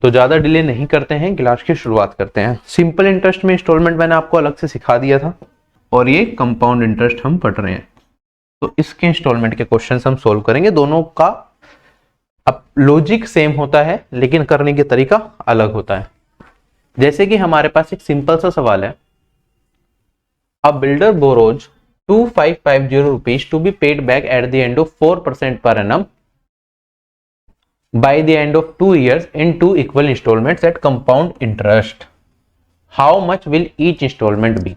तो ज्यादा डिले नहीं करते हैं, क्लास की शुरुआत करते हैं। सिंपल इंटरेस्ट में इंस्टॉलमेंट मैंने आपको अलग से सिखा दिया था, और ये कंपाउंड इंटरेस्ट हम पढ़ रहे हैं। तो इसके इंस्टॉलमेंट के क्वेश्चन हम सोल्व करेंगे। दोनों का अब लॉजिक सेम होता है, लेकिन करने के तरीका अलग होता है। जैसे कि हमारे पास एक सिंपल सा सवाल है, a builder borrows 2550 rupees to be paid back at the end of 4% per annum by the end of 2 years in 2 equal installments at compound interest. How much will each installment be?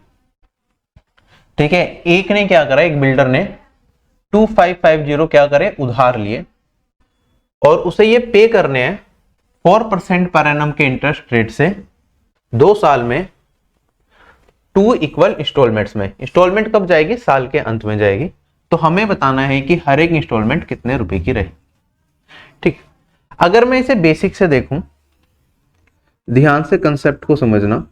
ठीक है, एक ने क्या करा, एक builder ने 2550 क्या करे, उधार लिए, और उसे ये पे करने हैं 4% पर एनम के इंटरेस्ट रेट से 2 साल में 2 इक्वल इंस्टॉलमेंट्स में। इंस्टॉलमेंट कब जाएगी, साल के अंत में जाएगी। तो हमें बताना है कि हर एक इंस्टॉलमेंट कितने रुपए की रही। ठीक, अगर मैं इसे बेसिक से देखूं, ध्यान से कंसेप्ट को समझना,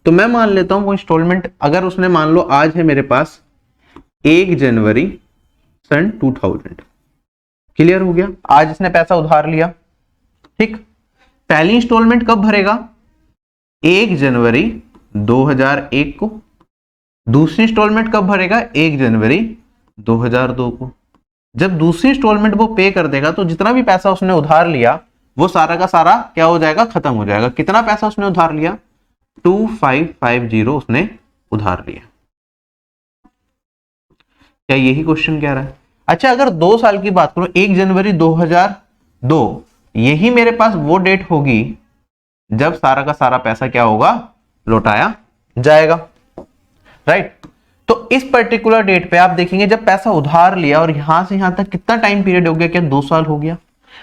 तो मैं मान लेता हूं वो इंस्टॉलमेंट, अगर उसने मान लो आज है मेरे पास 1 जनवरी सन 2000, क्लियर हो गया, आज इसने पैसा उधार लिया। ठीक, पहली इंस्टॉलमेंट कब भरेगा, 1 जनवरी 2001 को। दूसरी इंस्टॉलमेंट कब भरेगा, 1 जनवरी 2002 को। जब दूसरी इंस्टॉलमेंट वो पे कर देगा तो जितना भी पैसा उसने उधार लिया वो सारा का सारा क्या हो जाएगा, खत्म हो जाएगा। कितना पैसा उसने उधार लिया, 2550 उसने उधार लिया। क्या यही क्वेश्चन कह रहा है? अच्छा, अगर 2 साल की बात करूं, 1 जनवरी 2002, यही मेरे पास वो डेट होगी जब सारा का सारा पैसा क्या होगा, लौटाया जाएगा, राइट। तो इस पर्टिकुलर डेट पे आप देखेंगे जब पैसा उधार लिया और यहां से यहां तक कितना टाइम पीरियड हो गया, क्या 2 साल हो गया।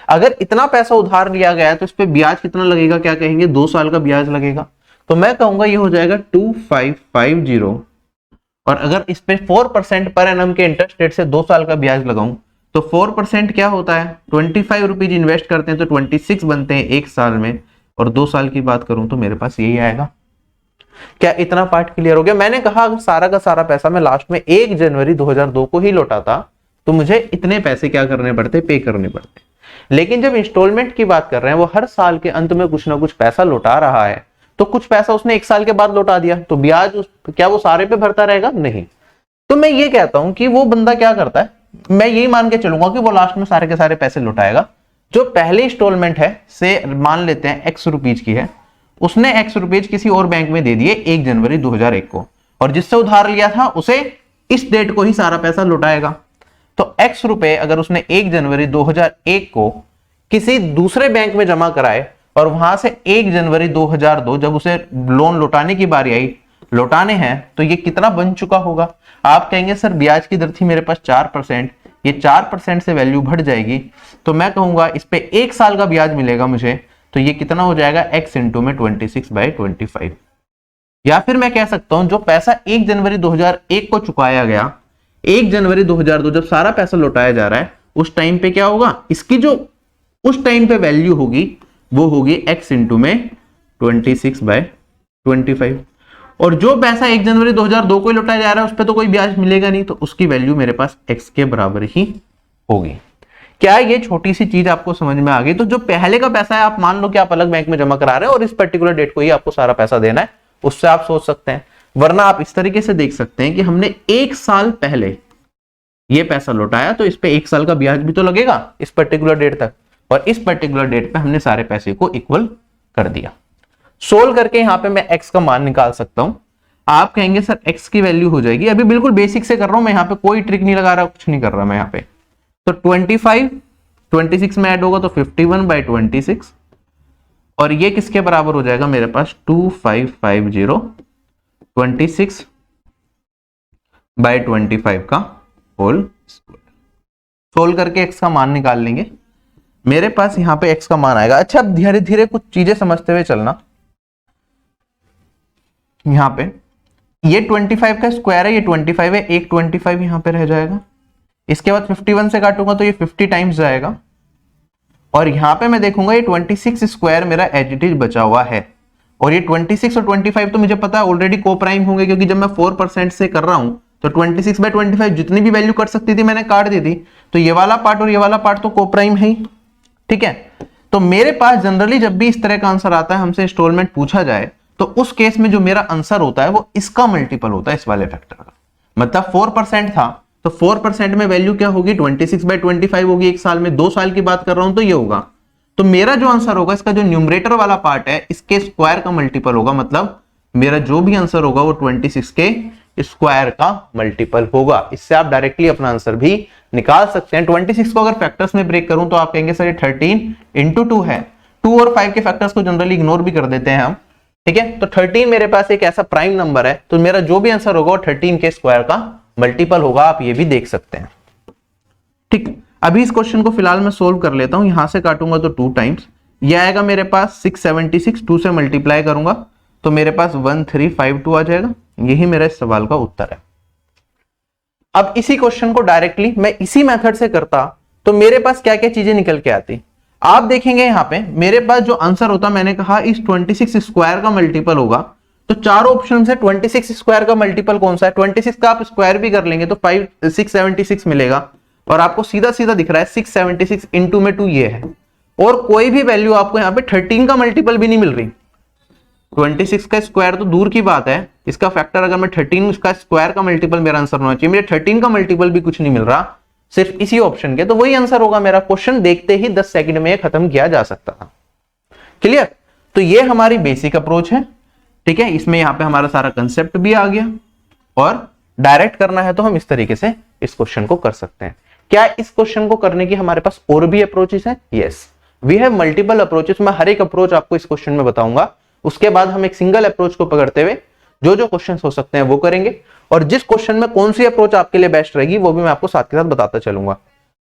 अगर इतना पैसा उधार लिया गया है तो इस पे ब्याज कितना लगेगा, क्या कहेंगे, 2 साल का ब्याज लगेगा। तो मैं कहूंगा ये हो जाएगा 2550, और अगर इस पे 4% पर एनम के इंटरेस्ट रेट से 2 साल का ब्याज लगाऊं तो 4% क्या होता है, 25 रुपीज इन्वेस्ट करते हैं तो 26 बनते हैं 1 साल में, और 2 साल की बात करूं तो मेरे पास यही आएगा। क्या इतना पार्ट क्लियर हो गया? मैंने कहा अगर सारा का सारा पैसा मैं लास्ट में 1 जनवरी 2002 को ही लौटाता तो मुझे इतने पैसे क्या करने पड़ते, पे करने पड़ते। लेकिन जब इंस्टॉलमेंट की बात कर रहे हैं, वो हर साल के अंत में कुछ ना कुछ पैसा लौटा रहा है, तो कुछ पैसा उसने 1 साल के बाद लौटा दिया, तो ब्याज क्या वो सारे पे भरता रहेगा, नहीं। तो मैं ये कहता हूं कि वो बंदा क्या करता है, मैं यही मान के चलूंगा कि वो लास्ट में सारे के सारे पैसे लौटाएगा। जो पहली इंस्टॉलमेंट है से मान लेते हैं x रुपीज की है, उसने x रुपीज किसी और बैंक में दे दिए 1 जनवरी 2001 को, और जिससे उधार लिया था उसे इस डेट को ही सारा पैसा लौटाएगा। तो x रुपए अगर उसने 1 जनवरी 2001 को किसी दूसरे बैंक में जमा कराए और वहां से 1 जनवरी 2002 जब उसे लोन लौटाने की बारी आई, लौटाने हैं, तो ये कितना बन चुका होगा। आप कहेंगे सर ब्याज की दर थी मेरे पास 4%, ये 4% से वैल्यू बढ़ जाएगी, तो मैं कहूंगा इस पे 1 साल का ब्याज मिलेगा मुझे, तो ये कितना हो जाएगा, x इंटू में 26/25। या फिर मैं कह सकता हूं जो पैसा 1 जनवरी 2001 को चुकाया गया, 1 जनवरी 2002 जब सारा पैसा लौटाया जा रहा है, उस टाइम पे क्या होगा, इसकी जो उस टाइम पे वैल्यू होगी वो होगी x इंटू में 26/25। और जो पैसा 1 जनवरी 2002 को ही लौटाया जा रहा है उस पर तो कोई ब्याज मिलेगा नहीं, तो उसकी वैल्यू मेरे पास x के बराबर ही होगी। क्या ये छोटी सी चीज आपको समझ में आ गई? तो जो पहले का पैसा है, आप मान लो कि आप अलग बैंक में जमा करा रहे हैं और इस पर्टिकुलर डेट को ही आपको सारा पैसा देना है, उससे आप सोच सकते हैं। वरना आप इस तरीके से देख सकते हैं कि हमने 1 साल पहले ये पैसा लौटाया, तो इस पे 1 साल का ब्याज भी तो लगेगा इस पर्टिकुलर डेट तक, और इस पर्टिकुलर डेट पे हमने सारे पैसे को इक्वल कर दिया। सोल्व करके यहां पे मैं x का मान निकाल सकता हूं। आप कहेंगे सर x की वैल्यू हो जाएगी, अभी बिल्कुल बेसिक से कर रहा हूं मैं, यहां पे कोई ट्रिक नहीं लगा रहा, कुछ नहीं कर रहा मैं यहां पे। तो 26 में ऐड होगा तो 51/26, और ये किसके बराबर हो जाएगा मेरे पास, 2550 26/25 का होल स्क्वायर। सोल्व करके x का मान निकाल लेंगे, मेरे पास यहां पे x का मान आएगा। अच्छा, अब धीरे धीरे कुछ चीजें समझते हुए चलना। यहां पे ये 25 का स्क्वायर है, ये 25 है, एक 25 यहां पे रह जाएगा। इसके बाद 51 से काटूंगा तो ये 50 टाइम्स जाएगा, और यहां पे मैं देखूंगा ये 26 स्क्वायर मेरा एज इट इज बचा हुआ है, और ये 26 और 25 तो मुझे पता है ऑलरेडी को प्राइम होंगे, क्योंकि जब मैं 4% से कर रहा हूं तो 26/25 जितनी भी वैल्यू कट सकती थी मैंने काट दी थी, तो ये वाला पार्ट और ये वाला पार्ट तो को प्राइम है ही, ठीक है। तो मेरे पास जनरली जब भी इस तरह का आंसर आता है, हमसे इंस्टॉलमेंट पूछा जाए, तो उस केस में जो मेरा आंसर होता है वो इसका मल्टीपल होता है, इस वाले फैक्टर का। मतलब 4% था तो 4% में वैल्यू क्या होगी, 26/25 होगी एक साल में। 2 साल की बात कर रहा हूं तो ये होगा। तो मेरा जो आंसर होगा, इसका जो न्यूमरेटर वाला पार्ट है, इसके स्क्वायर का मल्टीपल होगा। मतलब मेरा जो भी आंसर होगा वो 26 के स्क्वायर का मल्टीपल होगा। इससे आप डायरेक्टली अपना आंसर भी निकाल सकते हैं। 26 को अगर फैक्टर्स में ब्रेक करूं तो आप कहेंगे सर ये 13 × 2 है। 2 और 5 के फैक्टर्स को जनरली इग्नोर भी कर देते हैं हम, ठीक है। तो 13 मेरे पास एक ऐसा प्राइम नंबर है, तो मेरा जो भी आंसर होगा वो 13 के स्क्वायर का मल्टीपल होगा। आप ये भी देख सकते हैं, ठीक। अभी इस क्वेश्चन को फिलहाल मैं सोल्व कर लेता हूं। यहां से काटूंगा तो 2 टाइम्स, ये आएगा मेरे पास 676, 2 से मल्टीप्लाई करूंगा तो मेरे पास 1352 आ जाएगा। यही मेरा इस सवाल का उत्तर है। अब इसी क्वेश्चन को डायरेक्टली मैं इसी मेथड से करता तो मेरे पास क्या क्या चीजें निकल के आती। आप देखेंगे यहां पे मेरे पास जो आंसर होता, मैंने कहा इस 26 स्क्वायर का मल्टीपल होगा। तो चारों ऑप्शन से 26 स्क्वायर का मल्टीपल कौन सा है, 26 का आप स्क्वायर भी कर लेंगे तो 676 मिलेगा। और आपको सीधा सीधा दिख रहा है 676 इंटू में 2 ये है। और कोई भी वैल्यू आपको यहाँ पे 13 का मल्टीपल भी नहीं मिल रही। 26 का स्क्वायर तो दूर की बात है, इसका फैक्टर अगर मैं 13, इसका स्क्वायर का मल्टीपल मेरा आंसर होना चाहिए। मेरे 13 का मल्टीपल भी कुछ नहीं मिल रहा, सिर्फ इसी ऑप्शन के। तो वही आंसर होगा मेरा। क्वेश्चन देखते ही 10 सेकंड में खत्म किया जा सकता था। क्लियर। तो ये हमारी बेसिक अप्रोच है, ठीक है। इसमें यहाँ पे हमारा सारा कंसेप्ट भी आ गया। और डायरेक्ट करना है तो हम इस तरीके से इस क्वेश्चन को कर सकते हैं। क्या इस क्वेश्चन को करने की हमारे पास और भी अप्रोचेस है? Yes, we have multiple approaches. मैं हर एक अप्रोच आपको इस क्वेश्चन में बताऊंगा। उसके बाद हम एक सिंगल अप्रोच को पकड़ते हुए जो जो क्वेश्चन हो सकते हैं वो करेंगे। और जिस क्वेश्चन में कौन सी अप्रोच आपके लिए बेस्ट रहेगी वो भी मैं आपको साथ के साथ बताता चलूंगा।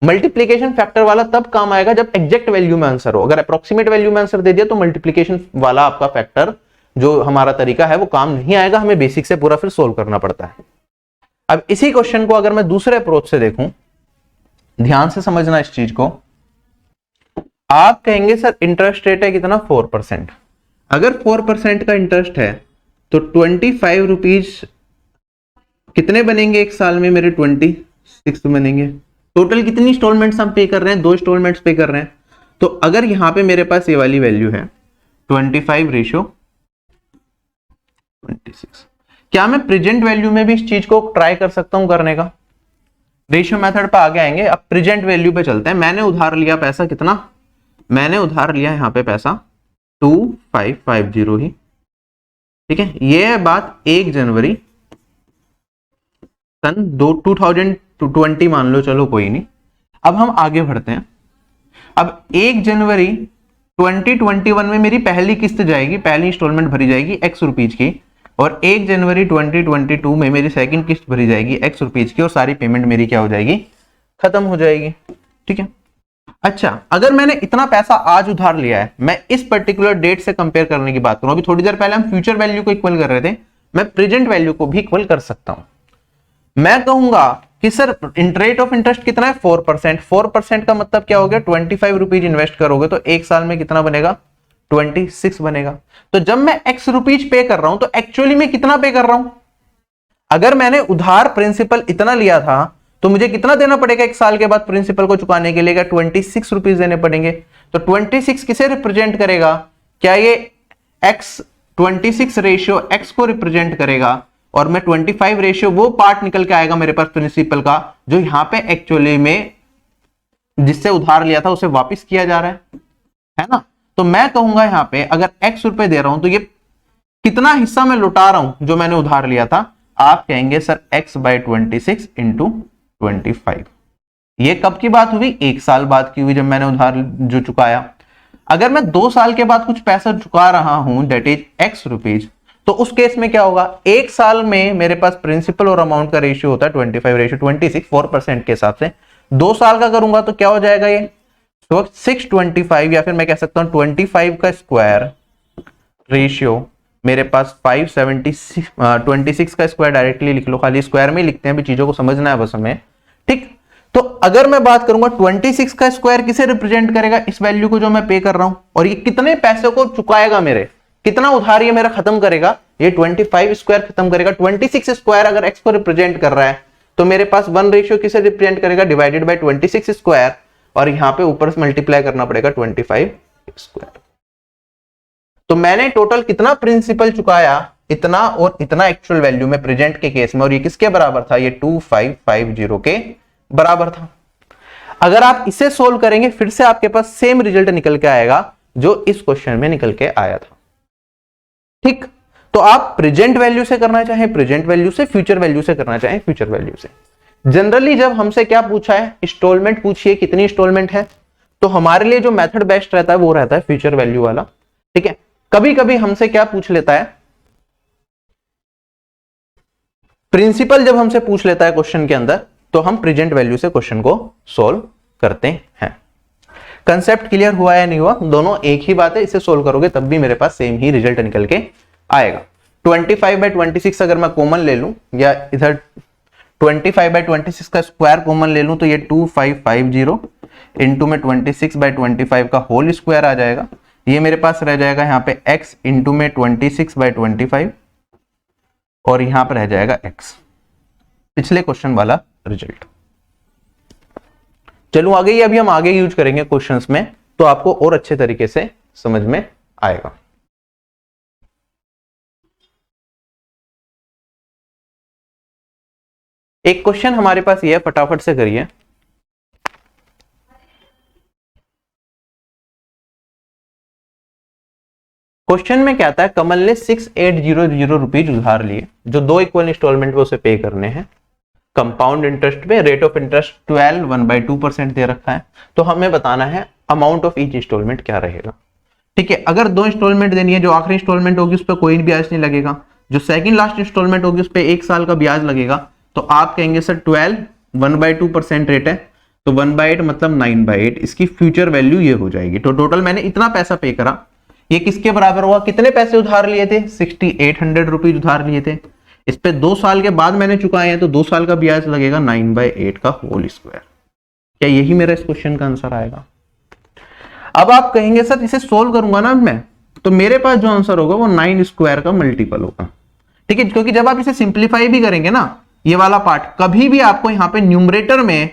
मल्टीप्लीकेशन फैक्टर वाला तब काम आएगा जब एग्जैक्ट वैल्यू में आंसर हो। अगर अप्रोक्सीमेट वैल्यू में आंसर दे दिया तो मल्टीप्लीकेशन वाला आपका फैक्टर जो हमारा तरीका है वो काम नहीं आएगा। हमें बेसिक से पूरा फिर सोल्व करना पड़ता है। अब इसी क्वेश्चन को अगर मैं दूसरे अप्रोच से देखूं, ध्यान से समझना इस चीज को। आप कहेंगे सर इंटरेस्ट रेट है कितना, 4%। अगर 4% का इंटरेस्ट है तो 25 रुपीज कितने बनेंगे एक साल में मेरे, 26 बनेंगे। टोटल कितनी इंस्टॉलमेंट्स हम पे कर रहे हैं, 2 इंस्टॉलमेंट्स पे कर रहे हैं। तो अगर यहां पे मेरे पास ये वाली वैल्यू है 25/26, क्या मैं प्रेजेंट वैल्यू में भी इस चीज को ट्राई कर सकता हूं करने का? रेशियो मेथड पे आगे आएंगे। अब प्रेजेंट वैल्यू पे चलते हैं। मैंने उधार लिया पैसा कितना, मैंने उधार लिया यहां पे पैसा 2550 ही, ठीक है। ये है बात 1 जनवरी सन 2020 मान लो, चलो कोई नहीं। अब हम आगे बढ़ते हैं। अब 1 जनवरी 2021 में मेरी पहली किस्त जाएगी, पहली इंस्टॉलमेंट भरी जाएगी x रुपीज की। और 1 जनवरी 2022 में मेरी सेकंड किस्त भरी जाएगी x रुपीज की। और सारी पेमेंट मेरी क्या हो जाएगी, खत्म हो जाएगी, ठीक है। अच्छा, अगर मैंने इतना पैसा आज उधार लिया है, मैं इस पर्टिकुलर डेट से कंपेयर करने की बात करूं। अभी थोड़ी देर पहले हम फ्यूचर वैल्यू को इक्वल कर रहे थे, मैं प्रेजेंट वैल्यू को भी इक्वल कर सकता हूं। मैं कहूंगा कि सर रेट ऑफ इंटरेस्ट कितना है, 4%। 4% का मतलब क्या हो गया, 25 रुपीज इन्वेस्ट करोगे तो एक साल में कितना बनेगा, 26 बनेगा। तो जब मैं x रुपीज पे कर रहा हूं तो एक्चुअली में कितना पे कर रहा हूं? अगर मैंने उधार प्रिंसिपल इतना लिया था तो मुझे कितना देना पड़ेगा एक साल के बाद प्रिंसिपल को चुकाने के लिए? 26 रुपीज देने पड़ेंगे। तो 26 किसे रिप्रेजेंट करेगा? क्या ये x 26 रेशियो x को रिप्रेजेंट करेगा? और मैं 25 रेशियो वो पार्ट निकल के आएगा मेरे पास प्रिंसिपल का, जो यहां पे एक्चुअली में जिससे उधार लिया था उसे वापस किया जा रहा है ना। तो मैं कहूंगा यहां पे अगर x रुपए दे रहा हूं तो ये कितना हिस्सा मैं लौटा रहा हूं जो मैंने उधार लिया था? आप कहेंगे सर x/26 इंटू 25। ये कब की बात हुई, 1 साल बाद की हुई, जब मैंने उधार जो चुकाया। अगर मैं 2 साल के बाद कुछ पैसा चुका रहा हूं दैट इज x रुपीज, तो उस केस में क्या होगा, 1 साल में मेरे पास प्रिंसिपल और अमाउंट का रेशियो होता है 25/26, 4% के हिसाब से। 2 साल का करूंगा तो क्या हो जाएगा ये, तो 625, या फिर मैं कह सकता हूं 25 का स्क्वायर रेशियो मेरे पास 576, 26 का स्क्वायर डायरेक्टली लिख लो, खाली स्क्वायर में लिखते हैं, भी चीजों को समझना है बस हमें, ठीक। तो अगर मैं बात करूंगा 26 का स्क्वायर किसे रिप्रेजेंट करेगा, इस वैल्यू को जो मैं पे कर रहा हूं, और ये कितने पैसे को चुकाएगा, मेरे कितना उधार ये मेरा खत्म करेगा, ये 25 स्क्वायर खत्म करेगा। 26 स्क्वायर अगर x को रिप्रेजेंट कर रहा है तो मेरे पास 1 रेशियो किसे रिप्रेजेंट करेगा, डिवाइडेड बाय 26 स्क्वायर, और यहां पे ऊपर से मल्टीप्लाई करना पड़ेगा 25 स्क्वायर। तो मैंने टोटल कितना प्रिंसिपल चुकाया, इतना और इतना एक्चुअल वैल्यू में प्रेजेंट के केस में, और ये किसके बराबर था, ये 2550 के बराबर था। अगर आप इसे सोल्व करेंगे फिर से आपके पास सेम रिजल्ट निकल के आएगा जो इस क्वेश्चन में निकल के आया था। ठीक, तो आप प्रेजेंट वैल्यू से करना चाहें प्रेजेंट वैल्यू से, फ्यूचर वैल्यू से करना चाहें फ्यूचर वैल्यू से। जनरली जब हमसे क्या पूछा है, इंस्टॉलमेंट पूछिए कितनी इंस्टॉलमेंट है, तो हमारे लिए जो मेथड बेस्ट रहता है वो रहता है फ्यूचर वैल्यू वाला। ठीक है, कभी कभी हमसे क्या पूछ लेता है, प्रिंसिपल जब हमसे पूछ लेता है क्वेश्चन के अंदर, तो हम प्रेजेंट वैल्यू से क्वेश्चन को सोल्व करते हैं। कंसेप्ट क्लियर हुआ या नहीं हुआ, दोनों एक ही बात है, इसे सोल्व करोगे तब भी मेरे पास सेम ही रिजल्ट निकल के आएगा। 25/26 अगर मैं कॉमन ले लूं, या इधर 25/26 का स्क्वायर कॉमन ले लूं, तो ये 2550 इंटू में 26/25 का होल स्क्वायर आ जाएगा। ये मेरे पास रह जाएगा यहाँ पे x इंटू में 26/25 और यहां पर रह जाएगा x, पिछले क्वेश्चन वाला रिजल्ट। चलो आगे, ये अभी हम आगे यूज करेंगे क्वेश्चंस में, तो आपको और अच्छे तरीके से समझ में आएगा। एक क्वेश्चन हमारे पास ये है, फटाफट से करिए। क्वेश्चन में क्या आता है, कमल ने 6800 रुपीज उधार लिए जो 2 इक्वल इंस्टॉलमेंट में उसे पे करने हैं। कंपाउंड इंटरेस्ट पे रेट ऑफ इंटरेस्ट 12 1/2% दे रखा है, तो हमें बताना है अमाउंट ऑफ ईच इंस्टॉलमेंट क्या रहेगा। ठीक है, अगर 2 इंस्टॉलमेंट देनी है, जो आखिरी इंस्टॉलमेंट होगी उस पर कोई ब्याज नहीं लगेगा, जो सेकंड लास्ट इंस्टॉलमेंट होगी उस पर 1 साल का ब्याज लगेगा। तो आप कहेंगे सर 12 1/2% रेट है, तो 1/8 मतलब 9/8, इसकी फ्यूचर वैल्यू ये हो जाएगी। तो टोटल मैंने इतना पैसा पे करा, ये किसके बराबर हुआ, कितने पैसे उधार लिए थे, 6800 रुपीज उधार लिए थे, इस पे 2 साल के बाद मैंने चुकाए हैं, तो 2 साल का ब्याज लगेगा 9/8 का होल स्क्वायर। क्या यही मेरा इस क्वेश्चन का आंसर आएगा? अब आप कहेंगे सर इसे सोल्व करूंगा ना मैं, तो मेरे पास जो आंसर होगा वो 9 स्क्वायर का मल्टीपल होगा। ठीक है, क्योंकि जब आप इसे सिंप्लीफाई भी करेंगे ना, ये वाला पार्ट, कभी भी आपको यहाँ पे न्यूमरेटर में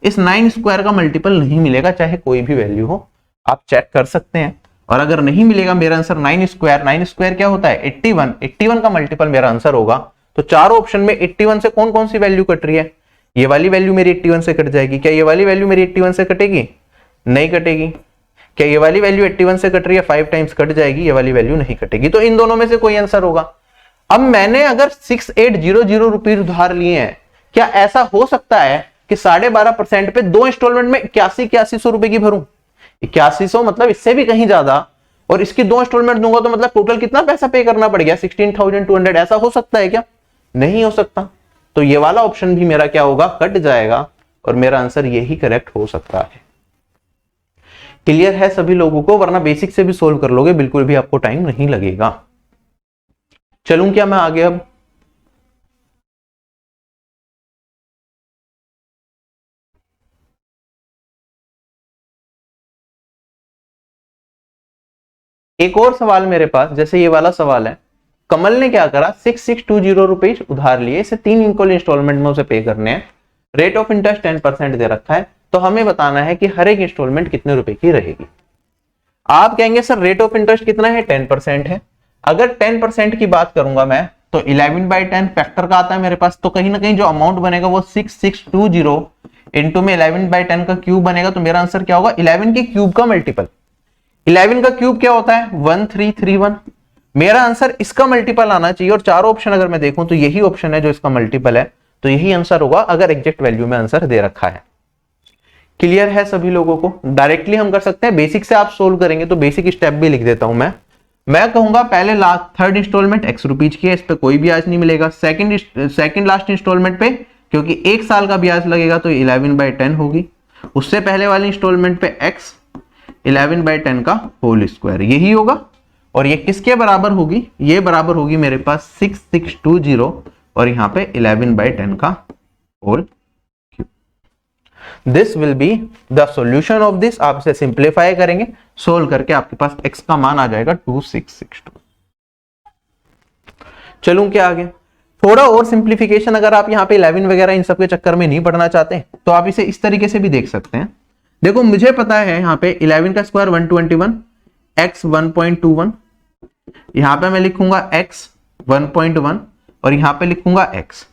इस 9 स्क्वायर का मल्टीपल नहीं मिलेगा, चाहे कोई भी वैल्यू हो, आप चेक कर सकते हैं। और अगर नहीं मिलेगा मेरा आंसर 9 स्क्वायर क्या होता है, 81 का मल्टीपल मेरा आंसर होगा। तो चारों ऑप्शन में 81 से कौन कौन सी वैल्यू कट रही है, ये वाली वैल्यू मेरी 81 से कट जाएगी। क्या ये वाली वैल्यू मेरी 81 से कटेगी? नहीं कटेगी। क्या ये वाली वैल्यू 81 से कट रही है, 5 टाइम्स कट जाएगी, ये वाली वैल्यू नहीं कटेगी। तो इन दोनों में से कोई आंसर होगा। अब मैंने अगर 6800 रुपीज उधार लिए हैं, क्या ऐसा हो सकता है कि 12.5% पे 2 इंस्टॉलमेंट में 8100 रुपए की भरूं? 8100 मतलब इससे भी कहीं ज्यादा, और इसकी 2 इंस्टॉलमेंट दूंगा तो मतलब टोटल कितना पैसा पे करना पड़ गया, 16,200। ऐसा हो सकता है क्या? नहीं हो सकता। तो ये वाला ऑप्शन भी मेरा क्या होगा, कट जाएगा, और मेरा आंसर यही करेक्ट हो सकता है। क्लियर है सभी लोगों को? वरना बेसिक से भी सोल्व कर लोगे, बिल्कुल भी आपको टाइम नहीं लगेगा। चलूं क्या मैं आगे? अब एक और सवाल मेरे पास, जैसे ये वाला सवाल है, कमल ने क्या करा, 6620 रुपीज उधार लिए, इसे 3 इक्वल इंस्टॉलमेंट में उसे पे करने हैं, रेट ऑफ इंटरेस्ट 10% दे रखा है, तो हमें बताना है कि हर एक इंस्टॉलमेंट कितने रुपए की रहेगी। आप कहेंगे सर रेट ऑफ इंटरेस्ट कितना है, 10% है। अगर 10% की बात करूंगा मैं, तो 11/10 फैक्टर का आता है मेरे पास, तो कहीं ना कहीं जो अमाउंट बनेगा वो 6620 इंटू में 11/10 का क्यूब बनेगा। तो मेरा आंसर क्या होगा, 11 के क्यूब का मल्टीपल। 11 का क्यूब क्या होता है, 1331। मेरा आंसर इसका मल्टीपल आना चाहिए, और चारों ऑप्शन अगर मैं देखूं तो यही ऑप्शन है जो इसका मल्टीपल है, तो यही आंसर होगा अगर एग्जैक्ट वैल्यू में आंसर दे रखा है। क्लियर है सभी लोगों को? डायरेक्टली हम कर सकते हैं, बेसिक से आप सोल्व करेंगे तो बेसिक स्टेप भी लिख देता हूं मैं कहूंगा पहले थर्ड इंस्टॉलमेंट x रुपीज की है, इस पे कोई ब्याज नहीं मिलेगा। सेकंड लास्ट इंस्टॉलमेंट पे क्योंकि 1 साल का ब्याज लगेगा तो 11/10 होगी। उससे पहले वाले इंस्टॉलमेंट पे x 11/10 का होल स्क्वायर, यही होगा। और ये किसके बराबर होगी, ये बराबर होगी मेरे पास 6620 और यहाँ पे 11/10 का whole cube. This will be the solution of this. आप इसे सिंप्लीफाई करेंगे, सोल्व करके आपके पास x का मान आ जाएगा 2662। चलूं क्या आगे? थोड़ा और सिंप्लीफिकेशन, अगर आप यहाँ पे 11 वगैरह इन सब के चक्कर में नहीं पढ़ना चाहते तो आप इसे इस तरीके से भी देख सकते हैं। देखो मुझे पता है यहाँ पे 11 का स्क्वायर 121, x 1.21, यहां पे मैं लिखूंगा x 1.1 और यहां पे लिखूंगा x,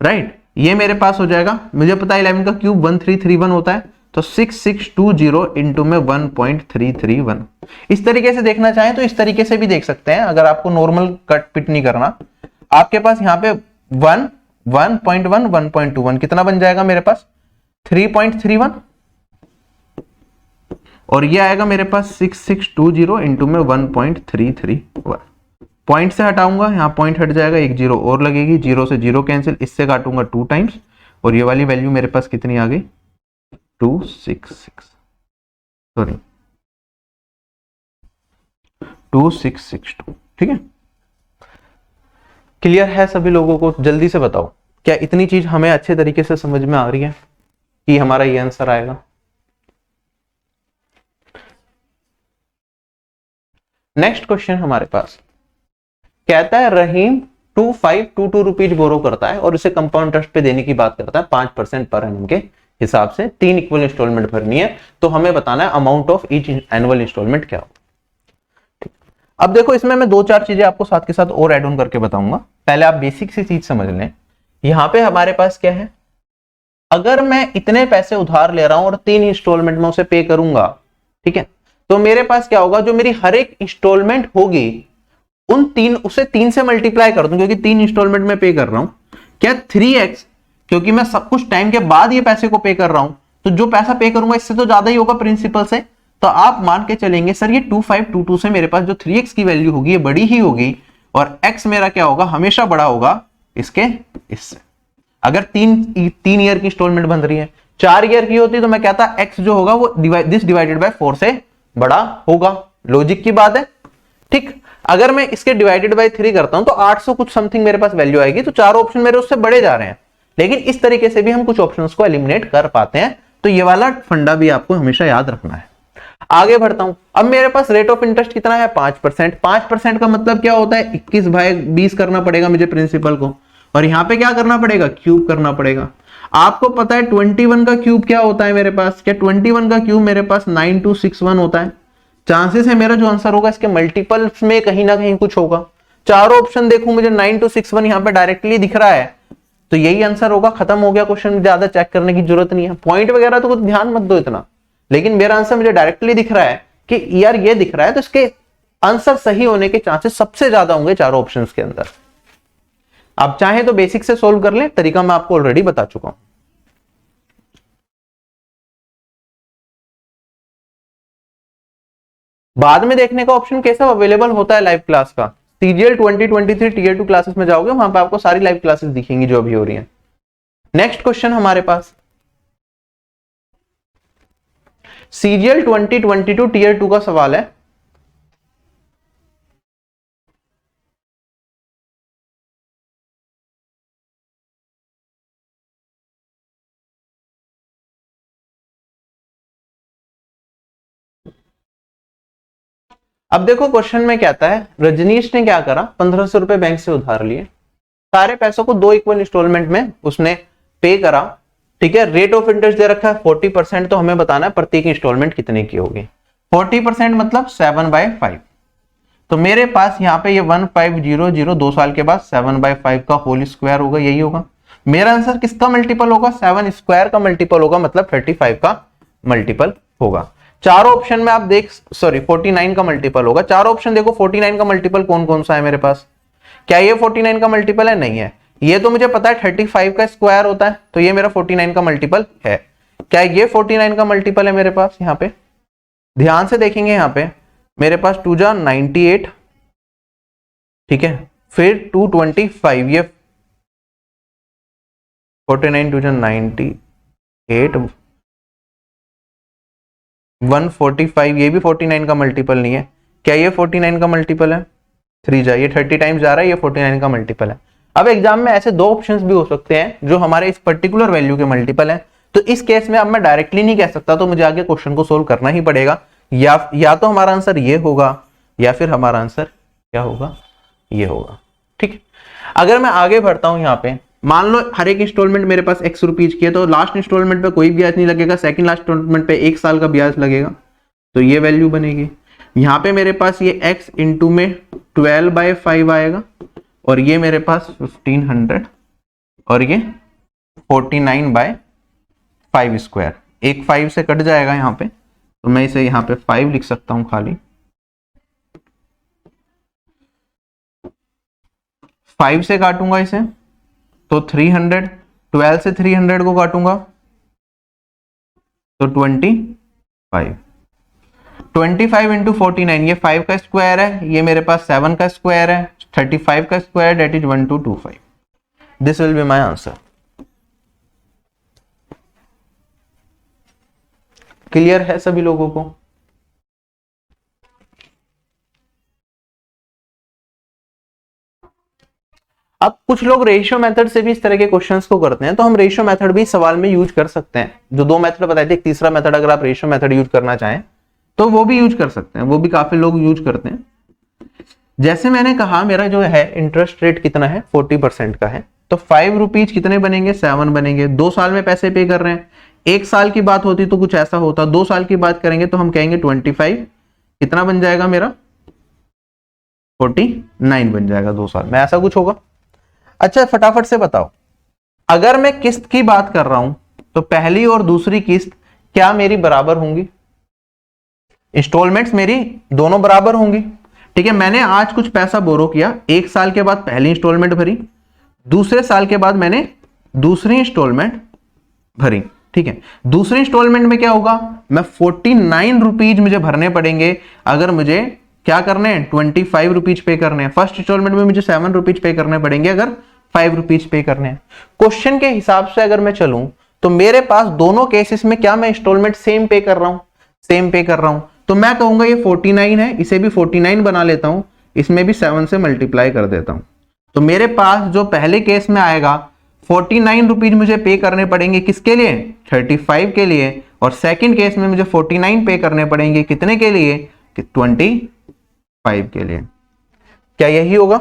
राइट। ये मेरे पास हो जाएगा, मुझे पता है 11 का क्यूब 1331 होता है, तो 6620 इंटू में 1.331। इस तरीके से देखना चाहें तो इस तरीके से भी देख सकते हैं, अगर आपको नॉर्मल कट पिट नहीं करना। आपके पास यहाँ पे 1, 1.1, 1.21 कितना बन जाएगा मेरे पास 3.31, और ये आएगा मेरे पास 6620 इंटू में 1.331। पॉइंट से हटाऊंगा, यहाँ पॉइंट हट जाएगा, एक जीरो और लगेगी, जीरो से जीरो कैंसिल, इससे काटूंगा 2 टाइम्स, और ये वाली वैल्यू मेरे पास कितनी आ गई 266, सॉरी 2662। ठीक है, क्लियर है सभी लोगों को? जल्दी से बताओ, क्या इतनी चीज हमें अच्छे तरीके से समझ में आ रही है कि हमारा ये आंसर आएगा? नेक्स्ट क्वेश्चन हमारे पास कहता है रहीम 2522 रुपीज बोरो करता है और इसे कंपाउंड इंटरेस्ट पे देने की बात करता है 5% पर एनम के हिसाब से, 3 इक्वल इंस्टॉलमेंट भरनी है, तो हमें बताना है amount of each annual instalment क्या हो। अब देखो, इसमें मैं 2-4 चीजें आपको साथ के साथ और ऐड ऑन करके बताऊंगा। पहले आप बेसिक सी चीज समझ लें। यहां पे हमारे पास क्या है, अगर मैं इतने पैसे उधार ले रहा हूं और 3 इंस्टॉलमेंट में उसे पे करूंगा, ठीक है, तो मेरे पास क्या होगा, जो मेरी हर एक इंस्टॉलमेंट होगी उसे 3 से मल्टीप्लाई कर दूं, क्योंकि 3 इंस्टॉलमेंट में पे कर रहा हूं, क्या 3x, क्योंकि मैं सब कुछ टाइम के बाद ये पैसे को पे कर रहा हूं, तो जो पैसा पे करूंगा इससे तो ज्यादा ही होगा प्रिंसिपल से, तो आप मान के चलेंगे सर ये 2522 से मेरे पास जो 3x की वैल्यू होगी ये बड़ी ही होगी, और x मेरा क्या होगा, हमेशा बड़ा होगा इससे। अगर 3 ईयर की इंस्टॉलमेंट बन रही है, 4 ईयर की होती तो मैं कहता x जो होगा वो दिस डिवाइडेड बाय 4 से बड़ा होगा। लॉजिक की बात है, ठीक। अगर मैं इसके डिवाइडेड बाय 3 करता हूं तो 800 कुछ समथिंग मेरे पास वैल्यू आएगी, तो 4 ऑप्शन मेरे उससे बड़े जा रहे हैं, लेकिन इस तरीके से भी हम कुछ ऑप्शंस को एलिमिनेट कर पाते हैं, तो ये वाला फंडा भी आपको हमेशा याद रखना है। आगे बढ़ता हूं, अब मेरे पास रेट ऑफ इंटरेस्ट कितना है 5%। 5% का मतलब क्या होता है, 21/20 करना पड़ेगा मुझे प्रिंसिपल को, और यहां पे क्या करना पड़ेगा, क्यूब करना पड़ेगा। आपको पता है 21 का क्यूब क्या होता है मेरे पास, क्या 21 का क्यूब मेरे पास 9261 होता है। चांसेस है मेरा जो आंसर होगा इसके मल्टीपल्स में कहीं ना कहीं कुछ होगा। चारों ऑप्शन देखूं, मुझे 9261 यहां पे डायरेक्टली दिख रहा है, तो यही आंसर होगा, खत्म हो गया क्वेश्चन, ज्यादा चेक करने की जरूरत नहीं है। पॉइंट वगैरह तो कुछ ध्यान मत दो इतना, लेकिन मेरा आंसर मुझे डायरेक्टली दिख रहा है कि यार ये दिख रहा है, तो इसके आंसर सही होने के चांसेस सबसे ज्यादा होंगे चारों ऑप्शंस के अंदर। आप चाहें तो बेसिक से सोल्व कर ले, तरीका मैं आपको ऑलरेडी बता चुका हूं। बाद में देखने का ऑप्शन कैसा अवेलेबल होता है लाइव क्लास का, CGL 2023 टीयर 2 क्लासेस में जाओगे, वहां पे आपको सारी लाइव क्लासेस दिखेंगी जो अभी हो रही हैं। नेक्स्ट क्वेश्चन हमारे पास CGL 2022 टीयर 2 का सवाल है। अब देखो क्वेश्चन में कहता है, रजनीश ने क्या करा, 1500 रुपए बैंक से उधार लिए, सारे पैसों को 2 इक्वल इंस्टॉलमेंट में उसने पे करा, ठीक है। रेट ऑफ इंटरेस्ट दे रखा है 40%, तो हमें बताना है प्रत्येक इंस्टॉलमेंट कितने की होगी। 40% मतलब 7/5, तो मेरे पास यहाँ पे ये 1500 2 साल के बाद 7/5 का होल स्क्वायर होगा, यही होगा मेरा आंसर। किसका मल्टीपल होगा, 7 स्क्वायर का मल्टीपल होगा, मतलब 35 का मल्टीपल होगा। चारों ऑप्शन में आप देख, सॉरी 49 का मल्टीपल होगा। चारों ऑप्शन देखो, 49 का मल्टीपल कौन कौन सा है मेरे पास, क्या ये 49 का मल्टीपल है, नहीं है। ये तो मुझे पता है 35 का स्क्वायर होता है, तो ये मेरा 49 का मल्टीपल है। क्या ये 49 का मल्टीपल है मेरे पास, यहाँ पे ध्यान से देखेंगे, यहाँ पे मेरे पास 2 जा 98, ठीक है, फिर 225, ये 49 2 जा 98, 145, ये भी 49 का मल्टीपल नहीं है। क्या ये 49 का मल्टीपल है, 3 जा, ये 30 टाइम्स जा रहा है, ये 49 का मल्टीपल है। अब एग्जाम में ऐसे 2 ऑप्शंस भी हो सकते हैं जो हमारे इस पर्टिकुलर वैल्यू के मल्टीपल है, तो इस केस में अब मैं डायरेक्टली नहीं कह सकता, तो मुझे आगे क्वेश्चन को सोल्व करना ही पड़ेगा। या तो हमारा आंसर ये होगा, या फिर हमारा आंसर क्या होगा, ये होगा, ठीक। अगर मैं आगे बढ़ता हूं, यहाँ पे मान लो हर एक इंस्टॉलमेंट मेरे पास x रुपीज की है, तो लास्ट इंस्टॉलमेंट पे कोई ब्याज नहीं लगेगा, सेकंड लास्ट इंस्टॉलमेंट पे 1 साल का ब्याज लगेगा, तो ये वैल्यू बनेगी। यहां पे मेरे पास ये x इंटू में 12/5 आएगा और ये मेरे पास 1500 और ये 49/5 स्क्वायर। एक 5 से कट जाएगा यहाँ पे, तो मैं इसे यहाँ पे 5 लिख सकता हूं खाली। 5 से काटूंगा इसे तो 300, 12 से 300 को काटूंगा तो 25। 25 इंटू 49, ये 5 का स्क्वायर है, ये मेरे पास 7 का स्क्वायर है, 35 का square, that is 1225। This will be my answer. Clear है सभी लोगों को? अब कुछ लोग रेशियो मेथड से भी इस तरह के क्वेश्चंस को करते हैं, तो हम रेशियो मेथड भी सवाल में यूज कर सकते हैं। जो दो मेथड बताए थे, एक तीसरा मेथड अगर आप रेशियो मेथड यूज करना चाहें तो वो भी यूज कर सकते हैं, वो भी काफी लोग यूज करते हैं। जैसे मैंने कहा मेरा जो है इंटरेस्ट रेट कितना है, 40% का है, तो 5 रुपीज कितने बनेंगे, 7 बनेंगे। 2 साल में पैसे पे कर रहे हैं। 1 साल की बात होती तो कुछ ऐसा होता, 2 साल की बात करेंगे तो हम कहेंगे 25 कितना बन जाएगा मेरा, 49 बन जाएगा 2 साल में, ऐसा कुछ होगा। अच्छा फटाफट से बताओ, अगर मैं किस्त की बात कर रहा हूं तो पहली और दूसरी किस्त क्या मेरी बराबर होंगी? इंस्टॉलमेंट्स मेरी दोनों बराबर होंगी। ठीक है, मैंने आज कुछ पैसा बोरो किया, 1 साल के बाद पहली इंस्टॉलमेंट भरी, दूसरे साल के बाद मैंने दूसरी इंस्टॉलमेंट भरी। ठीक है, दूसरी इंस्टॉलमेंट में क्या होगा, मैं 49 रुपीज मुझे भरने पड़ेंगे अगर मुझे क्या करने हैं, 25 रुपीज पे करने हैं। फर्स्ट इंस्टॉलमेंट में मुझे 7 रुपीज पे करने पड़ेंगे अगर 5 रुपीज पे करने हैं। क्वेश्चन के हिसाब से अगर मैं चलूं तो मेरे पास दोनों केसेस में क्या मैं इंस्टॉलमेंट सेम पे कर रहा हूं, सेम पे कर रहा हूं, तो मैं कहूंगा ये 49 है, इसे भी 49 बना लेता हूं, इसमें भी 7 से मल्टीप्लाई कर देता हूं। तो मेरे पास जो पहले केस में आएगा 49 रुपीज मुझे पे करने पड़ेंगे, किसके लिए, 35 के लिए, और सेकंड केस में मुझे 49 पे करने पड़ेंगे कितने के लिए, 25 के लिए। क्या यही होगा?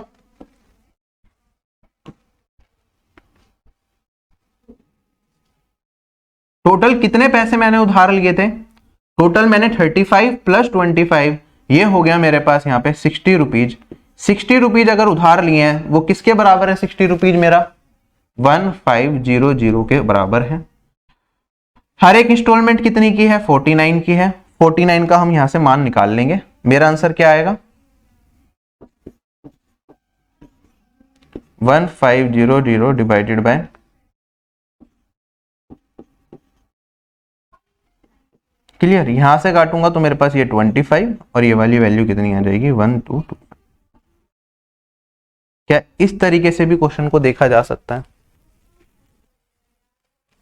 टोटल कितने पैसे मैंने उधार लिए थे, टोटल मैंने 35 प्लस 25, ये हो गया मेरे पास यहाँ पे 60 रुपीज। 60 रुपीज अगर उधार लिए हैं, वो किसके बराबर है 60 रुपीज, मेरा 1500 के बराबर है। हर एक इंस्टॉलमेंट कितनी की है, 49 की है। 49 का हम यहां से मान निकाल लेंगे, मेरा आंसर क्या आएगा, 1500 डिवाइडेड बाय, क्लियर, यहां से काटूंगा तो मेरे पास ये 25 और ये वाली वैल्यू कितनी आ जाएगी, 122। क्या इस तरीके से भी क्वेश्चन को देखा जा सकता है?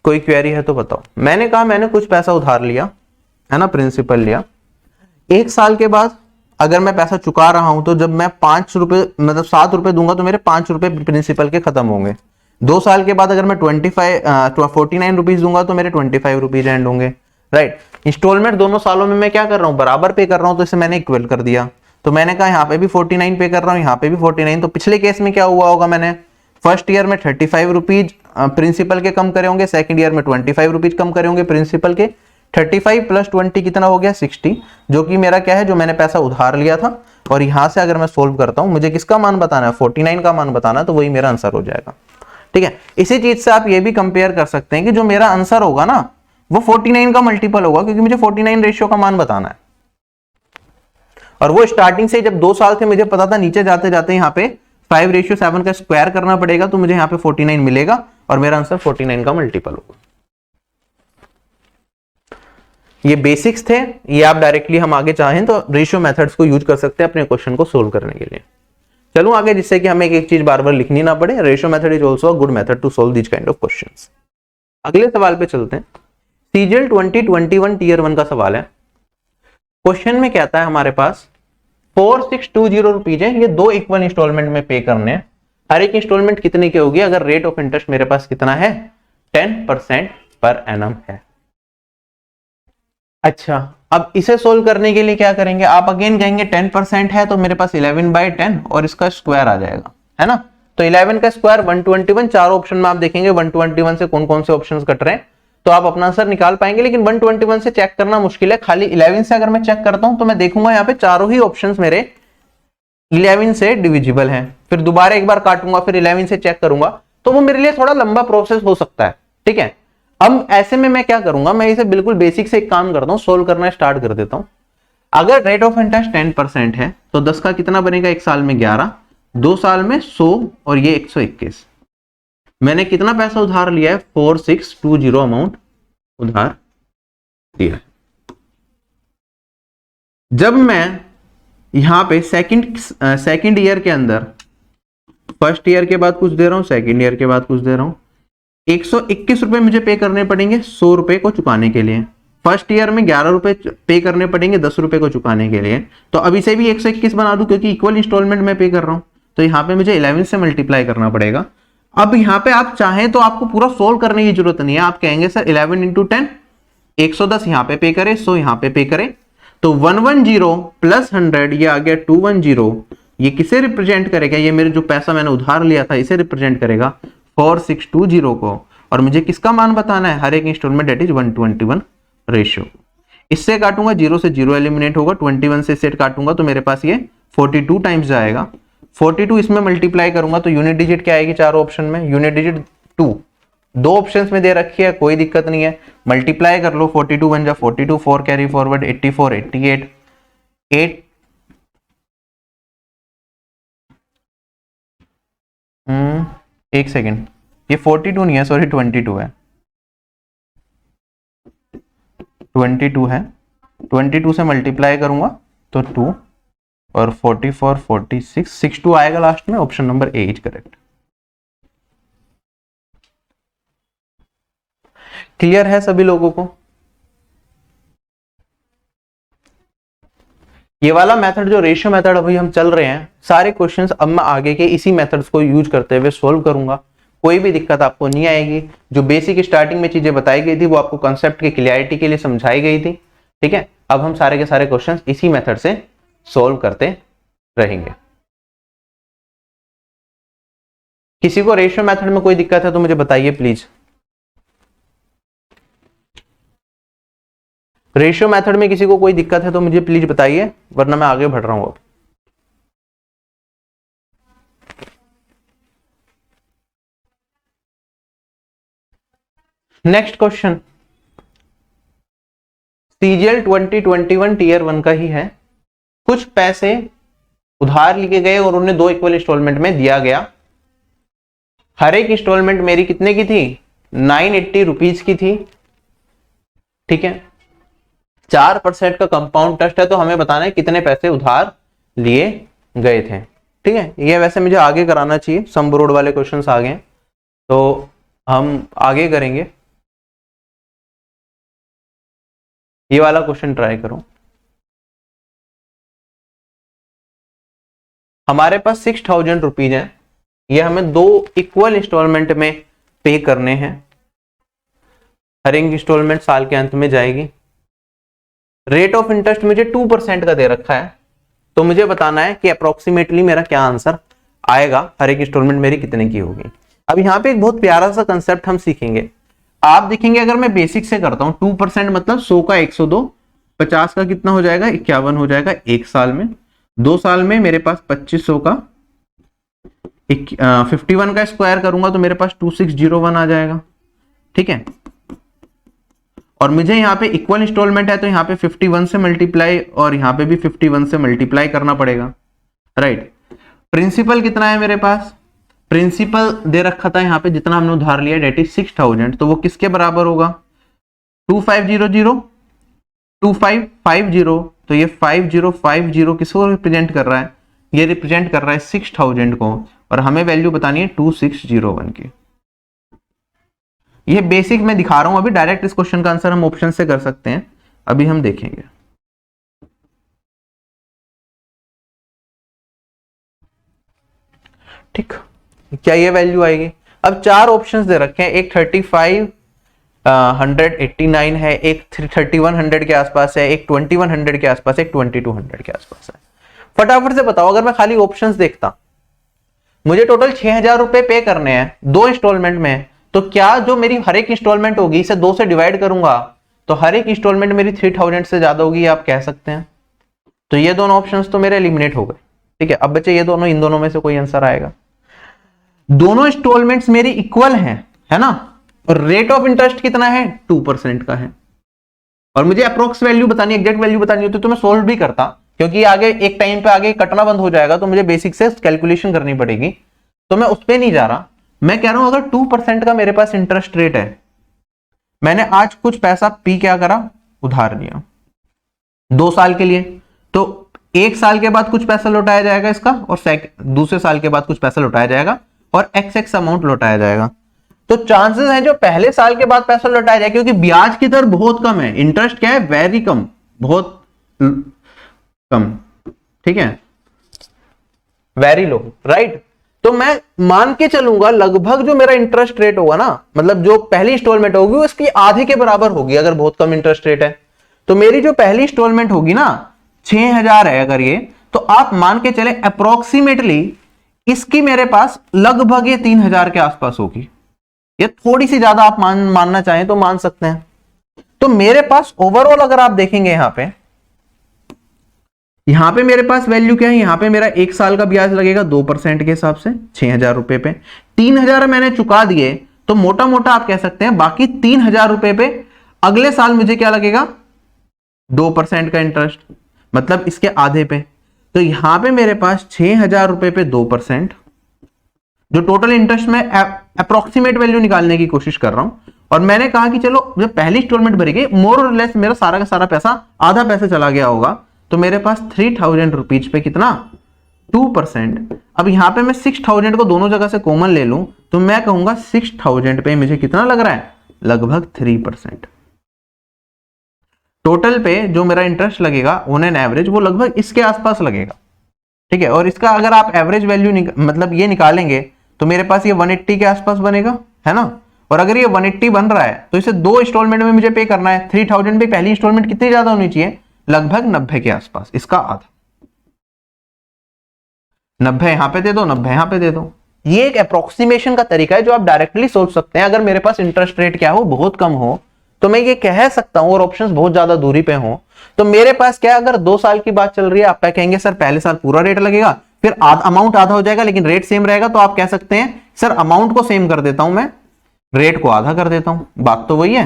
कोई क्वेरी है तो बताओ। मैंने कहा मैंने कुछ पैसा उधार लिया है ना, प्रिंसिपल लिया, 1 साल के बाद अगर मैं पैसा चुका रहा हूं तो जब मैं 5 रुपए मतलब 7 रुपए दूंगा तो मेरे 5 रुपए प्रिंसिपल के खत्म होंगे। 2 साल के बाद अगर मैं 49 रुपीज दूंगा तो मेरे 25 रुपीज एंड होंगे, राइट। इंस्टॉलमेंट दोनों सालों में मैं क्या कर रहा हूं, बराबर पे कर रहा हूं, तो इसे मैंने इक्वल कर दिया। तो मैंने कहा यहाँ पे भी 49 पे कर रहा हूँ, यहाँ पे भी 49, तो पिछले केस में क्या हुआ होगा, मैंने फर्स्ट ईयर में 35 रुपीज प्रिंसिपल के कम करे होंगे, सेकंड ईयर में 25 रुपीज कम करे होंगे प्रिंसिपल के। 35 प्लस 20 कितना हो गया, 60, जो कि मेरा क्या है, जो मैंने पैसा उधार लिया था। और यहां से अगर मैं सोल्व करता हूं, मुझे किसका मान बताना है, 49 का मान बताना है, तो वही मेरा आंसर हो जाएगा। ठीक है, इसी चीज से आप ये भी कंपेयर कर सकते हैं कि जो मेरा आंसर होगा ना वो 49 का मल्टीपल होगा, क्योंकि मुझे 49 रेशियो का मान बताना है। और वो स्टार्टिंग से जब 2 साल थे मुझे पता था नीचे जाते जाते यहाँ पे 5:7 का स्क्वायर करना पड़ेगा, तो मुझे यहाँ पे 49 मिलेगा और मेरा आंसर 49 का मल्टीपल होगा। ये बेसिक्स थे, ये आप डायरेक्टली हम आगे चाहें तो रेशियो मेथड्स को यूज कर सकते हैं अपने क्वेश्चन को सोल्व करने के लिए। चलो आगे, जिससे कि हमें एक चीज बार बार लिखनी ना पड़े। Ratio method is also a good method to solve this kind of questions. अगले सवाल पे चलते हैं। सीजीएल 2021 टीयर 1 का सवाल है। क्वेश्चन में कहता है हमारे पास 4620 रुपीज है, ये 2 इक्वल इंस्टॉलमेंट में पे करने हैं। हर एक इंस्टॉलमेंट कितने की होगी, अगर रेट ऑफ इंटरेस्ट मेरे पास कितना है, 10% पर एनम है। अच्छा, अब इसे सोल्व करने के लिए क्या करेंगे, आप अगेन कहेंगे 10% है तो मेरे पास 11/10 और इसका स्क्वायर आ जाएगा, है ना। तो 11 का स्क्वायर 121, चारों ऑप्शन में आप देखेंगे 121 से कौन कौन से ऑप्शंस कट रहे हैं, तो आप अपना आंसर निकाल पाएंगे, लेकिन 121 से चेक करना मुश्किल है। खाली 11 से अगर मैं चेक करता हूं तो मैं देखूंगा यहाँ पे चारों ही ऑप्शंस मेरे 11 से डिविजिबल हैं। फिर दोबारा एक बार काटूंगा, फिर 11 से चेक करूंगा, तो वो मेरे लिए थोड़ा लंबा प्रोसेस हो सकता है। ठीक है, अब ऐसे में मैं क्या करूंगा, मैं इसे बिल्कुल बेसिक से एक काम करता हूं, सोल्व करना स्टार्ट कर देता हूं। अगर रेट ऑफ इंटरेस्ट 10% है तो 10 का कितना बनेगा, एक साल में 11, 2 साल में 100 और ये 121। मैंने कितना पैसा उधार लिया है, 4620 अमाउंट उधार दिया है। जब मैं यहां पे सेकंड ईयर के अंदर, फर्स्ट ईयर के बाद कुछ दे रहा हूं, सेकंड ईयर के बाद कुछ दे रहा हूं, 121 रुपए मुझे पे करने पड़ेंगे 100 रुपए को चुकाने के लिए। फर्स्ट ईयर में 11 रुपए पे करने पड़ेंगे 10 रुपए को चुकाने के लिए। तो अभी से भी 121 बना दूं, क्योंकि इक्वल इंस्टॉलमेंट में पे कर रहा हूं, तो यहाँ पे मुझे 11 से मल्टीप्लाई करना पड़ेगा। अब यहाँ पे आप चाहें तो आपको पूरा सोल्व करने की जरूरत नहीं है, आप कहेंगे सर 11 इंटू 10, 110 यहाँ पे करे, 100 यहाँ पे पे करे, तो 110 प्लस 100 ये आ गया 210। ये किसे रिप्रेजेंट करेगा, ये मेरे जो पैसा मैंने उधार लिया था इसे रिप्रेजेंट करेगा 4620 को। और मुझे किसका मान बताना है, हर एक इंस्टॉलमेंट, डेट इज 121 रेशियो। इससे काटूंगा 0 से 0 एलिमिनेट होगा, 21 से सेट काटूंगा तो मेरे पास ये 42 टाइम्स जाएगा। 42 इसमें मल्टीप्लाई करूंगा तो यूनिट डिजिट क्या आएगी, चारों ऑप्शन में यूनिट डिजिट 2, दो ऑप्शंस में दे रखी है, कोई दिक्कत नहीं है, मल्टीप्लाई कर लो, 42 बन जा 42, 4 कैरी फॉरवर्ड 84, 88, 8 एक सेकेंड, ये 42 नहीं है, सॉरी 22 है, 22 है, 22 से मल्टीप्लाई करूंगा तो 2 और 44, 46, 62 आएगा लास्ट में, option number A is correct. Clear है सभी लोगों को? ये वाला मेथड जो रेशियो मेथड अभी हम चल रहे हैं, सारे क्वेश्चंस अब मैं आगे के इसी मेथड्स को यूज करते हुए सोल्व करूंगा, कोई भी दिक्कत आपको नहीं आएगी। जो बेसिक स्टार्टिंग में चीजें बताई गई थी वो आपको कंसेप्ट की क्लियरिटी के लिए समझाई गई थी। ठीक है, अब हम सारे के सारे क्वेश्चंस इसी मेथड से सोल्व करते रहेंगे। किसी को रेशियो मेथड में कोई दिक्कत है तो मुझे बताइए प्लीज। रेशियो मेथड में किसी को कोई दिक्कत है तो मुझे प्लीज बताइए, वरना मैं आगे बढ़ रहा हूं अब। नेक्स्ट क्वेश्चन सीजीएल 2021 टीयर 1 का ही है। कुछ पैसे उधार लिए गए और उन्हें 2 इक्वल इंस्टॉलमेंट में दिया गया। हर एक इंस्टॉलमेंट मेरी कितने की थी, 980 रुपीज की थी। ठीक है, 4% का कंपाउंड इंटरेस्ट है, तो हमें बताना है कितने पैसे उधार लिए गए थे। ठीक है, ये वैसे मुझे आगे कराना चाहिए, सम बोर्ड वाले क्वेश्चंस आ गए तो हम आगे करेंगे। ये वाला क्वेश्चन ट्राई करो। हमारे पास 6000 रुपीज है, ये हमें 2 इक्वल इंस्टॉलमेंट में पे करने हैं। हर एक इंस्टॉलमेंट साल के अंत में जाएगी। रेट ऑफ इंटरेस्ट मुझे 2% का दे रखा है, तो मुझे बताना है कि अप्रोक्सीमेटली मेरा क्या आंसर आएगा, हर एक इंस्टॉलमेंट मेरी कितने की होगी। अब यहाँ पे एक बहुत प्यारा सा कंसेप्ट हम सीखेंगे। आप देखेंगे अगर मैं बेसिक से करता हूं, 2% मतलब 100 का 102, 50 का कितना हो जाएगा, 51 हो जाएगा एक साल में। 2 साल में मेरे पास 2500 का 51 का स्क्वायर करूंगा तो मेरे पास 2601 आ जाएगा। ठीक है, और मुझे यहाँ पे इक्वल इंस्टॉलमेंट है तो यहाँ पे 51 से मल्टीप्लाई और यहाँ पे भी 51 से मल्टीप्लाई करना पड़ेगा। राइट, प्रिंसिपल कितना है मेरे पास, प्रिंसिपल दे रखा था यहाँ पे जितना हमने उधार लिया, डेट इज 6000, तो वो किसके बराबर होगा, 2500 2550, तो ये 5050 किसको रिप्रेजेंट कर रहा है, ये रिप्रेजेंट कर रहा है 6000 को, और हमें वैल्यू बतानी है 2601 की। ये बेसिक मैं दिखा रहा हूं, अभी डायरेक्ट इस क्वेश्चन का आंसर हम ऑप्शन से कर सकते हैं, अभी हम देखेंगे। ठीक, क्या ये वैल्यू आएगी। अब 4 ऑप्शंस दे रखे हैं, एक 3589 है, एक 3100 के आसपास है, एक 2100 के आसपास है, एक 2200 के आसपास है। फटाफट से बताओ, अगर मैं खाली ऑप्शंस देखता, मुझे टोटल 6000 रुपए पे करने हैं 2 इंस्टॉलमेंट में, तो क्या जो मेरी हर एक इंस्टॉलमेंट होगी, इसे 2 से डिवाइड करूंगा तो हर एक इंस्टॉलमेंट मेरी 3000 से ज्यादा होगी, आप कह सकते हैं। तो ये दोनों ऑप्शंस तो मेरे एलिमिनेट हो गए। ठीक है, अब बचे ये दोनों, इन दोनों में से कोई आंसर आएगा। दोनों इंस्टॉलमेंट्स मेरी इक्वल हैं, है ना, और रेट ऑफ इंटरेस्ट कितना है, 2% का है। और मुझे अप्रोक्स वैल्यू बतानी, एग्जैक्ट वैल्यू बतानी होती तो मैं सोल्व भी करता, क्योंकि आगे एक टाइम पे आगे कटना बंद हो जाएगा तो मुझे बेसिक से कैलकुलेशन करनी पड़ेगी, तो मैं उस पर नहीं जा रहा। मैं कह रहा हूं अगर 2% का मेरे पास इंटरेस्ट रेट है, मैंने आज कुछ पैसा पी क्या करा, उधार लिया 2 साल के लिए, तो 1 साल के बाद कुछ पैसा लौटाया जाएगा इसका, और दूसरे साल के बाद कुछ पैसा लौटाया जाएगा, और एक्स अमाउंट लौटाया जाएगा। तो चांसेस हैं जो पहले साल के बाद पैसा लौटाया जाए, क्योंकि ब्याज की दर बहुत कम है, इंटरेस्ट क्या है, वेरी कम, बहुत कम। ठीक है, वेरी लो, राइट। तो मैं मान के चलूंगा लगभग जो मेरा इंटरेस्ट रेट होगा ना, मतलब जो पहली इंस्टॉलमेंट होगी उसकी आधे के बराबर होगी, अगर बहुत कम इंटरेस्ट रेट है। तो मेरी जो पहली इंस्टॉलमेंट होगी ना 6000 है अगर ये, तो आप मान के चले अप्रोक्सीमेटली इसकी मेरे पास लगभग ये 3000 के आसपास होगी, ये थोड़ी सी ज्यादा आप मानना चाहें तो मान सकते हैं। तो मेरे पास ओवरऑल अगर आप देखेंगे यहां पे मेरे पास वैल्यू क्या है, यहां पे मेरा 1 साल का ब्याज लगेगा 2% के हिसाब से 6000 रुपए पे, 3000 मैंने चुका दिए, तो मोटा मोटा आप कह सकते हैं बाकी 3000 रुपए पे अगले साल मुझे क्या लगेगा, 2% का इंटरेस्ट, मतलब इसके आधे पे। तो यहां पे मेरे पास 6000 रुपए पे 2%, जो टोटल इंटरेस्ट में अप्रोक्सीमेट वैल्यू निकालने की कोशिश कर रहा हूं। और मैंने कहा कि चलो जब पहली इंस्टॉलमेंट भरेगी, मोर और लेस मेरा सारा का सारा पैसा, आधा पैसा चला गया होगा, तो मेरे पास 3000 रुपीज पे कितना, 2%। अब यहां पे मैं 6000 को दोनों जगह से कॉमन ले लूं, तो मैं कहूंगा 6000 पे मुझे कितना लग रहा है, लगभग 3%। टोटल पे जो मेरा इंटरेस्ट लगेगा ऑन एन एवरेज वो लगभग इसके आसपास लगेगा। ठीक है, और इसका अगर आप एवरेज वैल्यू मतलब ये निकालेंगे तो मेरे पास ये 180 के आसपास बनेगा, है ना। और अगर ये 180 बन रहा है तो इसे 2 इंस्टॉलमेंट में मुझे पे करना है। 3000 पे पहली इंस्टॉलमेंट कितनी ज्यादा होनी चाहिए, लगभग 90 के आसपास, इसका आधा। 90 यहां पे दे दो, 90 यहां पे दे दो। ये एक अप्रोक्सीमेशन का तरीका है जो आप डायरेक्टली सोच सकते हैं। अगर मेरे पास इंटरेस्ट रेट क्या हो, बहुत कम हो, तो मैं ये कह सकता हूं, और ऑप्शंस बहुत ज्यादा दूरी पे हो, तो मेरे पास क्या, अगर 2 साल की बात चल रही है, आप क्या कहेंगे, सर पहले साल पूरा रेट लगेगा, फिर अमाउंट आधा हो जाएगा लेकिन रेट सेम रहेगा, तो आप कह सकते हैं सर अमाउंट को सेम कर देता हूं मैं, रेट को आधा कर देता हूं। बात तो वही है,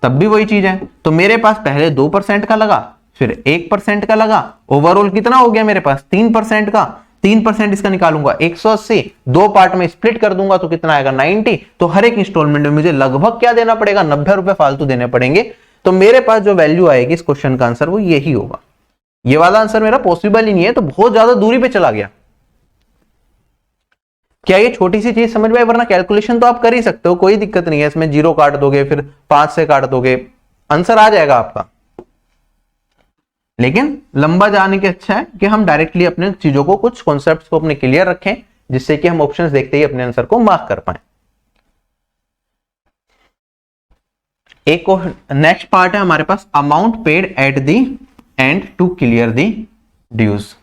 तब भी वही चीज है। तो मेरे पास पहले 2% का लगा, फिर 1% का लगा, ओवरऑल कितना हो गया मेरे पास, 3% का। 3% इसका निकालूंगा 180, 2 पार्ट में स्प्लिट कर दूंगा तो कितना आएगा, 90। तो हर एक इंस्टॉलमेंट में मुझे लगभग क्या देना पड़ेगा, 90 रुपए फालतू देने पड़ेंगे। तो मेरे पास जो वैल्यू आएगी इस क्वेश्चन का आंसर वो यही होगा। ये वाला आंसर मेरा पॉसिबल ही नहीं है, तो बहुत ज्यादा दूरी पे चला गया। क्या ये छोटी सी चीज समझ में आई, वरना कैलकुलेशन तो आप कर ही सकते हो, कोई दिक्कत नहीं है इसमें। 0 काट दोगे, फिर 5 से काट दोगे, आंसर आ जाएगा आपका। लेकिन लंबा जाने के अच्छा है कि हम डायरेक्टली अपने चीजों को, कुछ कॉन्सेप्ट्स को अपने क्लियर रखें, जिससे कि हम ऑप्शंस देखते ही अपने आंसर को मार्क कर पाए। एक नेक्स्ट पार्ट है हमारे पास, amount paid at the end to clear the dues.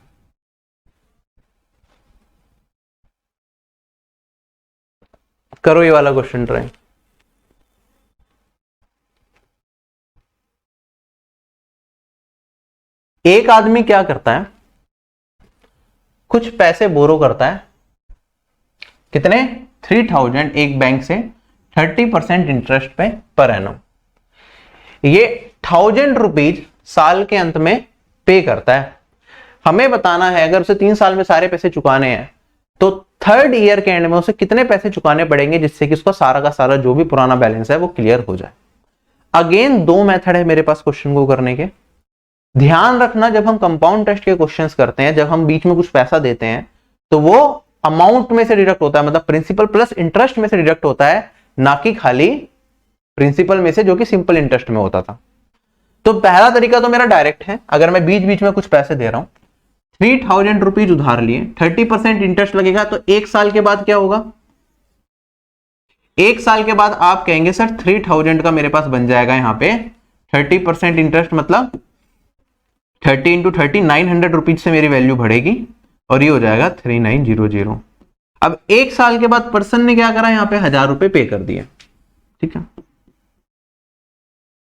करो ये वाला क्वेश्चन ट्राई। एक आदमी क्या करता है, कुछ पैसे बोरो करता है, कितने, 3000 एक बैंक से 30% इंटरेस्ट पे पर एनम। ये 1000 रुपीज साल के अंत में पे करता है। हमें बताना है अगर उसे 3 साल में सारे पैसे चुकाने हैं तो 3rd ईयर के एंड में उसे कितने पैसे चुकाने पड़ेंगे, जिससे कि उसका सारा का सारा जो भी पुराना बैलेंस है वो क्लियर हो जाए। अगेन 2 मेथड है मेरे पास क्वेश्चन को करने के। ध्यान रखना, जब हम कंपाउंड टेस्ट के क्वेश्चंस करते हैं, जब हम बीच में कुछ पैसा देते हैं, तो वो अमाउंट में से डिडक्ट होता है, मतलब प्रिंसिपल प्लस इंटरेस्ट में से डिडक्ट होता है, ना कि खाली प्रिंसिपल में से, जो कि सिंपल इंटरेस्ट में होता था। तो पहला तरीका तो मेरा डायरेक्ट है, अगर मैं बीच बीच में कुछ पैसे दे रहा हूं, 3000 रुपीज उधार लिए, 30% इंटरेस्ट लगेगा, तो 1 साल के बाद क्या होगा, 1 साल के बाद आप कहेंगे सर 3000 का मेरे पास बन जाएगा यहां पे 30% इंटरेस्ट, मतलब 30 × 30 900 रुपीज से मेरी वैल्यू बढ़ेगी, और ये हो जाएगा 3900। अब 1 साल के बाद पर्सन ने क्या करा, यहां पे 1000 रुपए पे कर दिया, ठीक है।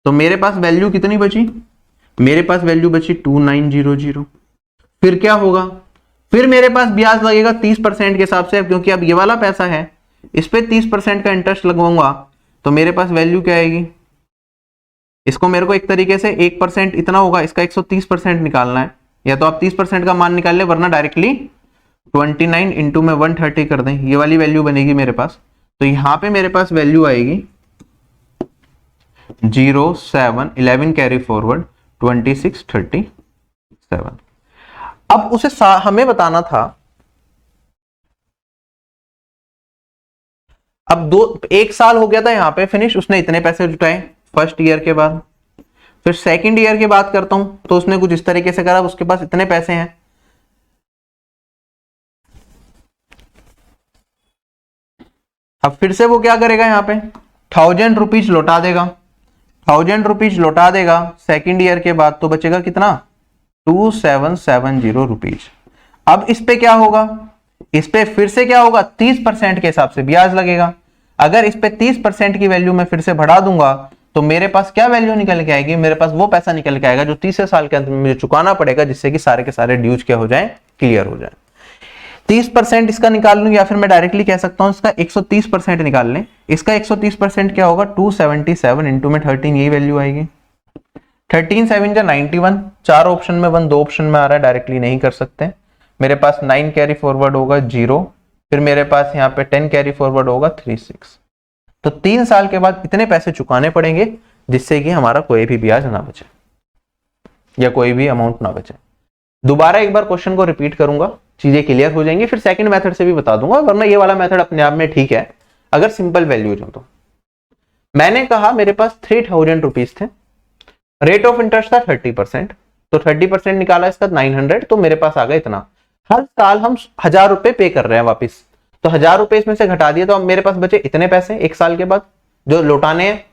तो मेरे पास वैल्यू कितनी बची, मेरे पास वैल्यू बची 2900। फिर क्या होगा, फिर मेरे पास ब्याज लगेगा 30% के हिसाब से, क्योंकि अब ये वाला पैसा है, इस पे 30% का इंटरेस्ट लगवाऊंगा, तो मेरे पास वैल्यू क्या आएगी, इसको मेरे को एक तरीके से 1% इतना होगा, इसका 130% निकालना है, या तो आप 30% का मान निकाल ले, वरना डायरेक्टली 29 इंटू में 130 कर दें, ये वाली वैल्यू बनेगी मेरे पास। तो यहां पे मेरे पास वैल्यू आएगी 0 7 11 कैरी फॉरवर्ड 26 37। अब उसे हमें बताना था, अब 1 साल हो गया था यहां पे फिनिश, उसने इतने पैसे जुटाए फर्स्ट ईयर के बाद। फिर सेकंड ईयर की बात करता हूं, तो उसने कुछ इस तरीके से करा, उसके पास इतने पैसे हैं। अब फिर से वो क्या करेगा, यहां पे 1000 रुपीज लौटा देगा, 1000 रुपीज लौटा देगा सेकंड ईयर के बाद, तो बचेगा कितना 2770 रुपीज। अब इस पे क्या होगा, इस पे फिर से क्या होगा, 30% के हिसाब से ब्याज लगेगा। अगर इस पे 30% की वैल्यू मैं फिर से बढ़ा दूंगा, तो मेरे पास क्या वैल्यू निकल के आएगी, मेरे पास वो पैसा निकल के आएगा जो 30 साल के अंत में मुझे चुकाना पड़ेगा, जिससे कि सारे के सारे ड्यूज क्या हो जाए, क्लियर हो जाए। 30% इसका निकाल लूं, या फिर मैं डायरेक्टली कह सकता हूं इसका 130% निकाल लें। इसका 130% क्या होगा, 277 इंटू में 13, यही वैल्यू आएगी। 13 7 जा 91, 4 ऑप्शन में 1, 2 ऑप्शन में आ रहा है, डायरेक्टली नहीं कर सकते। मेरे पास 9 कैरी फॉरवर्ड होगा 0, फिर मेरे पास यहाँ पे 10 कैरी फॉरवर्ड होगा 36। तो 3 साल के बाद इतने पैसे चुकाने पड़ेंगे, जिससे कि हमारा कोई भी ब्याज ना बचे या कोई भी अमाउंट ना बचे। दोबारा एक बार क्वेश्चन को रिपीट करूंगा, चीजें क्लियर हो जाएंगी, फिर सेकंड मेथड से भी बता दूंगा, वरना ये वाला मेथड अपने आप में ठीक है अगर सिंपल वैल्यूज हो तो। मैंने कहा मेरे पास 3000 रुपीज थे, रेट ऑफ इंटरेस्ट था 30%, तो 30% निकाला इसका 900, तो मेरे पास आ गया इतना। हर साल हम 1000 रुपए पे कर रहे हैं वापिस, तो 1000 रुपए इसमें से घटा दिए, तो अब मेरे पास बचे इतने पैसे 1 साल के बाद जो लौटाने हैं।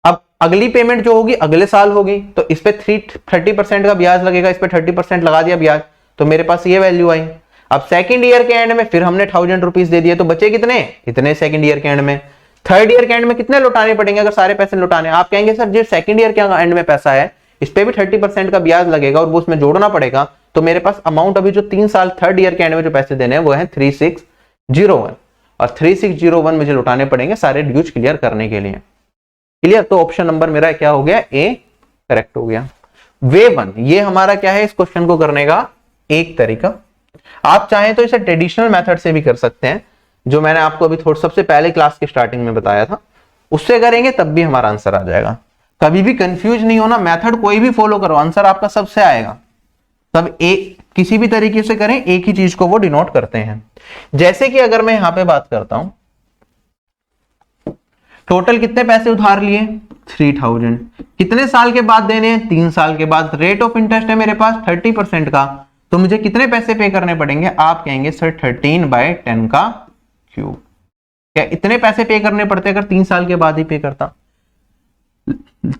अब अगली पेमेंट जो होगी अगले साल होगी, तो इस पे 30% का ब्याज लगेगा, इस पे 30% लगा दिया ब्याज, तो मेरे पास ये वैल्यू आई। अब सेकंड ईयर के एंड में फिर हमने 1000 रुपीज दे दिए, तो बचे कितने, इतने सेकंड ईयर के एंड में। थर्ड ईयर के एंड में कितने लौटाने पड़ेंगे, अगर सारे पैसे लौटाने, आप कहेंगे सर जो सेकंड ईयर के एंड में पैसा है इस पे भी 30% का ब्याज लगेगा और वो उसमें जोड़ना पड़ेगा, तो मेरे पास अमाउंट अभी जो 3 साल थर्ड ईयर के एंड में जो पैसे देने हैं वो है 3601, और 3601 मुझे लौटाने पड़ेंगे सारे ड्यूज क्लियर करने के लिए। क्लियर, तो ऑप्शन नंबर मेरा क्या हो गया, ए करेक्ट हो गया। वे 1 ये हमारा क्या है इस क्वेश्चन को करने का एक तरीका। आप चाहें तो इसे ट्रेडिशनल मेथड से भी कर सकते हैं, जो मैंने आपको अभी थोड़ा सबसे पहले क्लास के स्टार्टिंग में बताया था, उससे करेंगे तब भी हमारा आंसर आ जाएगा। कभी भी कंफ्यूज नहीं होना, मेथड कोई भी फॉलो करो, आंसर आपका सबसे आएगा। तब एक किसी भी तरीके से करें, एक ही चीज को वो डिनोट करते हैं। जैसे कि अगर मैं यहां पे बात करता हूं, टोटल कितने पैसे उधार लिए 3000, कितने साल के बाद देने हैं 3 साल के बाद, रेट ऑफ इंटरेस्ट है मेरे पास 30% का, तो मुझे कितने पैसे पे करने पड़ेंगे, आप कहेंगे सर 13/10 का क्यूब। क्या इतने पैसे पे करने पड़ते अगर 3 साल के बाद ही पे करता।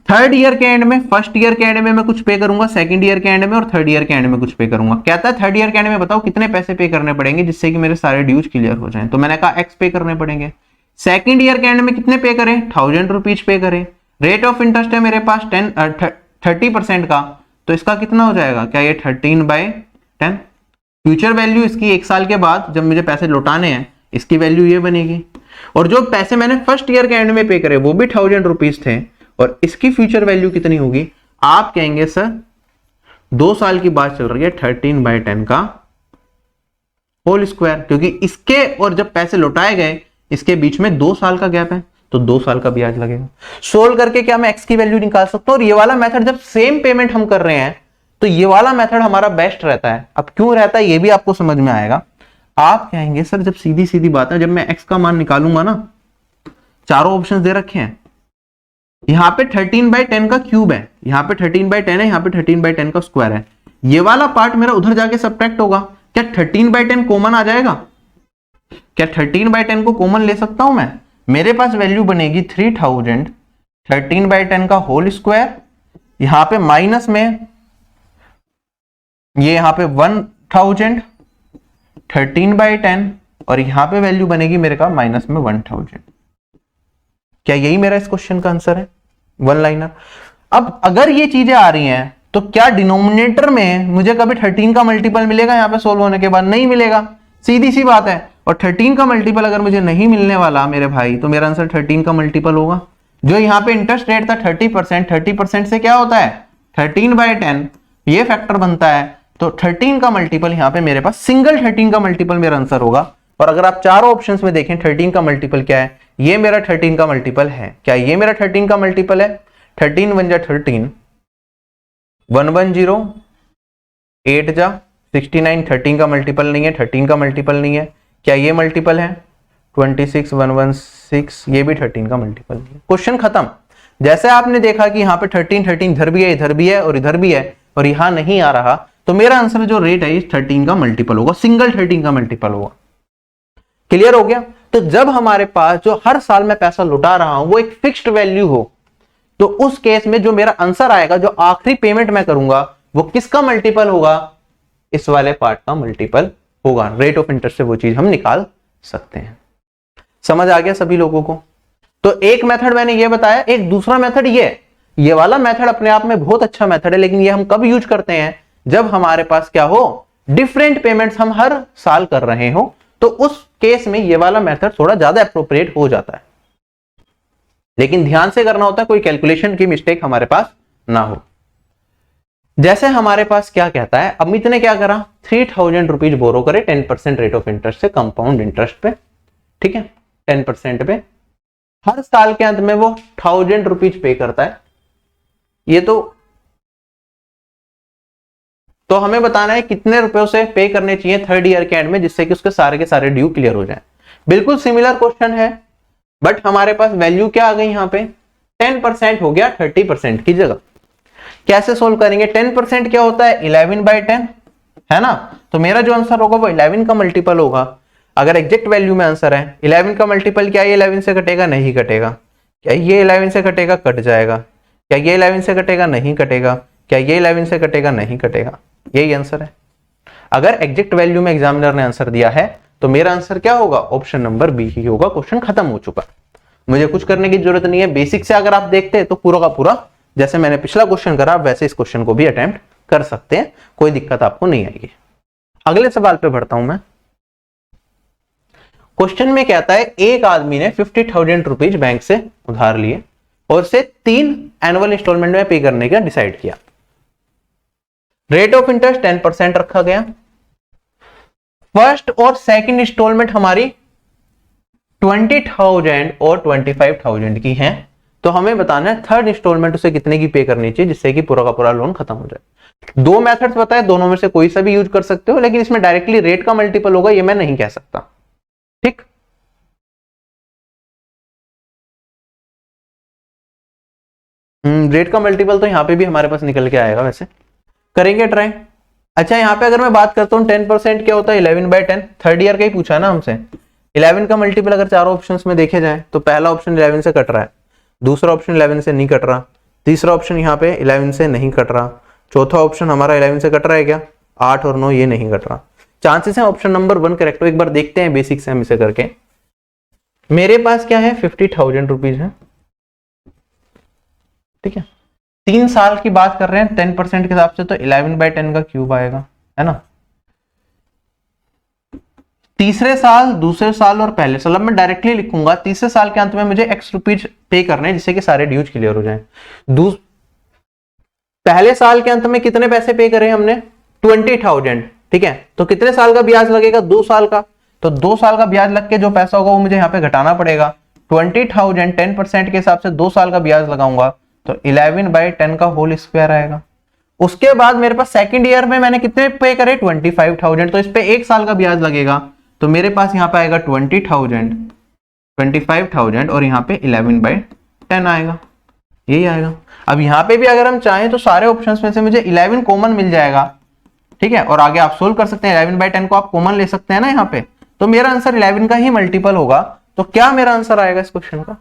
थर्ड ईयर के एंड में, फर्स्ट ईयर के एंड में मैं कुछ पे करूंगा, सेकंड ईयर के एंड में और थर्ड ईयर के एंड में कुछ पे करूंगा। कहता है थर्ड ईयर के एंड में बताओ कितने पैसे पे करने पड़ेंगे जिससे कि मेरे सारे ड्यूज क्लियर हो जाएं, तो मैंने कहा एक्स पे करने पड़ेंगे। सेकंड ईयर के एंड में कितने पे करें, 1000 रुपीज पे करें। रेट ऑफ इंटरेस्ट है मेरे पास 30% का, तो इसका कितना हो जाएगा, क्या ये 13/10। फ्यूचर वैल्यू इसकी 1 साल के बाद जब मुझे पैसे लौटाने हैं इसकी वैल्यू ये बनेगी। और जो पैसे मैंने फर्स्ट ईयर के एंड में पे करे वो भी 1000 रुपीज थे, और इसकी फ्यूचर वैल्यू कितनी होगी, आप कहेंगे सर 2 साल की बात चल रही है, 13/10 का होल स्क्वायर, क्योंकि इसके और जब पैसे लौटाए गए इसके बीच में 2 साल का गैप है, तो 2 साल का ब्याज लगेगा। सोल्व करके क्या मैं एक्स की वैल्यू निकाल सकता हूं, और ये वाला मेथड जब सेम पेमेंट हम कर रहे हैं तो ये वाला मेथड हमारा बेस्ट रहता है। अब क्यों रहता है ये भी आपको समझ में आएगा। आप कहेंगे सर जब सीधी सीधी बात है, जब मैं एक्स का मान निकालूंगा ना, चारों ऑप्शन दे रखे हैं, यहां पे 13/10 का क्यूब है, यहां पे 13/10 है, यहां पे 13/10 का स्क्वायर है, ये वाला पार्ट मेरा उधर जाके सब्ट्रैक्ट होगा। क्या 13/10 कॉमन आ जाएगा, क्या 13/10 को कॉमन ले सकता हूं मैं, मेरे पास वैल्यू बनेगी 3000 13/10 का होल स्क्वायर, यहां पे माइनस में ये यहां पे 1000 13/10 और यहाँ पे वैल्यू बनेगी मेरे का माइनस में 1000। क्या यही मेरा इस क्वेश्चन का आंसर है? One liner. अब अगर ये चीजें आ रही हैं तो क्या डिनोमिनेटर में मुझे कभी 13 का मल्टीपल मिलेगा यहाँ पे सोल्व होने के बाद? नहीं मिलेगा, सीधी सी बात है। और 13 का मल्टीपल अगर मुझे नहीं मिलने वाला मेरे भाई, तो मेरा आंसर 13 का मल्टीपल होगा। जो यहाँ पे इंटरेस्ट रेट था 30%, 30% से क्या होता है 13/10, ये फैक्टर बनता है। तो 13 का मल्टीपल यहाँ पे मेरे पास सिंगल 13 का मल्टीपल मेरा आंसर होगा। और अगर आप चारों ऑप्शंस में देखें 13 का मल्टीपल क्या है, ये मेरा 13 का मल्टीपल है। क्या ये मेरा 13 का मल्टीपल है? 13 1 जा 13, 110, 8 जा 69, 13 का मल्टीपल नहीं है, 13 का मल्टीपल नहीं है। क्या ये मल्टीपल है? 26, 116, ये भी 13 का मल्टीपल नहीं है। क्वेश्चन खत्म। जैसे आपने देखा कि यहाँ पे 13 13 इधर भी है, इधर भी है और इधर भी है, और यहाँ नहीं आ रहा, तो मेरा आंसर जो रेट है इस 13 का मल्टीपल होगा, सिंगल 13 का मल्टीपल होगा। क्लियर हो गया? तो जब हमारे पास जो हर साल मैं पैसा लुटा रहा हूं वो एक फिक्स्ड वैल्यू हो, तो उस केस में जो मेरा आंसर आएगा, जो आखिरी पेमेंट मैं करूंगा, वो किसका मल्टीपल होगा? इस वाले पार्ट का मल्टीपल होगा। रेट ऑफ इंटरेस्ट से वो चीज हम निकाल सकते हैं। समझ आ गया सभी लोगों को? तो एक मेथड मैंने ये बताया, एक दूसरा मेथड ये वाला मेथड अपने आप में बहुत अच्छा मेथड है, लेकिन ये हम कब यूज करते हैं? जब हमारे पास क्या हो, डिफरेंट पेमेंट्स हम हर साल कर रहे हो, तो उस केस में ये वाला मेथड थोड़ा ज्यादा अप्रोप्रिएट हो जाता है। लेकिन ध्यान से करना होता है, कोई कैलकुलेशन की मिस्टेक हमारे पास ना हो। जैसे हमारे पास क्या कहता है, अमित ने क्या करा, 3000 रुपीज बोरो करे 10% रेट ऑफ इंटरेस्ट से, कंपाउंड इंटरेस्ट पे, ठीक है, 10% पे। हर साल के अंत में वो 1000 रुपीज पे करता है। ये तो हमें बताना है कितने रुपयों से पे करने चाहिए थर्ड ईयर के एंड में, जिससे कि उसके सारे के सारे ड्यू क्लियर हो जाए। बिल्कुल सिमिलर क्वेश्चन है, बट हमारे पास वैल्यू क्या आ गई यहाँ पे, 10% हो गया 30% की जगह। कैसे सोल्व करेंगे? 10% क्या होता है? 11/10 है ना। तो मेरा जो आंसर होगा वो 11 का मल्टीपल होगा। अगर एग्जैक्ट वैल्यू में आंसर है 11 का मल्टीपल, क्या ये 11 से कटेगा? नहीं कटेगा। क्या ये 11 से कटेगा? कट जाएगा। क्या ये 11 से कटेगा? नहीं कटेगा। क्या ये 11 से कटेगा? नहीं कटेगा। यही आंसर है। अगर एग्जैक्ट वैल्यू में एग्जामिनर ने आंसर दिया है तो मेरा आंसर क्या होगा? ऑप्शन नंबर बी ही होगा। क्वेश्चन खत्म हो चुका, मुझे कुछ करने की जरूरत नहीं है। बेसिक से अगर आप देखते हैं तो पूरा का पूरा जैसे मैंने पिछला क्वेश्चन करा वैसे इस क्वेश्चन को भी अटेम्प्ट कर सकते हैं, कोई दिक्कत आपको नहीं आएगी। अगले सवाल पे बढ़ता हूं मैं। क्वेश्चन में कहता है एक आदमी ने 50,000 रुपीज बैंक से उधार लिए और उसे 3 एनुअल इंस्टॉलमेंट में पे करने का डिसाइड किया। रेट ऑफ इंटरेस्ट 10% रखा गया। फर्स्ट और सेकंड इंस्टॉलमेंट हमारी 20,000 और 25,000 की हैं, तो हमें बताना है थर्ड इंस्टॉलमेंट उसे कितने की पे करनी चाहिए जिससे कि पूरा का पूरा लोन खत्म हो जाए। दो मेथड्स बताए, दोनों में से कोई सा भी यूज कर सकते हो, लेकिन इसमें डायरेक्टली रेट का मल्टीपल होगा ये मैं नहीं कह सकता, ठीक। रेट का मल्टीपल तो यहां पे भी हमारे पास निकल के आएगा, वैसे करेंगे ट्राई। अच्छा, यहाँ पे अगर मैं बात करता हूँ 10% क्या होता है? 11/10। थर्ड ईयर का ही पूछा है ना हमसे। 11 का मल्टीपल अगर चारों ऑप्शंस में देखे जाए तो पहला ऑप्शन 11 से कट रहा है, दूसरा ऑप्शन 11 से नहीं कट रहा, तीसरा ऑप्शन यहाँ पे 11 से नहीं कट रहा, चौथा ऑप्शन हमारा 11 से कट रहा है क्या? 8 और 9 ये नहीं कट रहा। चांसेस है ऑप्शन नंबर 1 करेक्ट हो। एक बार देखते हैं बेसिक से हम इसे करके। मेरे पास क्या है? 50,000 रुपीज है, ठीक है। 3 साल की बात कर रहे हैं 10% के हिसाब से, तो 11/10 का क्यूब आएगा, है ना। तीसरे साल, दूसरे साल और पहले साल, अब मैं डायरेक्टली लिखूंगा तीसरे साल के अंत में मुझे x रुपीज पे करने हैं जिससे कि सारे ड्यूज क्लियर हो जाएं। पहले साल के अंत में कितने पैसे पे करे हमने? 20,000, ठीक है। तो कितने साल का ब्याज लगेगा? 2 साल का। तो 2 साल का ब्याज लग के जो पैसा होगा वो मुझे यहाँ पे घटाना पड़ेगा। 20,000 10% के हिसाब से 2 साल का ब्याज लगाऊंगा तो 11/10 का होल स्क्वायर आएगा। उसके बाद मेरे पास सेकंड ईयर में मैंने कितने पे करे? 25,000, तो इस पे 1 साल का ब्याज लगेगा, तो मेरे पास यहाँ पे आएगा 20,000, 25,000 और यहाँ पे 11/10 आएगा, यही आएगा। अब यहाँ पे भी अगर हम चाहें तो सारे ऑप्शंस में से मुझे 11 कॉमन मिल जाएगा, ठीक है, और आगे आप सोल्व कर सकते हैं। 11/10 को आप कॉमन ले सकते हैं ना यहाँ पे, तो मेरा आंसर 11 का ही मल्टीपल होगा। तो क्या मेरा आंसर आएगा इस क्वेश्चन का?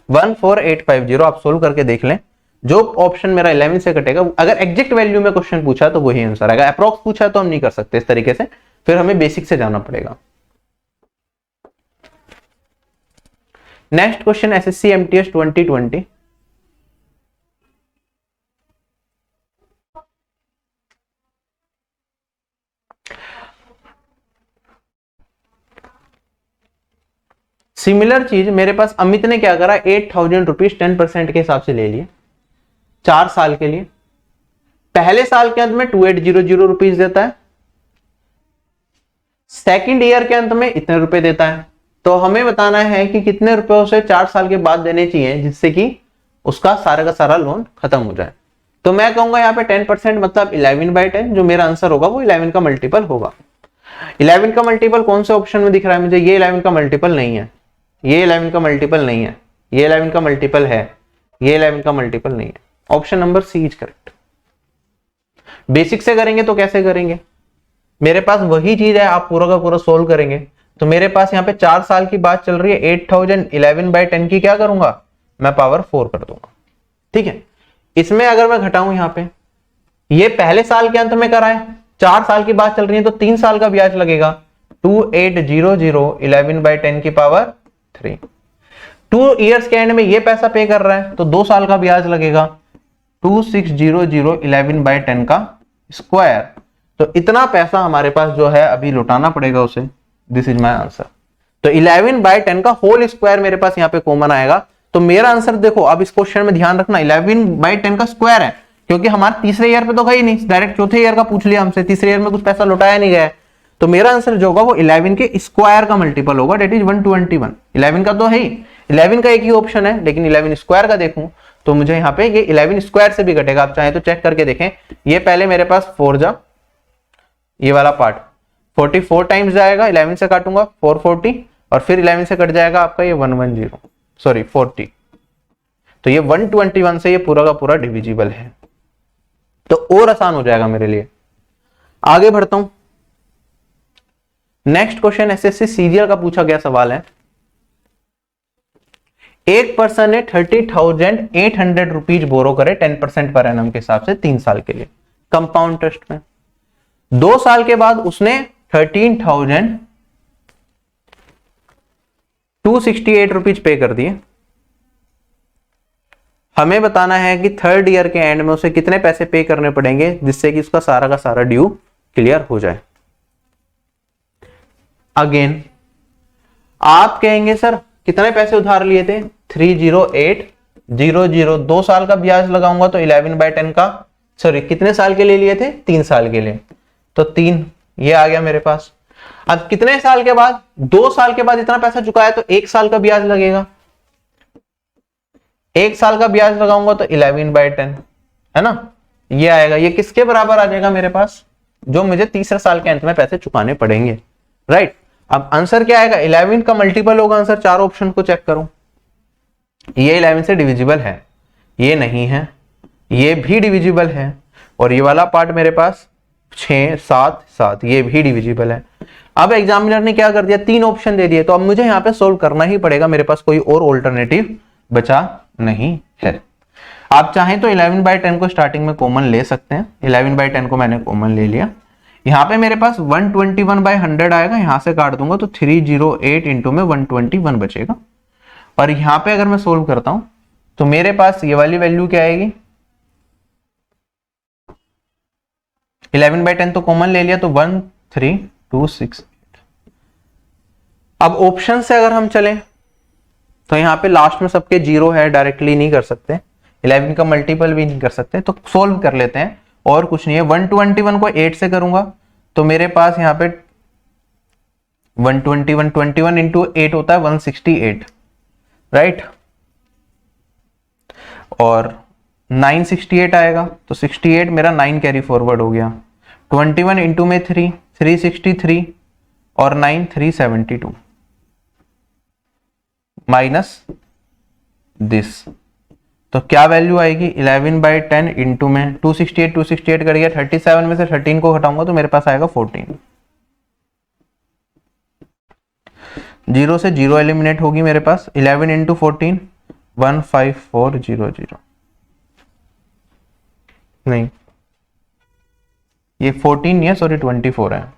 14850। आप सोल्व करके देख लें, जो ऑप्शन मेरा 11 से कटेगा, अगर एग्जैक्ट वैल्यू में क्वेश्चन पूछा तो वही आंसर आएगा। अप्रॉक्स पूछा तो हम नहीं कर सकते इस तरीके से, फिर हमें बेसिक से जाना पड़ेगा। Next question SSC MTS 2020। Similar चीज मेरे पास अमित ने क्या करा, 8,000 रुपीज 10% के हिसाब से ले लिए 4 साल के लिए। पहले साल के अंत में 2800 रुपीज देता है, सेकंड ईयर के अंत में इतने रुपए देता है। तो हमें बताना है कि कितने रुपए उसे 4 साल के बाद देने चाहिए जिससे कि उसका सारा का सारा लोन खत्म हो जाए। तो मैं कहूंगा यहाँ पे 10% मतलब 11/10, जो मेरा आंसर होगा वो 11 का मल्टीपल होगा। 11 का मल्टीपल कौन से ऑप्शन में दिख रहा है मुझे? ये 11 का मल्टीपल नहीं है, ये 11 का मल्टीपल नहीं है, ये 11 का मल्टीपल है, ये 11 का मल्टीपल नहीं है। Option number C is correct. Basic से करेंगे तो कैसे करेंगे? मेरे पास वही चीज है, आप पूरा का पूरा सोल्व करेंगे। तो मेरे पास यहाँ पे 4 साल की बात चल रही है, 8,000 11/10 की क्या करूंगा मैं, पावर 4 कर दूंगा। ठीक है, इसमें अगर मैं घटाऊं यहाँ पे, ये पहले साल के अंत में कराए, 4 साल की बात चल रही है तो 3 साल का ब्याज लगेगा। 2800 11/10 की पावर 3। 2 इयर्स के एंड में ये पैसा पे कर रहा है तो 2 साल का ब्याज लगेगा 2600 11/10 का स्क्वायर। तो इतना पैसा हमारे पास जो है अभी लौटाना पड़ेगा उसे। This is my answer. तो 11/10 का होल स्क्वायर मेरे पास यहाँ पे कॉमन आएगा। तो मेरा आंसर देखो, अब इस क्वेश्चन में ध्यान रखना 11/10 का स्क्वायर है, क्योंकि हमारे तीसरे ईयर पे तो गई नहीं, डायरेक्ट चौथे ईयर का पूछ लिया हमसे, तीसरे ईयर में कुछ पैसा लौटाया नहीं गया। तो मेरा आंसर जो होगा वो 11 के स्क्वायर का मल्टीपल होगा, डेट इज 121। 11 का तो है ही, 11 का एक ही ऑप्शन है, लेकिन 11 स्क्वायर का देखूं तो मुझे यहाँ पे ये 11 स्क्वायर से भी घटेगा। आप चाहे तो चेक करके देखें। ये पहले मेरे पास 4 जा, ये वाला पार्ट 44 टाइम्स जाएगा, 11 से काटूंगा 440, और फिर 11 से कट जाएगा आपका ये 110, सॉरी 40। तो ये 121 से ये पूरा का पूरा डिविजिबल है, तो और आसान हो जाएगा मेरे लिए। आगे बढ़ता हूं। नेक्स्ट क्वेश्चन एसएससी सीजीएल का पूछा गया सवाल है। एक पर्सन ने 30,800 रुपीज बोरो करे 10% पर एनम के हिसाब से 3 साल के लिए कंपाउंड टेस्ट में। 2 साल के बाद उसने 13,268 रुपीज पे कर दिए। हमें बताना है कि थर्ड ईयर के एंड में उसे कितने पैसे पे करने पड़ेंगे जिससे कि उसका सारा का सारा ड्यू क्लियर हो जाए। अगेन आप कहेंगे सर कितने पैसे उधार लिए थे, 30800, 2 साल का ब्याज लगाऊंगा तो 11/10 का, सॉरी कितने साल के लिए लिए थे, 3 साल के लिए, तो 3 ये आ गया मेरे पास। अब कितने साल के बाद, 2 साल के बाद इतना पैसा चुकाया तो 1 साल का ब्याज लगेगा, 1 साल का ब्याज लगाऊंगा तो 11/10 है ना, ये आएगा। ये किसके बराबर आ जाएगा मेरे पास, जो मुझे तीसरे साल के अंत में पैसे चुकाने पड़ेंगे, राइट। अब आंसर क्या आएगा, 11 का मल्टीपल होगा आंसर। 4 ऑप्शन को चेक करो, ये 11 से डिविजिबल है, ये नहीं है, ये भी डिविजिबल है, और ये वाला पार्ट मेरे पास 6 7 7 ये भी डिविजिबल है। अब एग्जामिनर ने क्या कर दिया, 3 ऑप्शन दे दिए, तो अब मुझे यहाँ पे सोल्व करना ही पड़ेगा, मेरे पास कोई और ऑल्टरनेटिव बचा नहीं है। आप चाहें तो 11/10 को स्टार्टिंग में कॉमन ले सकते हैं, 11/10 को मैंने कॉमन ले लिया। यहाँ पे मेरे पास 121/100 आएगा, यहां से काट दूंगा तो 308 इंटू में 121 बचेगा। और यहाँ पे अगर मैं सोल्व करता हूं तो मेरे पास ये वाली वैल्यू क्या आएगी, 11/10 तो कॉमन ले लिया तो 13268। अब ऑप्शन से अगर हम चलें तो यहाँ पे लास्ट में सबके 0 है, डायरेक्टली नहीं कर सकते, 11 का मल्टीपल भी नहीं कर सकते, तो सोल्व कर लेते हैं। और कुछ नहीं है, 121 को 8 से करूंगा तो मेरे पास यहाँ पे 121 इंटू 8 होता है 168, राइट। और 968 आएगा तो 68 मेरा 9 कैरी फॉरवर्ड हो गया। 21 इंटू में 3 363 और 9 372 माइनस दिस, तो क्या वैल्यू आएगी 11/10 इंटू में 268 कर गया, 37 में से 13 को घटाऊंगा तो मेरे पास आएगा 14। 0 से 0 एलिमिनेट होगी मेरे पास, 11 इंटू 14 15400, नहीं ये 14 नहीं है, सॉरी 24 है,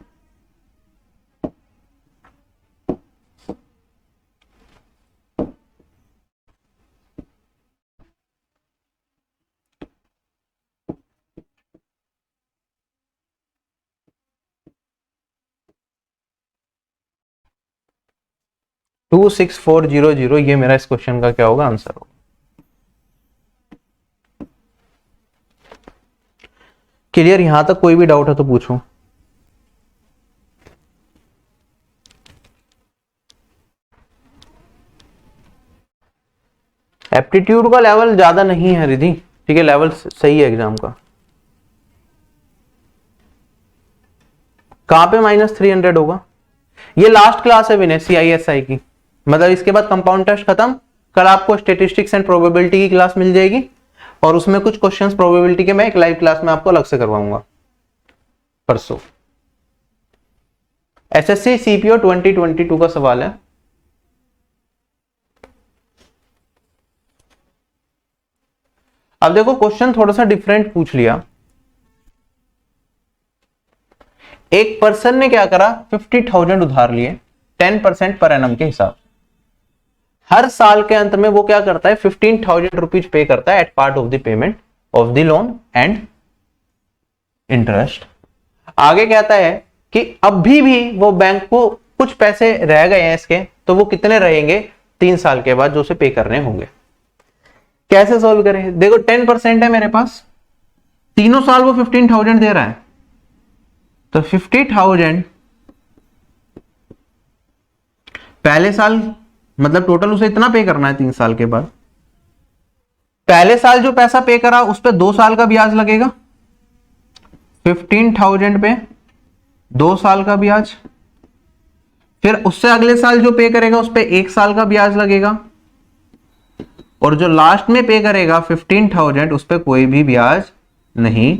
26400, ये मेरा इस क्वेश्चन का क्या होगा, आंसर होगा। क्लियर? यहां तक कोई भी डाउट है तो पूछो। एप्टीट्यूड का लेवल ज्यादा नहीं है रिधि, ठीक है, लेवल सही है एग्जाम का। कहां पे -300 होगा? ये लास्ट क्लास है विनय CISI की, मतलब इसके बाद कंपाउंड टेस्ट खत्म। कल आपको स्टेटिस्टिक्स एंड प्रोबेबिलिटी की क्लास मिल जाएगी और उसमें कुछ क्वेश्चंस प्रोबेबिलिटी के मैं एक लाइव क्लास में आपको अलग से करवाऊंगा परसों। SSC CPO 2022 का सवाल है। अब देखो क्वेश्चन थोड़ा सा डिफरेंट पूछ लिया। एक पर्सन ने क्या करा, 50,000 उधार लिए 10% पर एनम के हिसाब। हर साल के अंत में वो क्या करता है, 15,000 रुपीज पे करता है at part of the payment of the loan and interest. आगे कहता है कि अभी भी वो बैंक को कुछ पैसे रह गए हैं इसके, तो वो कितने रहेंगे 3 साल के बाद जो उसे पे करने होंगे। कैसे सॉल्व करें? देखो 10% है मेरे पास, तीनों साल वो 15,000 दे रहा है, तो 50,000 पहले साल, मतलब टोटल उसे इतना पे करना है 3 साल के बाद। पहले साल जो पैसा पे करा उस पे 2 साल का ब्याज लगेगा, 15,000 पे 2 साल का ब्याज। फिर उससे अगले साल जो पे करेगा उस पे 1 साल का ब्याज लगेगा, और जो लास्ट में पे करेगा 15,000 उस पे कोई भी ब्याज नहीं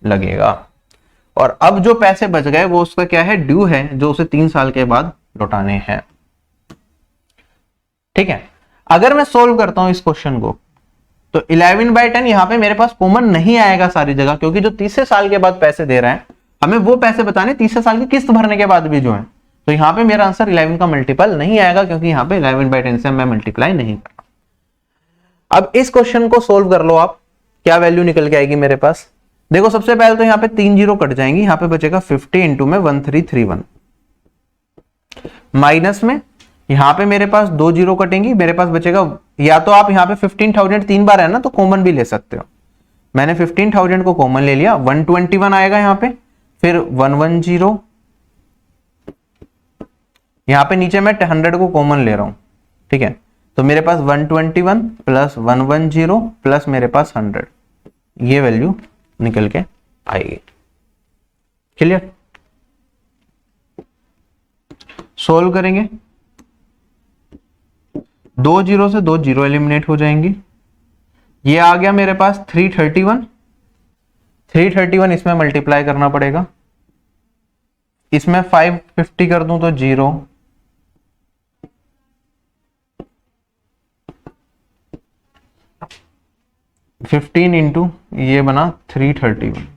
लगेगा। और अब जो पैसे बच गए वो उसका क्या है, ड्यू है, जो उसे 3 साल के बाद लौटाने हैं। ठीक है, अगर मैं सोल्व करता हूं इस क्वेश्चन को तो 11/10 यहां पे मेरे पास कॉमन नहीं आएगा सारी जगह, क्योंकि जो तीसरे साल के बाद पैसे दे रहे हैं हमें वो पैसे बताने तीसरे साल की किस्त भरने के बाद भी जो है, तो यहां पे मेरा आंसर 11 का मल्टीपल नहीं आएगा, क्योंकि यहां पे 11/10 से मैं मल्टीप्लाई नहीं कर। अब इस क्वेश्चन को सोल्व कर लो आप, क्या वैल्यू निकल के आएगी मेरे पास। देखो सबसे पहले तो यहाँ पे 3 जीरो कट जाएंगी, यहाँ पे बचेगा 50 इंटू में 1331, माइनस में यहाँ पे मेरे पास 2 जीरो कटेंगी, मेरे पास बचेगा, या तो आप यहाँ पे 15,000 3 बार है ना तो कॉमन भी ले सकते हो। मैंने 15,000 को कॉमन ले लिया, 121 आएगा यहाँ पे, फिर 110, यहाँ पे नीचे मैं 100 को कॉमन ले रहा हूं, ठीक है, तो मेरे पास 121 प्लस 110 प्लस मेरे पास 100, ये वैल्यू निकल के आएगी। क्लियर? सोल्व करेंगे, 2 जीरो से 2 जीरो एलिमिनेट हो जाएंगी। ये आ गया मेरे पास 331, 331 इसमें मल्टीप्लाई करना पड़ेगा, इसमें 550 कर दूं तो 0, 15 इंटू ये बना 331।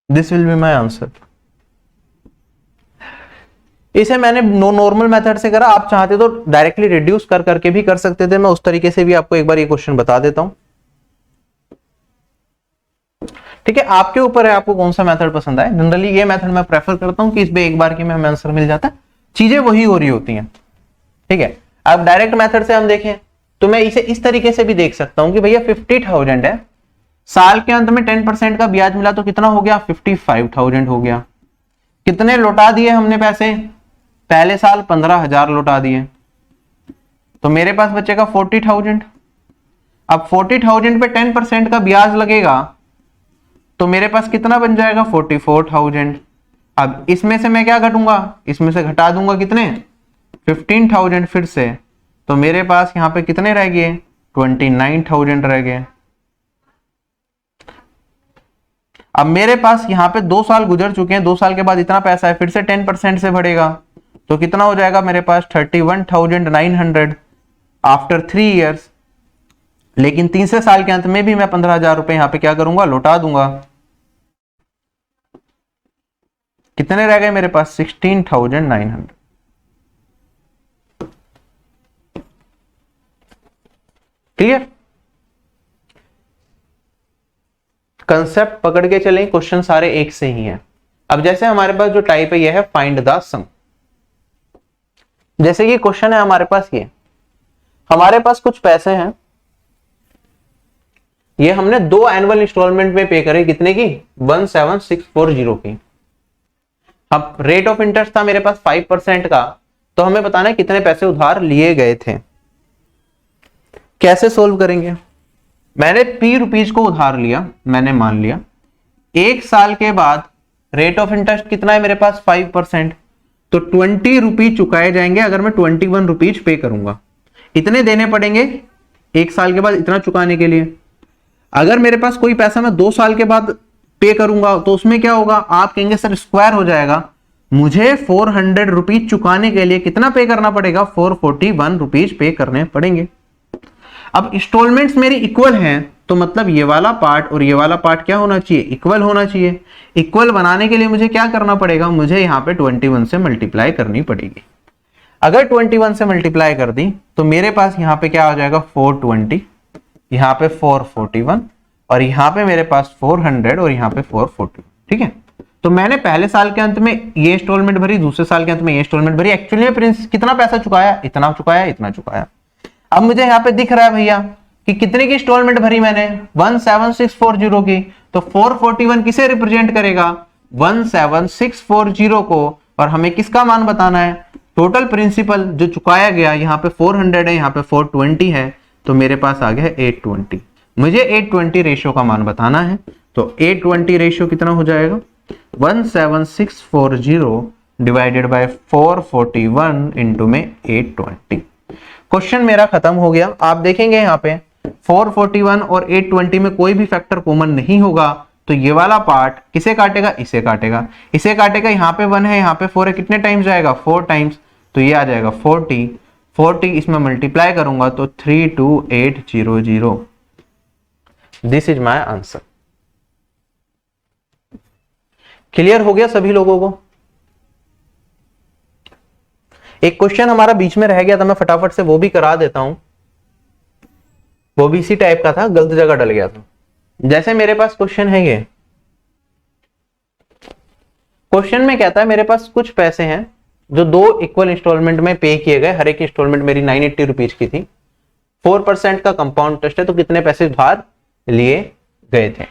This will be my answer. इसे मैंने नॉर्मल मेथड से करा, आप चाहते तो डायरेक्टली रिड्यूस कर करके भी कर सकते थे, मैं उस तरीके से भी आपको एक बार ये क्वेश्चन बता देता हूं। ठीक है, आपके ऊपर है आपको कौन सा मेथड पसंद आए। जनरली ये मेथड मैं प्रेफर करता हूं कि इस पे एक बार की में हमें आंसर मिल जाता है, चीजें वही हो रही होती हैं। ठीक है, अब डायरेक्ट मेथड से हम देखें तो मैं इसे इस तरीके से भी देख सकता हूं कि भैया 50,000 है, साल के अंत में 10% का ब्याज मिला तो कितना हो गया, 55,000 हो गया। कितने लौटा दिए हमने पैसे, पहले साल 15,000 लौटा दिए, तो मेरे पास बचेगा 40,000। अब 40,000 पे 10% का ब्याज लगेगा तो मेरे पास कितना बन जाएगा, 44,000। अब इसमें से मैं क्या घटूंगा, इसमें से घटा दूंगा कितने, 15,000 फिर से, तो मेरे पास यहां पे कितने रह गए, 29,000 रह गए। अब मेरे पास यहां पे 2 साल गुजर चुके हैं, 2 साल के बाद इतना पैसा है, फिर से 10% से बढ़ेगा तो कितना हो जाएगा मेरे पास 31,900 आफ्टर 3 इयर्स। लेकिन तीसरे साल के अंत में भी मैं 15,000 रुपए यहां पे क्या करूंगा, लौटा दूंगा। कितने रह गए मेरे पास, 16,900। क्लियर? कंसेप्ट पकड़ के चलें, क्वेश्चन सारे एक से ही हैं। अब जैसे हमारे पास जो टाइप है यह है फाइंड द सम। जैसे ये क्वेश्चन है हमारे पास, ये हमारे पास कुछ पैसे हैं, ये हमने 2 एनुअल इंस्टॉलमेंट में पे करे, कितने की, 17,640 की। अब रेट ऑफ इंटरेस्ट था मेरे पास 5% का, तो हमें बताना है कितने पैसे उधार लिए गए थे। कैसे सोल्व करेंगे, मैंने ₹P को उधार लिया, मैंने मान लिया 1 साल के बाद रेट ऑफ इंटरेस्ट कितना है मेरे पास, 5%, तो ₹20 चुकाए जाएंगे अगर मैं ₹21 पे करूंगा। इतने देने पड़ेंगे 1 साल के बाद इतना चुकाने के लिए। अगर मेरे पास कोई पैसा मैं 2 साल के बाद पे करूंगा तो उसमें क्या होगा, आप कहेंगे सर स्क्वायर हो जाएगा, मुझे ₹400 चुकाने के लिए कितना पे करना पड़ेगा, ₹441 पे करने पड़ेंगे। अब इंस्टॉलमेंट्स मेरी इक्वल हैं, तो मतलब ये वाला पार्ट और ये वाला पार्ट क्या होना चाहिए, इक्वल होना चाहिए। इक्वल बनाने के लिए मुझे क्या करना पड़ेगा, मुझे यहाँ पे 21 से मल्टीप्लाई करनी पड़ेगी। अगर 21 से मल्टीप्लाई कर दी तो मेरे पास यहाँ पे क्या आ जाएगा, 420, यहाँ पे 441 और यहाँ पे मेरे पास 400 और यहाँ पे 440। ठीक है, तो मैंने पहले साल के अंत में ये इंस्टॉलमेंट भरी, दूसरे साल के अंत में ये इंस्टॉलमेंट भरी। एक्चुअली में प्रिंस कितना पैसा चुकाया, इतना चुकाया, इतना चुकाया। अब मुझे यहाँ पे दिख रहा है भैया कि कितने की इंस्टॉलमेंट भरी मैंने, 17,640 की, तो 441 किसे रिप्रेजेंट करेगा, 17,640 को, और हमें किसका मान बताना है, टोटल प्रिंसिपल जो चुकाया गया। यहाँ पे 400 है, यहाँ पे 420 है, तो मेरे पास आ गया है 820। मुझे 820 रेशियो का मान बताना है, तो 820 रेशियो कितना हो जाएगा, 17,640 डिवाइडेड बाय 441 इंटू में 820। क्वेश्चन मेरा खत्म हो गया। आप देखेंगे यहाँ पे 441 और 820 में कोई भी फैक्टर कॉमन नहीं होगा, तो ये वाला पार्ट किसे काटेगा, इसे काटेगा, इसे काटेगा। यहाँ पे 1 है, यहाँ पे 4 है, कितने टाइम्स जाएगा, 4 टाइम्स, तो ये आ जाएगा 40, इसमें मल्टीप्लाई करूंगा तो 32800। This is my answer. Clear हो गया सभी लोगों को? एक क्वेश्चन हमारा बीच में रह गया था, मैं फटाफट से वो भी करा देता हूं, वो भी इसी टाइप का था, गलत जगह डल गया था। जैसे मेरे पास क्वेश्चन है, ये क्वेश्चन में कहता है मेरे पास कुछ पैसे हैं जो 2 इक्वल इंस्टॉलमेंट में पे किए गए, हर एक इंस्टॉलमेंट मेरी 980 रुपीज की थी, 4% का कंपाउंड इंटरेस्ट है, तो कितने पैसे उधार लिए गए थे।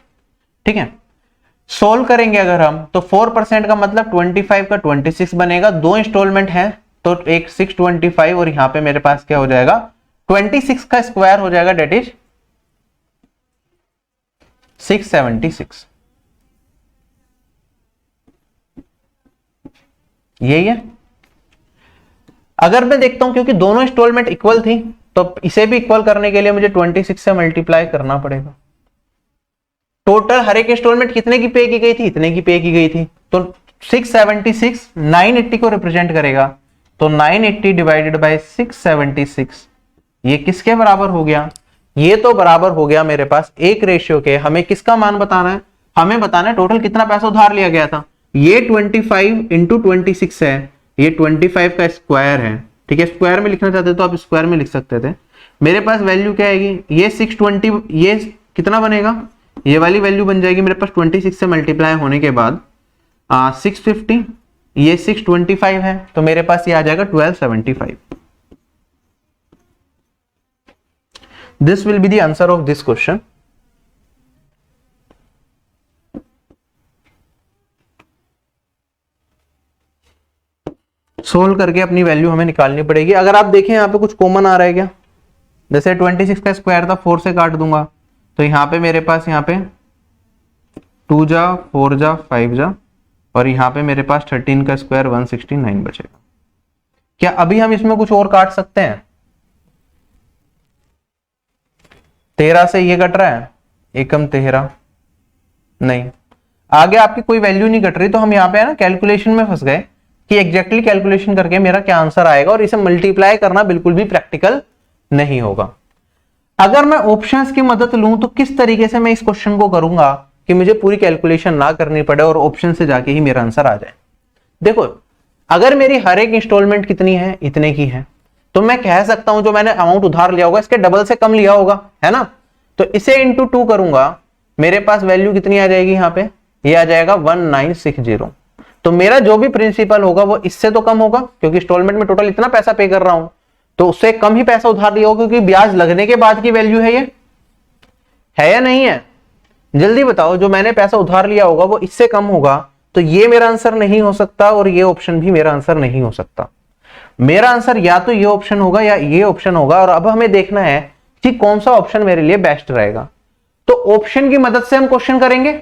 ठीक है, सोल्व करेंगे अगर हम, तो 4% का मतलब 25 का 26 बनेगा, 2 इंस्टॉलमेंट है तो एक 625 और यहां पे मेरे पास क्या हो जाएगा, 26 का स्क्वायर हो जाएगा, डेट इज 676। यही है। अगर मैं देखता हूं क्योंकि दोनों इंस्टॉलमेंट इक्वल थी, तो इसे भी इक्वल करने के लिए मुझे 26 से मल्टीप्लाई करना पड़ेगा। टोटल हर एक इंस्टॉलमेंट कितने की पे की गई थी, इतने की पे की गई थी, तो 676 980 को रिप्रेजेंट करेगा, तो 980 डिवाइडेड बाय 676 ये किसके बराबर हो गया, ये तो बराबर हो गया मेरे पास 1 रेशियो के। हमें किसका मान बताना है, हमें बताना है टोटल कितना पैसा उधार लिया गया था। ये 25 इंटू 26 है, ये 25 का स्क्वायर है। ठीक है, स्क्वायर में लिखना चाहते तो आप स्क्वायर में लिख सकते थे। मेरे पास वैल्यू क्या आएगी, ये 620, ये कितना बनेगा, ये वाली वैल्यू बन जाएगी मेरे पास 26 से मल्टीप्लाई होने के बाद 650, ये 625 है, तो मेरे पास ये आ जाएगा 1275। This will be the answer of this question. Solve करके अपनी वैल्यू हमें निकालनी पड़ेगी। अगर आप देखें यहाँ पे कुछ कॉमन आ रहा है क्या, जैसे 26 का स्क्वायर था, 4 से काट दूंगा, तो यहाँ पे मेरे पास यहाँ पे 2 जा 4 जा 5 जा, और यहाँ पे मेरे पास 13 का स्क्वायर 169 बचेगा। क्या अभी हम इसमें कुछ और काट सकते हैं, 13 से ये कट रहा है, एकम 13, नहीं, आगे आपकी कोई वैल्यू नहीं कट रही, तो हम यहाँ पे है ना कैलकुलेशन में फंस गए कि एग्जैक्टली कैलकुलेशन करके मेरा क्या आंसर आएगा, और इसे मल्टीप्लाई करना बिल्कुल भी प्रैक्टिकल नहीं होगा। अगर मैं ऑप्शंस की मदद लूं तो किस तरीके से मैं इस क्वेश्चन को करूंगा कि मुझे पूरी कैलकुलेशन ना करनी पड़े और ऑप्शन से जाके ही मेरा आंसर आ जाए। देखो, अगर मेरी हर एक इंस्टॉलमेंट कितनी है, इतने की है, तो मैं कह सकता हूं जो मैंने अमाउंट उधार लिया होगा इसके डबल से कम लिया होगा, है ना। तो इसे इंटू 2 करूंगा, मेरे पास वैल्यू कितनी आ जाएगी, यहां पे ये आ जाएगा 1960। तो मेरा जो भी प्रिंसिपल होगा वो इससे तो कम होगा, क्योंकि इंस्टॉलमेंट में टोटल इतना पैसा पे कर रहा हूं, तो उससे कम ही पैसा उधार लिया होगा, क्योंकि ब्याज लगने के बाद की वैल्यू है, ये है या नहीं है? जल्दी बताओ, जो मैंने पैसा उधार लिया होगा वो इससे कम होगा, तो ये मेरा आंसर नहीं हो सकता और ये ऑप्शन भी मेरा आंसर नहीं हो सकता। मेरा आंसर या तो ये ऑप्शन होगा या ये ऑप्शन होगा। और अब हमें देखना है कि कौन सा ऑप्शन मेरे लिए बेस्ट रहेगा। तो ऑप्शन की मदद से हम क्वेश्चन करेंगे।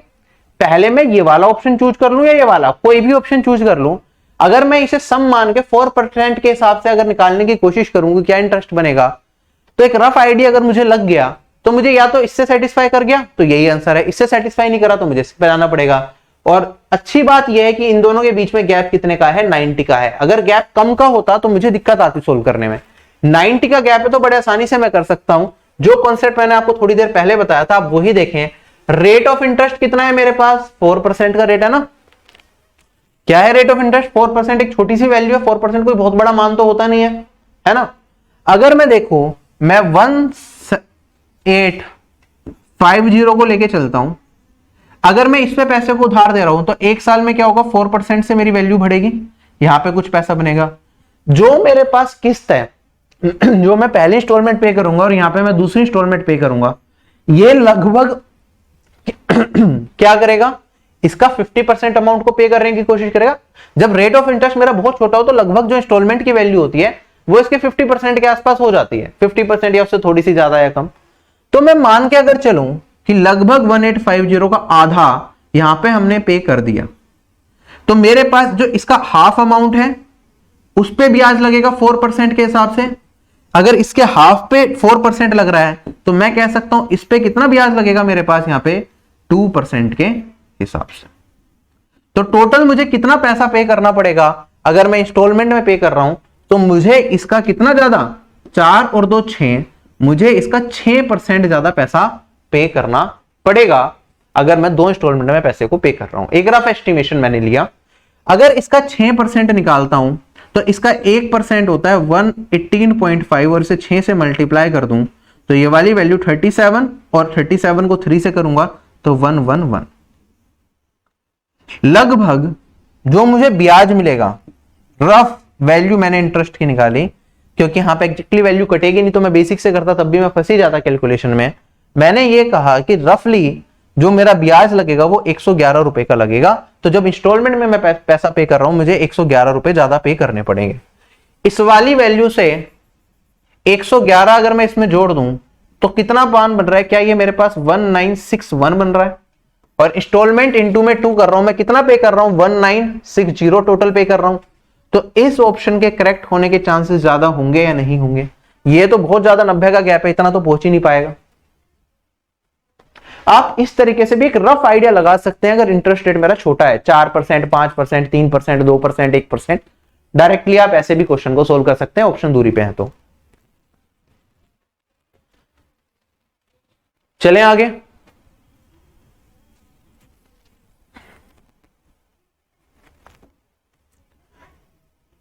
पहले मैं ये वाला ऑप्शन चूज कर लूं या ये वाला, कोई भी ऑप्शन चूज कर लूं, अगर मैं इसे सम मान के 4% के हिसाब से अगर निकालने की कोशिश करूंगी क्या इंटरेस्ट बनेगा, तो एक रफ आइडिया अगर मुझे लग गया तो मुझे या तो इससे सेटिस्फाई कर गया तो यही आंसर है, इससे सेटिस्फाई नहीं करा तो मुझे इस पे जाना पड़ेगा। और अच्छी बात यह है कि इन दोनों के बीच में गैप कितने का है, 90 का है। अगर गैप कम का होता तो मुझे दिक्कत आती सोल्व करने में। 90 का गैप है तो बड़े आसानी से मैं कर सकता हूं। जो कॉन्सेप्ट मैंने आपको थोड़ी देर पहले बताया था आप वही देखें। रेट ऑफ इंटरेस्ट कितना है मेरे पास, 4% का रेट है ना। क्या है रेट ऑफ इंटरेस्ट, 4%। एक छोटी सी वैल्यू है, 4% कोई बहुत बड़ा मान तो होता नहीं है ना। अगर मैं देखूं, मैं 1850 को लेके चलता हूं, अगर मैं इस पे पैसे को उधार दे रहा हूं तो एक साल में क्या होगा, 4% से मेरी वैल्यू बढ़ेगी, यहां पे कुछ पैसा बनेगा। जो मेरे पास किस्त है जो मैं पहले इंस्टॉलमेंट पे करूंगा और यहां पे मैं दूसरी इंस्टॉलमेंट पे करूंगा, ये लगभग क्या करेगा, इसका 50% अमाउंट को पे करने की कोशिश करेगा। जब रेट ऑफ इंटरेस्ट मेरा बहुत छोटा हो तो लगभग जो इंस्टॉलमेंट की वैल्यू होती है वो इसके 50% के आसपास हो जाती है, 50% या उससे थोड़ी सी ज्यादा या कम। तो मैं मान के अगर चलूं कि लगभग 1850 का आधा यहां पे हमने पे कर दिया, तो मेरे पास जो इसका हाफ अमाउंट है उस पे ब्याज लगेगा 4% के हिसाब से। अगर इसके हाफ पे 4% लग रहा है तो मैं कह सकता हूं इस पे कितना ब्याज लगेगा मेरे पास, यहां पे 2% के हिसाब से। तो टोटल मुझे कितना पैसा पे करना पड़ेगा, अगर मैं इंस्टॉलमेंट में पे कर रहा हूं तो मुझे इसका कितना ज्यादा, 4 और 2 6, मुझे इसका 6% ज्यादा पैसा पे करना पड़ेगा अगर मैं 2 इंस्टॉलमेंट में पैसे को पे कर रहा हूं। एक रफ एस्टिमेशन मैंने लिया। अगर इसका 6% निकालता हूं तो इसका 1% होता है 118.5 और इसे 6 से मल्टीप्लाई कर दूं तो ये वाली वैल्यू 37 और 37 को 3 से करूंगा तो 111। लगभग जो मुझे ब्याज मिलेगा, रफ वैल्यू मैंने इंटरेस्ट की निकाली, क्योंकि यहां पे एग्जैक्टली वैल्यू कटेगी नहीं तो मैं बेसिक से करता तब भी मैं फंसी जाता कैलकुलेशन में। मैंने ये कहा कि रफली जो मेरा ब्याज लगेगा वो 111 रुपए का लगेगा। तो जब इंस्टॉलमेंट में मैं पैसा पे कर रहा हूं मुझे 111 रुपए ज्यादा पे करने पड़ेंगे। इस वाली वैल्यू से 111 अगर मैं इसमें जोड़ दूं तो कितना मान बन रहा है, क्या ये मेरे पास 1961 बन रहा है। और इंस्टॉलमेंट इंटू में 2 कर रहा हूं, मैं कितना पे कर रहा हूं, 1960 टोटल पे कर रहा हूं। तो इस ऑप्शन के करेक्ट होने के चांसेस ज्यादा होंगे या नहीं होंगे? ये तो बहुत ज्यादा 90 का गैप है, इतना तो पहुंच ही नहीं पाएगा। आप इस तरीके से भी एक रफ आइडिया लगा सकते हैं। अगर इंटरेस्ट रेट मेरा छोटा है, 4%, 5%, 3%, 2%, 1%, डायरेक्टली आप ऐसे भी क्वेश्चन को सोल्व कर सकते हैं ऑप्शन दूरी पे है तो। चलें आगे।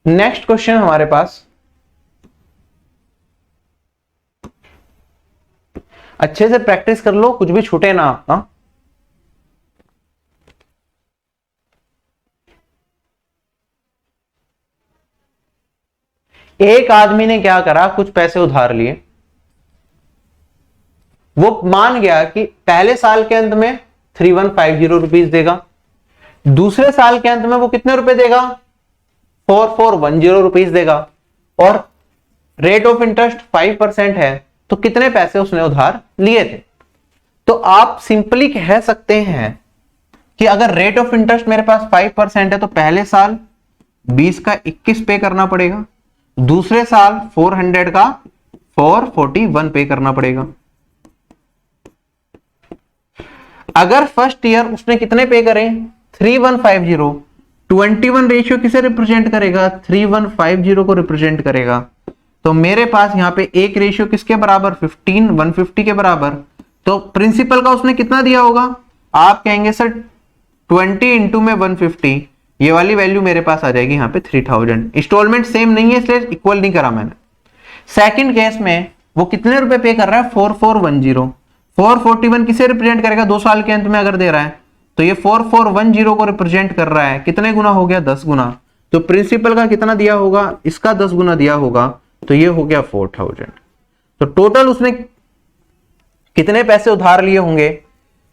नेक्स्ट क्वेश्चन हमारे पास, अच्छे से प्रैक्टिस कर लो, कुछ भी छूटे ना आपका। एक आदमी ने क्या करा, कुछ पैसे उधार लिए। वो मान गया कि पहले साल के अंत में 3150 रुपीज देगा, दूसरे साल के अंत में वो कितने रुपए देगा, 4410 रुपीज देगा, और रेट ऑफ इंटरेस्ट 5% है, तो कितने पैसे उसने उधार लिए थे। तो आप सिंपली कह सकते हैं कि अगर रेट ऑफ इंटरेस्ट मेरे पास 5% है तो पहले साल 20 का 21 पे करना पड़ेगा, दूसरे साल 400 का 441 पे करना पड़ेगा। अगर फर्स्ट ईयर उसने कितने पे करें, 3150, 21 रेशियो किसे रिप्रेजेंट करेगा, 3150 को रिप्रेजेंट करेगा। तो मेरे पास यहाँ पे एक रेशियो किसके बराबर 15 150 के बराबर। तो प्रिंसिपल का उसने कितना दिया होगा, आप कहेंगे सर 20 इंटू में 150, ये वाली वैल्यू मेरे पास आ जाएगी यहाँ पे 3000। इंस्टॉलमेंट सेम नहीं है इसलिए इक्वल नहीं करा मैंने। सेकंड केस में वो कितने रुपए पे कर रहा है, 4410। 441 किसे रिप्रेजेंट करेगा, 2 साल के अंत में अगर दे रहा है तो ये 4410 को रिप्रेजेंट कर रहा है। कितने गुना हो गया, 10 गुना। तो प्रिंसिपल का कितना दिया होगा, इसका 10 गुना दिया होगा, तो ये हो गया 4000। तो टोटल उसने कितने पैसे उधार लिए होंगे,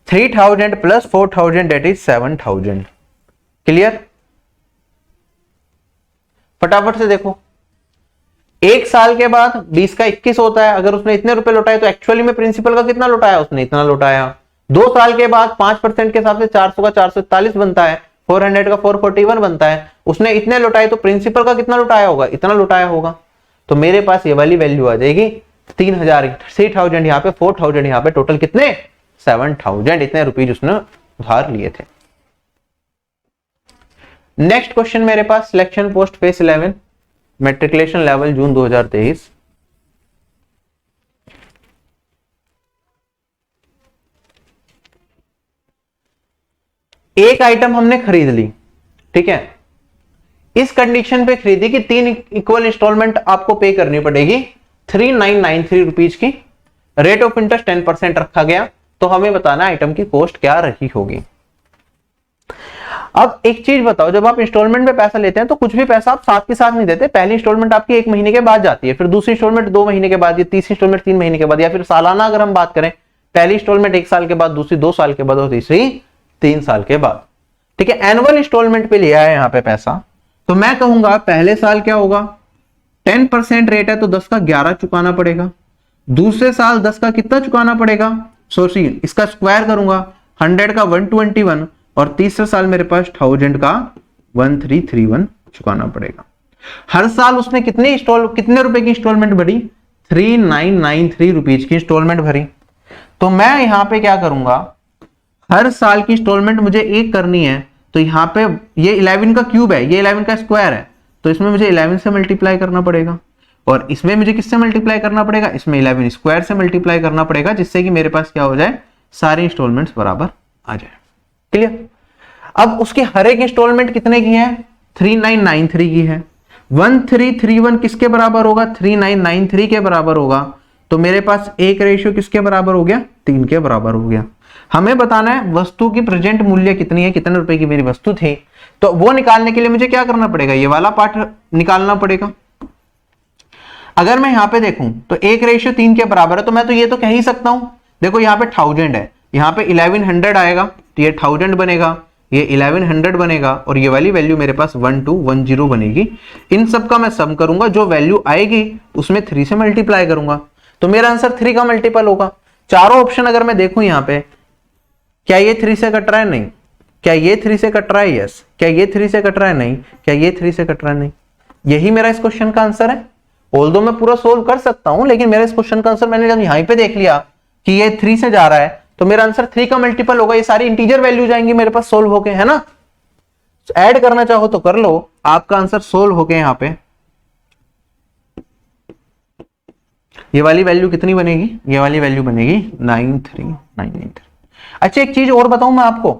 3000 प्लस 4000 दैट इज 7000। क्लियर। फटाफट से देखो, एक साल के बाद 20 का 21 होता है। अगर उसने इतने रुपए लौटाए तो एक्चुअली में प्रिंसिपल का कितना लौटाया, उसने इतना लौटाया। 2 साल के बाद 5% के हिसाब से 400 का 441 बनता है, 400 का 441 बनता है। उसने इतने लौटाए तो प्रिंसिपल का कितना लौटाया होगा, इतना लौटाया होगा। तो मेरे पास ये वाली वैल्यू आ जाएगी 3000 यहाँ पे, 4000 यहाँ पे, टोटल कितने 7000 इतने रुपीज उसने उधार लिए थे। नेक्स्ट क्वेश्चन मेरे पास selection post phase 11 matriculation level June 2023। एक आइटम हमने खरीद ली, ठीक है। इस कंडीशन पे खरीदी कि 3 इक्वल इंस्टॉलमेंट आपको पे करनी पड़ेगी 3993 रुपीज की। रेट ऑफ इंटरेस्ट 10% रखा गया। तो हमें बताना आइटम की कॉस्ट क्या रही होगी। अब एक चीज बताओ, जब आप इंस्टॉलमेंट में पैसा लेते हैं तो कुछ भी पैसा आप साथ के साथ नहीं देते। पहली इंस्टॉलमेंट आपकी 1 महीने के बाद जाती है, फिर दूसरी इंस्टॉलमेंट 2 महीने के बाद, या तीसरी इंस्टॉलमेंट 3 महीने के बाद, या फिर सालाना अगर हम बात करें, पहली इंस्टॉलमेंट 1 साल के बाद, दूसरी 2 साल के बाद और तीसरी 3 साल के बाद। ठीक है, एनुअल इंस्टॉलमेंट पे लिया है यहाँ पे पैसा। तो मैं कहूंगा पहले साल क्या होगा, 10% रेट है तो 10 का 11 चुकाना पड़ेगा। दूसरे साल 10 का कितना चुकाना पड़ेगा, सोचिए इसका स्क्वायर करूंगा, 100 का 121, और तीसरे साल मेरे पास 1000 का 1331 चुकाना पड़ेगा। हर साल उसने कितने रुपए की इंस्टॉलमेंट भरी, 3993 रुपीज की इंस्टॉलमेंट भरी। तो मैं यहां पे क्या करूंगा, हर साल की इंस्टॉलमेंट मुझे एक करनी है, तो यहाँ पे ये 11 का क्यूब है, ये 11 का स्क्वायर है, तो इसमें मुझे 11 से मल्टीप्लाई करना पड़ेगा, और इसमें मुझे किससे मल्टीप्लाई करना पड़ेगा, इसमें 11 स्क्वायर से मल्टीप्लाई करना पड़ेगा, जिससे कि मेरे पास क्या हो जाए, सारी इंस्टॉलमेंट्स बराबर आ जाए। क्लियर। अब उसकी हर एक इंस्टॉलमेंट कितने की है, 3993 की है। 1331 किसके बराबर होगा, 3993 के बराबर होगा। तो मेरे पास एक रेशियो किसके बराबर हो गया, 3 के बराबर हो गया। हमें बताना है वस्तु की प्रेजेंट मूल्य कितनी है, कितने रुपए की मेरी वस्तु थी। तो वो निकालने के लिए मुझे क्या करना पड़ेगा, ये वाला पार्ट निकालना पड़ेगा। अगर मैं यहां पे देखूं तो एक रेशियो 3 के बराबर है, तो मैं तो ये तो कह ही सकता हूं, देखो यहाँ पे 1000 है, यहाँ पे 1100 आएगा, तो ये 1000 बनेगा, ये 1100 बनेगा, और ये वाली वैल्यू मेरे पास 1210 बनेगी। इन सब का मैं सम करूंगा, जो वैल्यू आएगी उसमें 3 से मल्टीप्लाई करूंगा, तो मेरा आंसर 3 का मल्टीपल होगा। चारों ऑप्शन अगर मैं देखूं यहाँ पे, क्या ये 3 से कट रहा है, नहीं। क्या ये 3 से कट रहा है, यस। क्या ये 3 से कट रहा है, नहीं। क्या ये 3 से कट रहा है, नहीं। यही मेरा इस क्वेश्चन का आंसर है। ऑल्दो मैं पूरा सोल्व कर सकता हूं, लेकिन मेरा इस क्वेश्चन का आंसर मैंने जब यहीं पे देख लिया कि ये 3 से जा रहा है, तो मेरा आंसर 3 का मल्टीपल होगा। ये सारी इंटीजर वैल्यू जाएंगी मेरे पास सोल्व होके, है ना। ऐड करना चाहो तो कर लो, आपका आंसर सोल्व होके यहां पे ये वाली वैल्यू कितनी बनेगी, ये वाली वैल्यू बनेगी 93993। अच्छा एक चीज और बताऊं मैं आपको,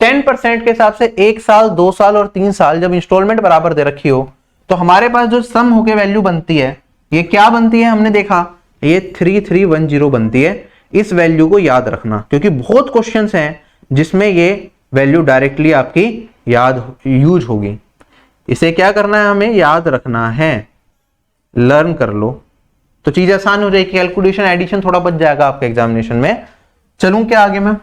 10% के हिसाब से 1 साल 2 साल और 3 साल जब इंस्टॉलमेंट बराबर दे रखी हो, तो हमारे पास जो सम होके वैल्यू बनती है, ये क्या बनती है, हमने देखा ये 3310 बनती है। इस वैल्यू को याद रखना, क्योंकि बहुत क्वेश्चंस हैं जिसमें ये वैल्यू डायरेक्टली आपकी यूज होगी। इसे क्या करना है, हमें याद रखना है, लर्न कर लो तो चीज आसान हो जाएगी। कैलकुलेशन एडिशन थोड़ा बच जाएगा आपके एग्जामिनेशन में। चलूं क्या आगे मैं,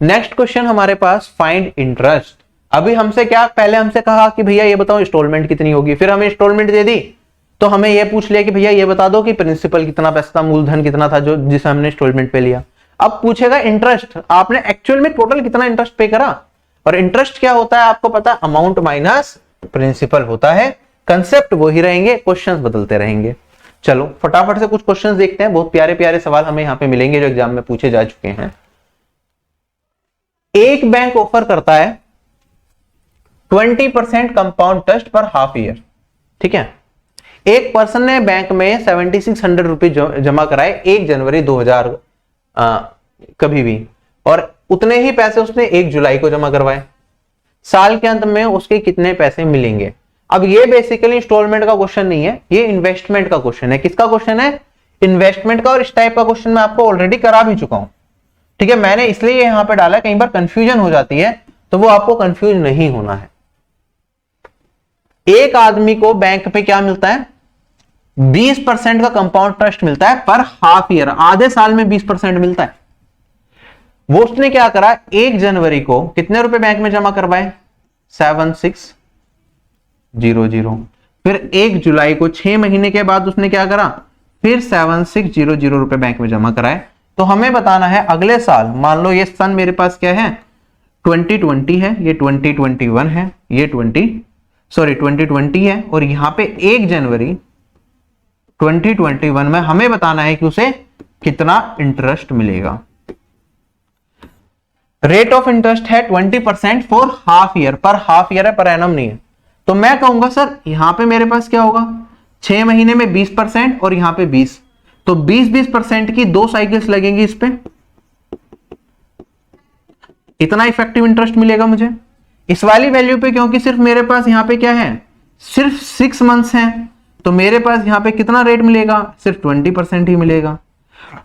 नेक्स्ट क्वेश्चन हमारे पास फाइंड इंटरेस्ट। अभी हमसे क्या, पहले हमसे कहा कि भैया ये बताओ इंस्टॉलमेंट कितनी होगी, फिर हमें इंस्टॉलमेंट दे दी, तो हमें ये पूछ लिया कि भैया ये बता दो कि प्रिंसिपल कितना पैसा था, मूलधन कितना था जो जिसे हमने इंस्टॉलमेंट पे लिया। अब पूछेगा इंटरेस्ट, आपने एक्चुअल में टोटल कितना इंटरेस्ट पे करा। और इंटरेस्ट क्या होता है आपको पता है, अमाउंट माइनस प्रिंसिपल होता है। कंसेप्ट वही रहेंगे, क्वेश्चंस बदलते रहेंगे। चलो फटाफट से कुछ क्वेश्चंस देखते हैं, बहुत प्यारे प्यारे सवाल हमें यहाँ पे मिलेंगे जो एग्जाम में पूछे जा चुके हैं। एक बैंक ऑफर करता है 20% कंपाउंड इंटरेस्ट पर हाफ ईयर। ठीक है, एक पर्सन ने बैंक में 7600 रुपए जमा कराए 1 जनवरी 2000 कभी भी, और उतने ही पैसे उसने 1 जुलाई को जमा करवाए। साल के अंत में उसके कितने पैसे मिलेंगे? अब ये बेसिकली इंस्टॉलमेंट का क्वेश्चन नहीं है, ये इन्वेस्टमेंट का क्वेश्चन है। किसका क्वेश्चन है? इन्वेस्टमेंट का। और इस टाइप का क्वेश्चन मैं आपको ऑलरेडी करा भी चुका हूं। ठीक है, मैंने इसलिए यहां पे डाला, कई बार कंफ्यूजन हो जाती है, तो वो आपको कंफ्यूज नहीं होना है। एक आदमी को बैंक पे क्या मिलता है? 20% का कंपाउंड इंटरेस्ट मिलता है पर हाफ ईयर, आधे साल में 20% मिलता है। वो उसने क्या करा, 1 जनवरी को कितने रुपए बैंक में जमा करवाए? 7600। फिर 1 जुलाई को 6 महीने के बाद उसने क्या करा, फिर 7600 रुपए बैंक में जमा कराए। तो हमें बताना है अगले साल, मान लो ये सन मेरे पास क्या है, 2020 है, ये 2021 है, ये 2020 है, और यहां पे 1 जनवरी 2021 में हमें बताना है कि उसे कितना इंटरेस्ट मिलेगा। रेट ऑफ इंटरेस्ट है 20% फॉर हाफ ईयर, पर हाफ ईयर है, पर एनम नहीं है। तो मैं कहूंगा सर यहां पे मेरे पास क्या होगा, 6 महीने में 20% और यहां पे 20, तो 20% की 2 साइकिल्स लगेंगी इस पे, इतना इफेक्टिव इंटरेस्ट मिलेगा मुझे इस वाली वैल्यू पे। क्योंकि सिर्फ मेरे पास यहां पे क्या है, सिर्फ 6 मंथ्स हैं, तो मेरे पास यहां पे कितना रेट मिलेगा, सिर्फ 20% ही मिलेगा।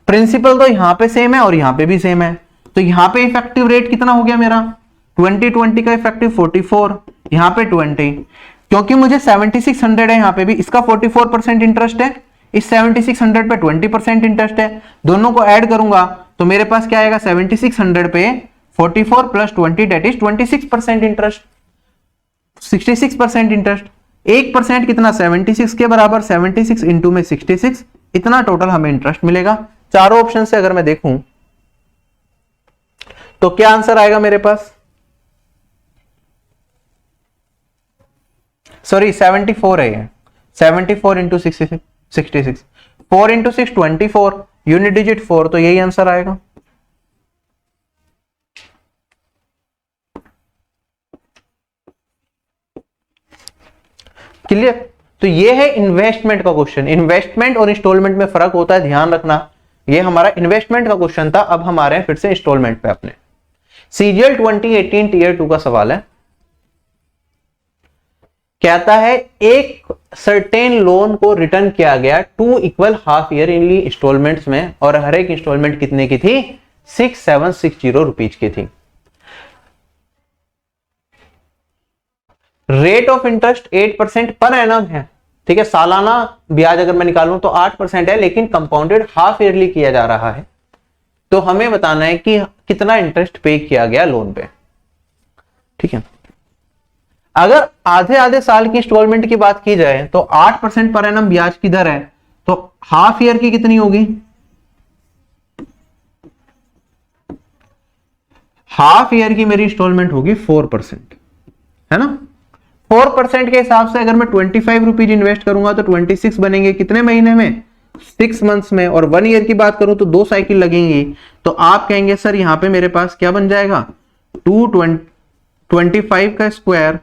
प्रिंसिपल तो यहां पे सेम है और यहां पे भी सेम है, तो यहां पे इफेक्टिव रेट कितना हो गया मेरा, 2020 का इफेक्टिव 44, यहां पे 20, क्योंकि मुझे 7600 है, यहां पे भी इसका 44% इंटरेस्ट है, इस 7600 पे 20% इंटरेस्ट है, दोनों को ऐड करूंगा तो मेरे पास क्या आएगा, 7600 पे 44 plus 20 that is 26% interest, 66% interest. 1% कितना, 76 के बराबर, 76 इंटू में 66, इतना टोटल हमें इंटरेस्ट मिलेगा। चारों ऑप्शन से अगर मैं देखूं तो क्या आंसर आएगा मेरे पास, सॉरी 74 है ये, 74 इंटू 66, 4 इंटू 6 24, यूनिट डिजिट 4, तो यही आंसर आएगा। क्लियर? तो ये है इन्वेस्टमेंट का क्वेश्चन। इन्वेस्टमेंट और इंस्टॉलमेंट में फर्क होता है, ध्यान रखना। ये हमारा इन्वेस्टमेंट का क्वेश्चन था, अब हम आ रहे हैं फिर से इंस्टॉलमेंट पे अपने। सीजीएल 2018 टीयर 2 का सवाल है, कहता है एक सर्टेन लोन को रिटर्न किया गया 2 इक्वल हाफ ईयरली इंस्टॉलमेंट्स में, और हर एक इंस्टॉलमेंट कितने की थी, 6760 रुपीज की थी। Rate of interest 8% per annum है। ठीक है, सालाना ब्याज अगर मैं निकालूं तो 8% है, लेकिन कंपाउंडेड हाफ ईयरली किया जा रहा है। तो हमें बताना है कि कितना इंटरेस्ट पे किया गया लोन पे। ठीक है, अगर आधे आधे साल की इंस्टॉलमेंट की बात की जाए तो 8% पर एनम ब्याज की दर है, तो हाफ ईयर की कितनी होगी, हाफ ईयर की मेरी इंस्टॉलमेंट होगी 4%, है ना। 4% के हिसाब से अगर मैं 25 रुपीज इन्वेस्ट करूंगा तो 26 बनेंगे कितने महीने में, 6 मंथ्स में। और 1 ईयर की बात करूं तो 2 साइकिल लगेंगी, तो आप कहेंगे सर यहां पे मेरे पास क्या बन जाएगा, 225 का स्क्वायर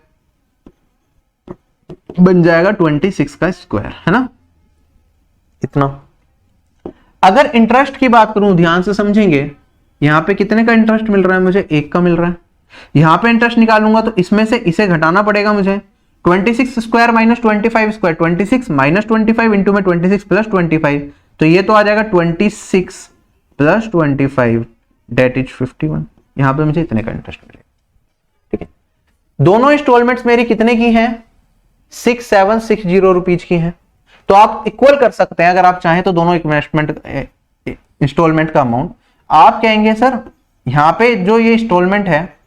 बन जाएगा 26 का स्क्वायर, है ना, इतना। अगर इंटरेस्ट की बात करूं, ध्यान से समझेंगे, यहां पे कितने का इंटरेस्ट मिल रहा है मुझे, 1 का मिल रहा है। यहां पे इंटरेस्ट निकालूंगा तो इसमें से इसे घटाना पड़ेगा मुझे, 26 square minus 25 square, 26 minus 25 into में 26 प्लस 25, तो ये तो आ जाएगा 26 प्लस 25 डेट इज 51। यहां पे मुझे इतने का इंटरेस्ट मिलेगा। ठीक है, दोनों इंस्टॉलमेंट्स मेरी कितने की हैं, 6760 रुपीज की हैं। तो आप इक्वल कर सकते हैं अगर आप चाहें तो दोनों इन्वेस्टमेंट इंस्टॉलमेंट का अमाउंट। आप कहेंगे सर यहां पे जो ये इंस्टॉलमेंट है,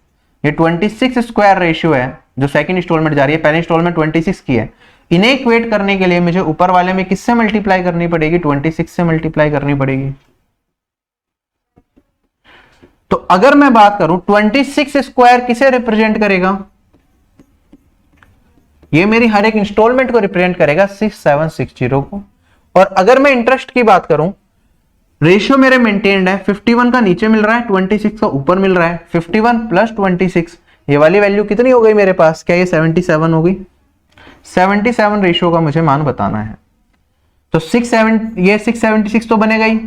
ये 26 स्क्वायर रेशियो है, जो सेकंड इंस्टॉलमेंट जा रही है, पहले इंस्टॉलमेंट 26 की है, इन्हें इक्वेट करने के लिए मुझे ऊपर वाले में किससे मल्टीप्लाई करनी पड़ेगी, 26 से मल्टीप्लाई करनी पड़ेगी। तो अगर मैं बात करूं 26 स्क्वायर किसे रिप्रेजेंट करेगा, ये मेरी हर एक इंस्टॉलमेंट को रिप्रेजेंट करेगा 6760 को। और अगर मैं इंटरेस्ट की बात करूं, रेशियो मेरे मेंटेन्ड है, 51 का नीचे मिल रहा है, 26 का ऊपर मिल रहा है, 51 प्लस 26 ये वाली वैल्यू कितनी हो गई मेरे पास, क्या ये 77 हो गई? 77 रेशियो का मुझे मान बताना है। तो 676 तो बनेगा ही,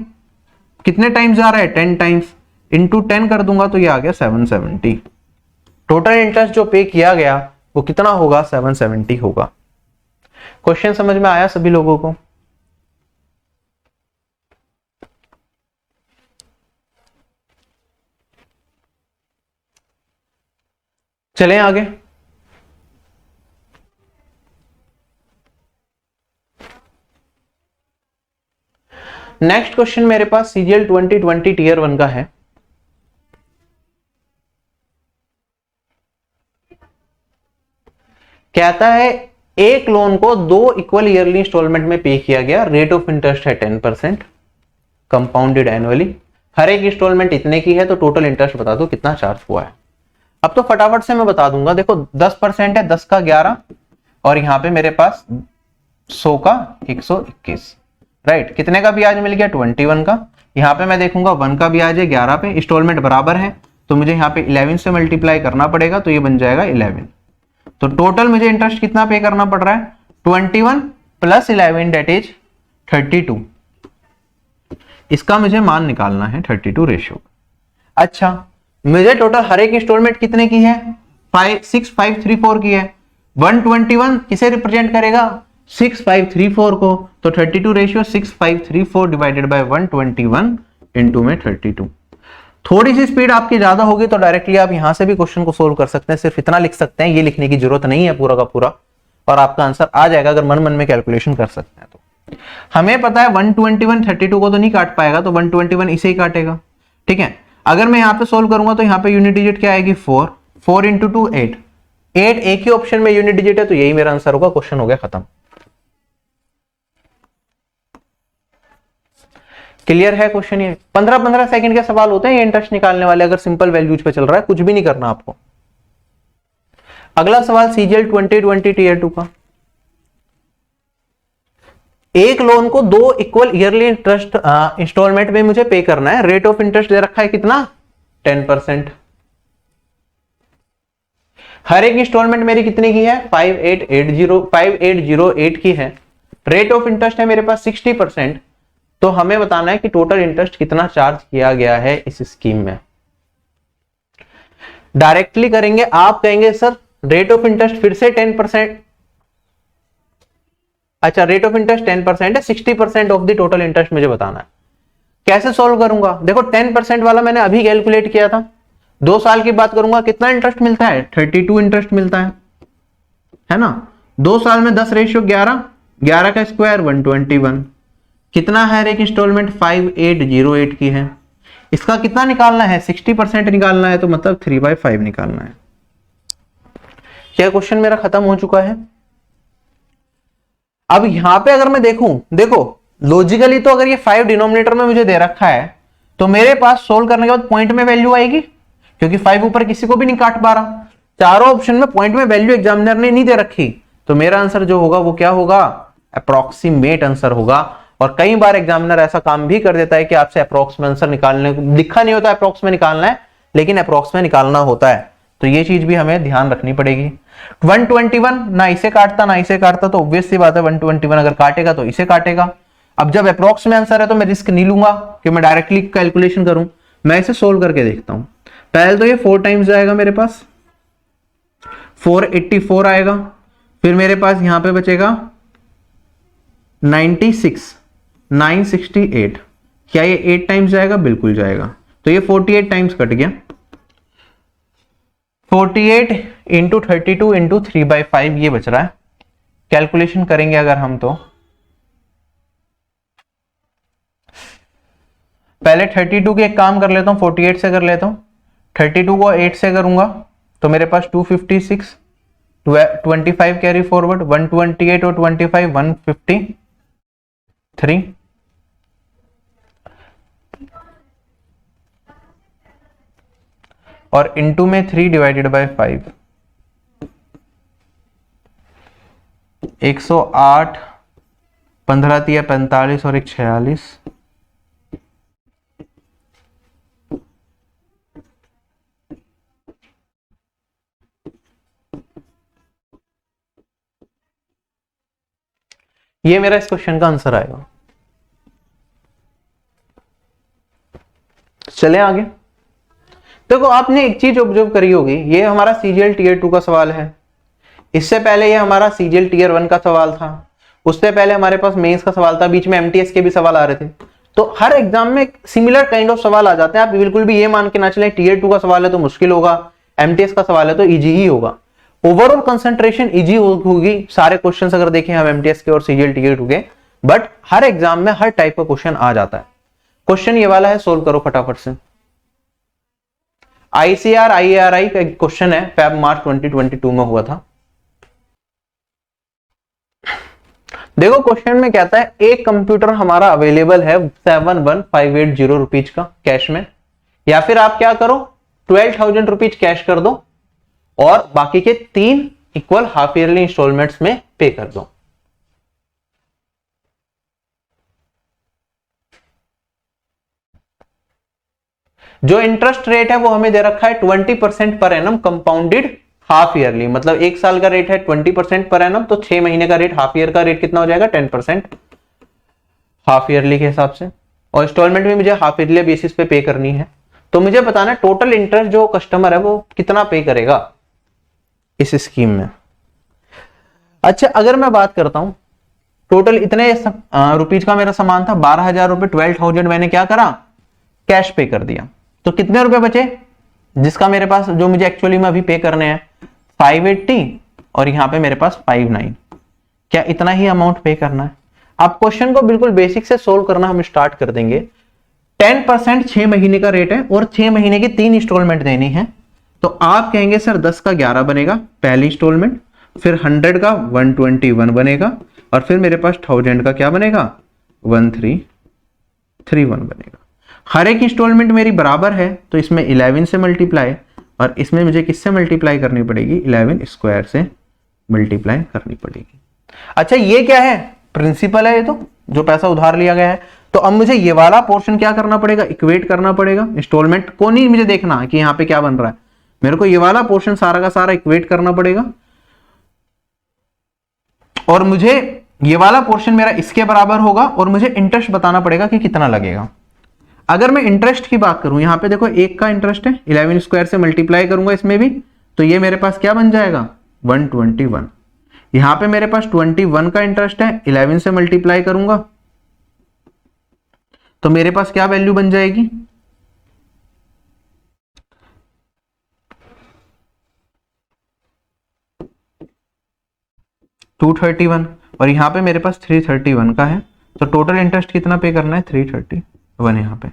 कितने टाइम्स जा रहा है? 10 टाइम्स, इंटू 10 कर दूंगा तो ये आ गया 770। टोटल इंटरेस्ट जो पे किया गया वो कितना होगा? 770 होगा। क्वेश्चन समझ में आया सभी लोगों को? चलें आगे। नेक्स्ट क्वेश्चन मेरे पास सीजीएल 2020 टीयर 1 का है। कहता है एक लोन को 2 इक्वल ईयरली इंस्टॉलमेंट में पे किया गया, रेट ऑफ इंटरेस्ट है 10%, कंपाउंडेड एनुअली, हर एक इंस्टॉलमेंट इतने की है, तो टोटल इंटरेस्ट बता दो कितना चार्ज हुआ है। अब तो फटाफट से मैं बता दूंगा। देखो 10% है, 10 का 11, और यहां पे मेरे पास 100 का 121, राइट। कितने का ब्याज मिल गया? 21 का। यहाँ पे मैं देखूंगा 1 का ब्याज है 11 पे, इंस्टॉलमेंट बराबर है, तो मुझे यहाँ पे 11 से मल्टीप्लाई करना पड़ेगा, तो ये बन जाएगा 11। तो टोटल मुझे इंटरेस्ट कितना पे करना पड़ रहा है? 21 प्लस 11 डेट इज 32। इसका मुझे मान निकालना है 32 रेशियो। अच्छा, मुझे टोटल हर एक इंस्टॉलमेंट कितने की है? 6534 की है। 121 किसे रिप्रेजेंट करेगा? 6534 को। तो 32 रेशियो 6534 डिवाइडेड बाय 121 इंटू में 32। थोड़ी सी स्पीड आपकी ज्यादा होगी तो डायरेक्टली आप यहां से भी क्वेश्चन को सोल्व कर सकते हैं, सिर्फ इतना लिख सकते हैं, ये लिखने की जरूरत नहीं है पूरा का पूरा, और आपका आंसर आ जाएगा अगर मन मन में कैलकुलेशन कर सकते हैं तो। हमें पता है 121 32 को तो नहीं काट पाएगा, तो 121 इसे ही काटेगा, ठीक है। अगर मैं यहां पे सोल्व करूंगा तो यहां पे यूनिट डिजिट क्या आएगी? 4, 4 इंटू 2 8, 8 एक ही ऑप्शन में यूनिट डिजिट है, तो यही मेरा आंसर होगा। क्वेश्चन हो गया खत्म। क्लियर है क्वेश्चन? ये 15-15 सेकंड के सवाल होते हैं ये इंटरेस्ट निकालने वाले, अगर सिंपल वैल्यूज पे चल रहा है, कुछ भी नहीं करना आपको। अगला सवाल सीजीएल 2020 टीयर 2 का। एक लोन को 2 इक्वल ईयरली इंटरेस्ट इंस्टॉलमेंट में मुझे पे करना है, रेट ऑफ इंटरेस्ट दे रखा है कितना? 10%। हर एक इंस्टॉलमेंट मेरी कितने की है? 5808 की है। रेट ऑफ इंटरेस्ट है मेरे पास 60%। तो हमें बताना है कि टोटल इंटरेस्ट कितना चार्ज किया गया है इस स्कीम में। डायरेक्टली करेंगे, आप कहेंगे सर रेट ऑफ इंटरेस्ट फिर से 10%। अच्छा, रेट ऑफ इंटरेस्ट 10% है, 60% ऑफ द टोटल इंटरेस्ट मुझे बताना है। कैसे सॉल्व करूंगा? देखो 10% वाला मैंने अभी कैलकुलेट किया था। 2 साल की बात करूंगा, कितना इंटरेस्ट मिलता है? 32 इंटरेस्ट मिलता है ना। 2 साल में 10 रेशियो 11, 11 का स्क्वायर 121। कितना है? एक इंस्टॉलमेंट 5808 की है। इसका कितना निकालना है? 60% निकालना है, तो मतलब 3/5 निकालना है। क्या क्वेश्चन मेरा खत्म हो चुका है? अब यहां पे अगर मैं देखूं, देखो लॉजिकली तो अगर ये 5 डिनोमिनेटर में मुझे दे रखा है, तो मेरे पास सोल्व करने के बाद पॉइंट में वैल्यू आएगी, क्योंकि 5 ऊपर किसी को भी नहीं काट पा रहा। चारों ऑप्शन में पॉइंट में वैल्यू एग्जामिनर ने नहीं दे रखी, तो मेरा आंसर जो होगा वो क्या होगा? अप्रोक्सीमेट आंसर होगा। और कई बार एग्जामिनर ऐसा काम भी कर देता है कि आपसे अप्रोक्स में आंसर निकालने को लिखा नहीं होता, अप्रोक्स में निकालना है, लेकिन अप्रोक्स में निकालना होता है। तो ये चीज भी हमें ध्यान रखनी पड़ेगी। 121 ना इसे काटता ना इसे काटता, तो ऑब्वियस सी बात है 121 अगर काटेगा तो इसे काटेगा। अब जब अप्रोक्स में आंसर है तो मैं रिस्क नहीं लूंगा कि मैं डायरेक्टली कैलकुलेशन करूं, मैं इसे सोल्व करके देखता हूं। पहले तो ये 4 टाइम्स जाएगा मेरे पास, 484 आएगा। फिर मेरे पास यहां पे बचेगा 96, 968। क्या ये 8 टाइम्स जाएगा? बिल्कुल जाएगा। तो ये 48 टाइम्स कट गया। 48 इंटू 32 इंटू 3/5 ये बच रहा है। कैलकुलेशन करेंगे अगर हम, तो पहले 32 के एक काम कर लेता हूं, 48 से कर लेता हूं। 32 को 8 से करूंगा तो मेरे पास 256, 25 कैरी फॉरवर्ड, 128 और 25 153, और इंटू में 3 डिवाइडेड बाय 5, 108, 15 तिया 45 और 1 46, ये मेरा इस क्वेश्चन का आंसर आएगा। चले आगे। देखो आपने एक चीज ऑब्जर्व करी होगी, ये हमारा सीजीएल टीयर 2 का सवाल है, इससे पहले ये हमारा सीजीएल टीयर 1 का सवाल था, उससे पहले हमारे पास मेंस का सवाल था, बीच में एमटीएस के भी सवाल आ रहे थे। तो हर एग्जाम में सिमिलर काइंड ऑफ सवाल आ जाते हैं। आप बिल्कुल भी ये मान के ना चले टीयर 2 का सवाल है तो मुश्किल होगा, एमटीएस का सवाल है तो इजी ही होगा। ओवरऑल कंसंट्रेशन इजी होगी सारे क्वेश्चंस अगर देखें हम एमटीएस के और सीजीएल टीयर 2 के, बट हर एग्जाम में हर टाइप का क्वेश्चन आ जाता है। क्वेश्चन ये वाला है, सोल्व करो फटाफट से। आईसीआर आईएआरआई का क्वेश्चन है, फेब मार्च 2022 में हुआ था। देखो क्वेश्चन में कहता है एक कंप्यूटर हमारा अवेलेबल है 71580 रुपीज का कैश में, या फिर आप क्या करो 12,000 रुपीज कैश कर दो और बाकी के 3 इक्वल हाफ ईयरली इंस्टॉलमेंट्स में पे कर दो। जो इंटरेस्ट रेट है वो हमें दे रखा है 20% per annum compounded half yearly, मतलब एक साल का रेट है 20% पर एनम, तो 6 महीने का रेट, हाफ ईयर का रेट कितना हो जाएगा 10% हाफ ईयरली के हिसाब से, और इंस्टॉलमेंट भी मुझे हाफ ईयरली बेसिस पे पे करनी है। तो मुझे बताना है टोटल इंटरेस्ट जो कस्टमर है वो कितना पे करेगा इस स्कीम में। अच्छा अगर मैं बात करता हूं टोटल इतने रुपीज का मेरा सामान था, 12,000 रुपए, 12,000 मैंने क्या करा कैश पे कर दिया, तो कितने रुपए बचे जिसका मेरे पास, जो मुझे एक्चुअली में अभी पे करने हैं 580 और यहां पे मेरे पास 59, क्या इतना ही अमाउंट पे करना है। अब क्वेश्चन को बिल्कुल बेसिक से सोल्व करना हम स्टार्ट कर देंगे। 10% 6 महीने का रेट है और 6 महीने की 3 इंस्टॉलमेंट देनी है, तो आप कहेंगे सर 10 का 11 बनेगा पहली इंस्टॉलमेंट, फिर 100 का 121 बनेगा, और फिर मेरे पास 1000 का क्या बनेगा 1331 बनेगा। हर एक इंस्टॉलमेंट मेरी बराबर है तो इसमें 11 से मल्टीप्लाई, और इसमें मुझे किससे मल्टीप्लाई करनी पड़ेगी 11 स्क्वायर से मल्टीप्लाई करनी पड़ेगी। अच्छा ये क्या है, प्रिंसिपल है ये तो, जो पैसा उधार लिया गया है। तो अब मुझे ये वाला पोर्शन क्या करना पड़ेगा, इक्वेट करना पड़ेगा। इंस्टॉलमेंट को नहीं मुझे देखना कि यहाँ पे क्या बन रहा है, मेरे को ये वाला पोर्शन सारा का सारा इक्वेट करना पड़ेगा, और मुझे ये वाला पोर्शन मेरा इसके बराबर होगा, और मुझे इंटरेस्ट बताना पड़ेगा कि कितना लगेगा। अगर मैं इंटरेस्ट की बात करूं, यहां पे देखो 1 का इंटरेस्ट है, 11 स्क्वायर से मल्टीप्लाई करूंगा इसमें भी, तो ये मेरे पास क्या बन जाएगा 121। यहां पे मेरे पास 21 का इंटरेस्ट है, 11 से मल्टीप्लाई करूंगा तो मेरे पास क्या वैल्यू बन जाएगी 231, और यहां पे मेरे पास 331 का है, तो टोटल इंटरेस्ट कितना पे करना है 331 यहाँ पे।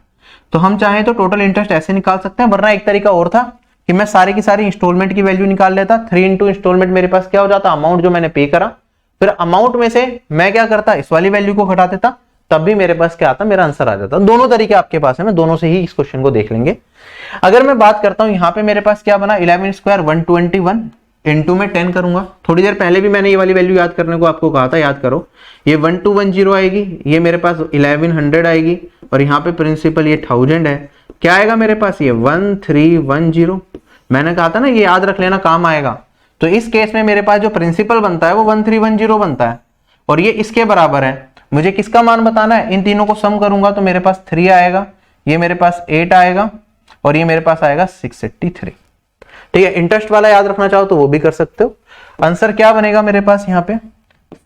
तो हम चाहें तो टोटल इंटरेस्ट ऐसे निकाल सकते हैं, वरना एक तरीका और था कि मैं सारी की सारी इंस्टॉलमेंट की वैल्यू निकाल लेता। 3 इंटू इंस्टॉलमेंट मेरे पास क्या हो जाता, अमाउंट जो मैंने पे करा, फिर अमाउंट में से मैं क्या करता इस वाली वैल्यू को घटा देता, तब भी मेरे पास क्या आता, मेरा आंसर आ जाता। दोनों तरीके आपके पास है, मैं दोनों से ही इस क्वेश्चन को देख लेंगे। अगर मैं बात करता हूं यहाँ पे मेरे पास क्या बना 11 स्क्वायर 121, इनटू में 10 करूंगा। थोड़ी देर पहले भी मैंने ये वाली वैल्यू याद करने को आपको कहा था, याद करो। ये 1210 आएगी, ये मेरे पास 1100 आएगी, और यहाँ पे प्रिंसिपल ये 1000 है, क्या आएगा मेरे पास ये 1310। मैंने कहा था ना ये याद रख लेना काम आएगा। तो इस केस में मेरे पास जो प्रिंसिपल बनता है वो 1310 बनता है, और ये इसके बराबर है। मुझे किसका मान बताना है, इन तीनों को सम करूंगा तो मेरे पास 3 आएगा, ये मेरे पास 8 आएगा, और ये मेरे पास आएगा 683। ठीक है, इंटरेस्ट वाला याद रखना चाहो तो वो भी कर सकते हो। आंसर क्या बनेगा मेरे पास यहाँ पे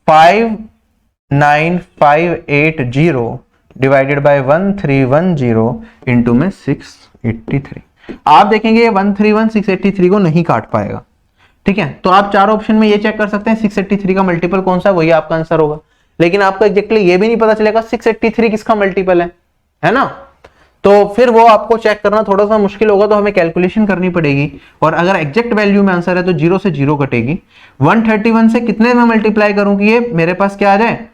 59580 डिवाइडेड बाय 1310 इंटू में 683। आप देखेंगे ये 131 683 को नहीं काट पाएगा। ठीक है, तो आप चार ऑप्शन में ये चेक कर सकते हैं 683 का मल्टीपल कौन सा है, वही आपका आंसर होगा। लेकिन आपको एग्जैक्टली ये भी नहीं पता चलेगा 683 किसका मल्टीपल है ना, तो फिर वो आपको चेक करना थोड़ा सा मुश्किल होगा, तो हमें कैलकुलेशन करनी पड़ेगी। और अगर एग्जैक्ट वैल्यू में आंसर है तो 0 से 0 कटेगी। 131 से कितने में मल्टीप्लाई करूं कि ये मेरे पास क्या आ जाए,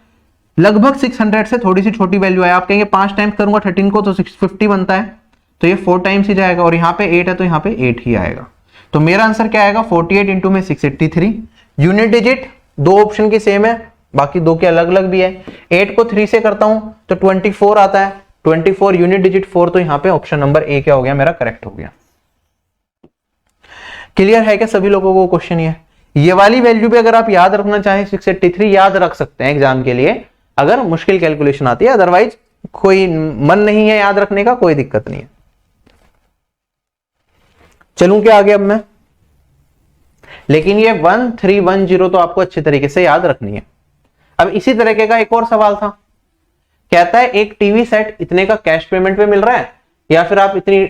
लगभग 600 से थोड़ी सी छोटी वैल्यू आए। आप कहेंगे 5 टाइम्स करूंगा 13 को तो 650 बनता है, तो ये 4 टाइम्स ही जाएगा, और यहाँ पे 8 है तो यहाँ पे 8 ही आएगा। तो मेरा आंसर क्या आएगा 48 इंटू में 683। यूनिट डिजिट दो ऑप्शन की सेम है, बाकी दो के अलग अलग भी है। 8 को 3 से करता हूं तो 24 आता है, 24 यूनिट डिजिट 4, तो यहाँ पे ऑप्शन नंबर ए क्या हो गया मेरा करेक्ट हो गया। क्लियर है क्या सभी लोगों को क्वेश्चन? ये ये वाली वैल्यू भी अगर आप याद रखना चाहें 683 याद रख सकते हैं एग्जाम के लिए, अगर मुश्किल कैलकुलेशन आती है, अदरवाइज कोई मन नहीं है याद रखने का, कोई दिक्कत नहीं है। चलूं क्या आगे अब मैं, लेकिन ये 1310 तो आपको अच्छे तरीके से याद रखनी है। अब इसी तरीके का एक और सवाल था, कहता है एक टीवी सेट इतने का कैश पेमेंट पे मिल रहा है, या फिर आप इतनी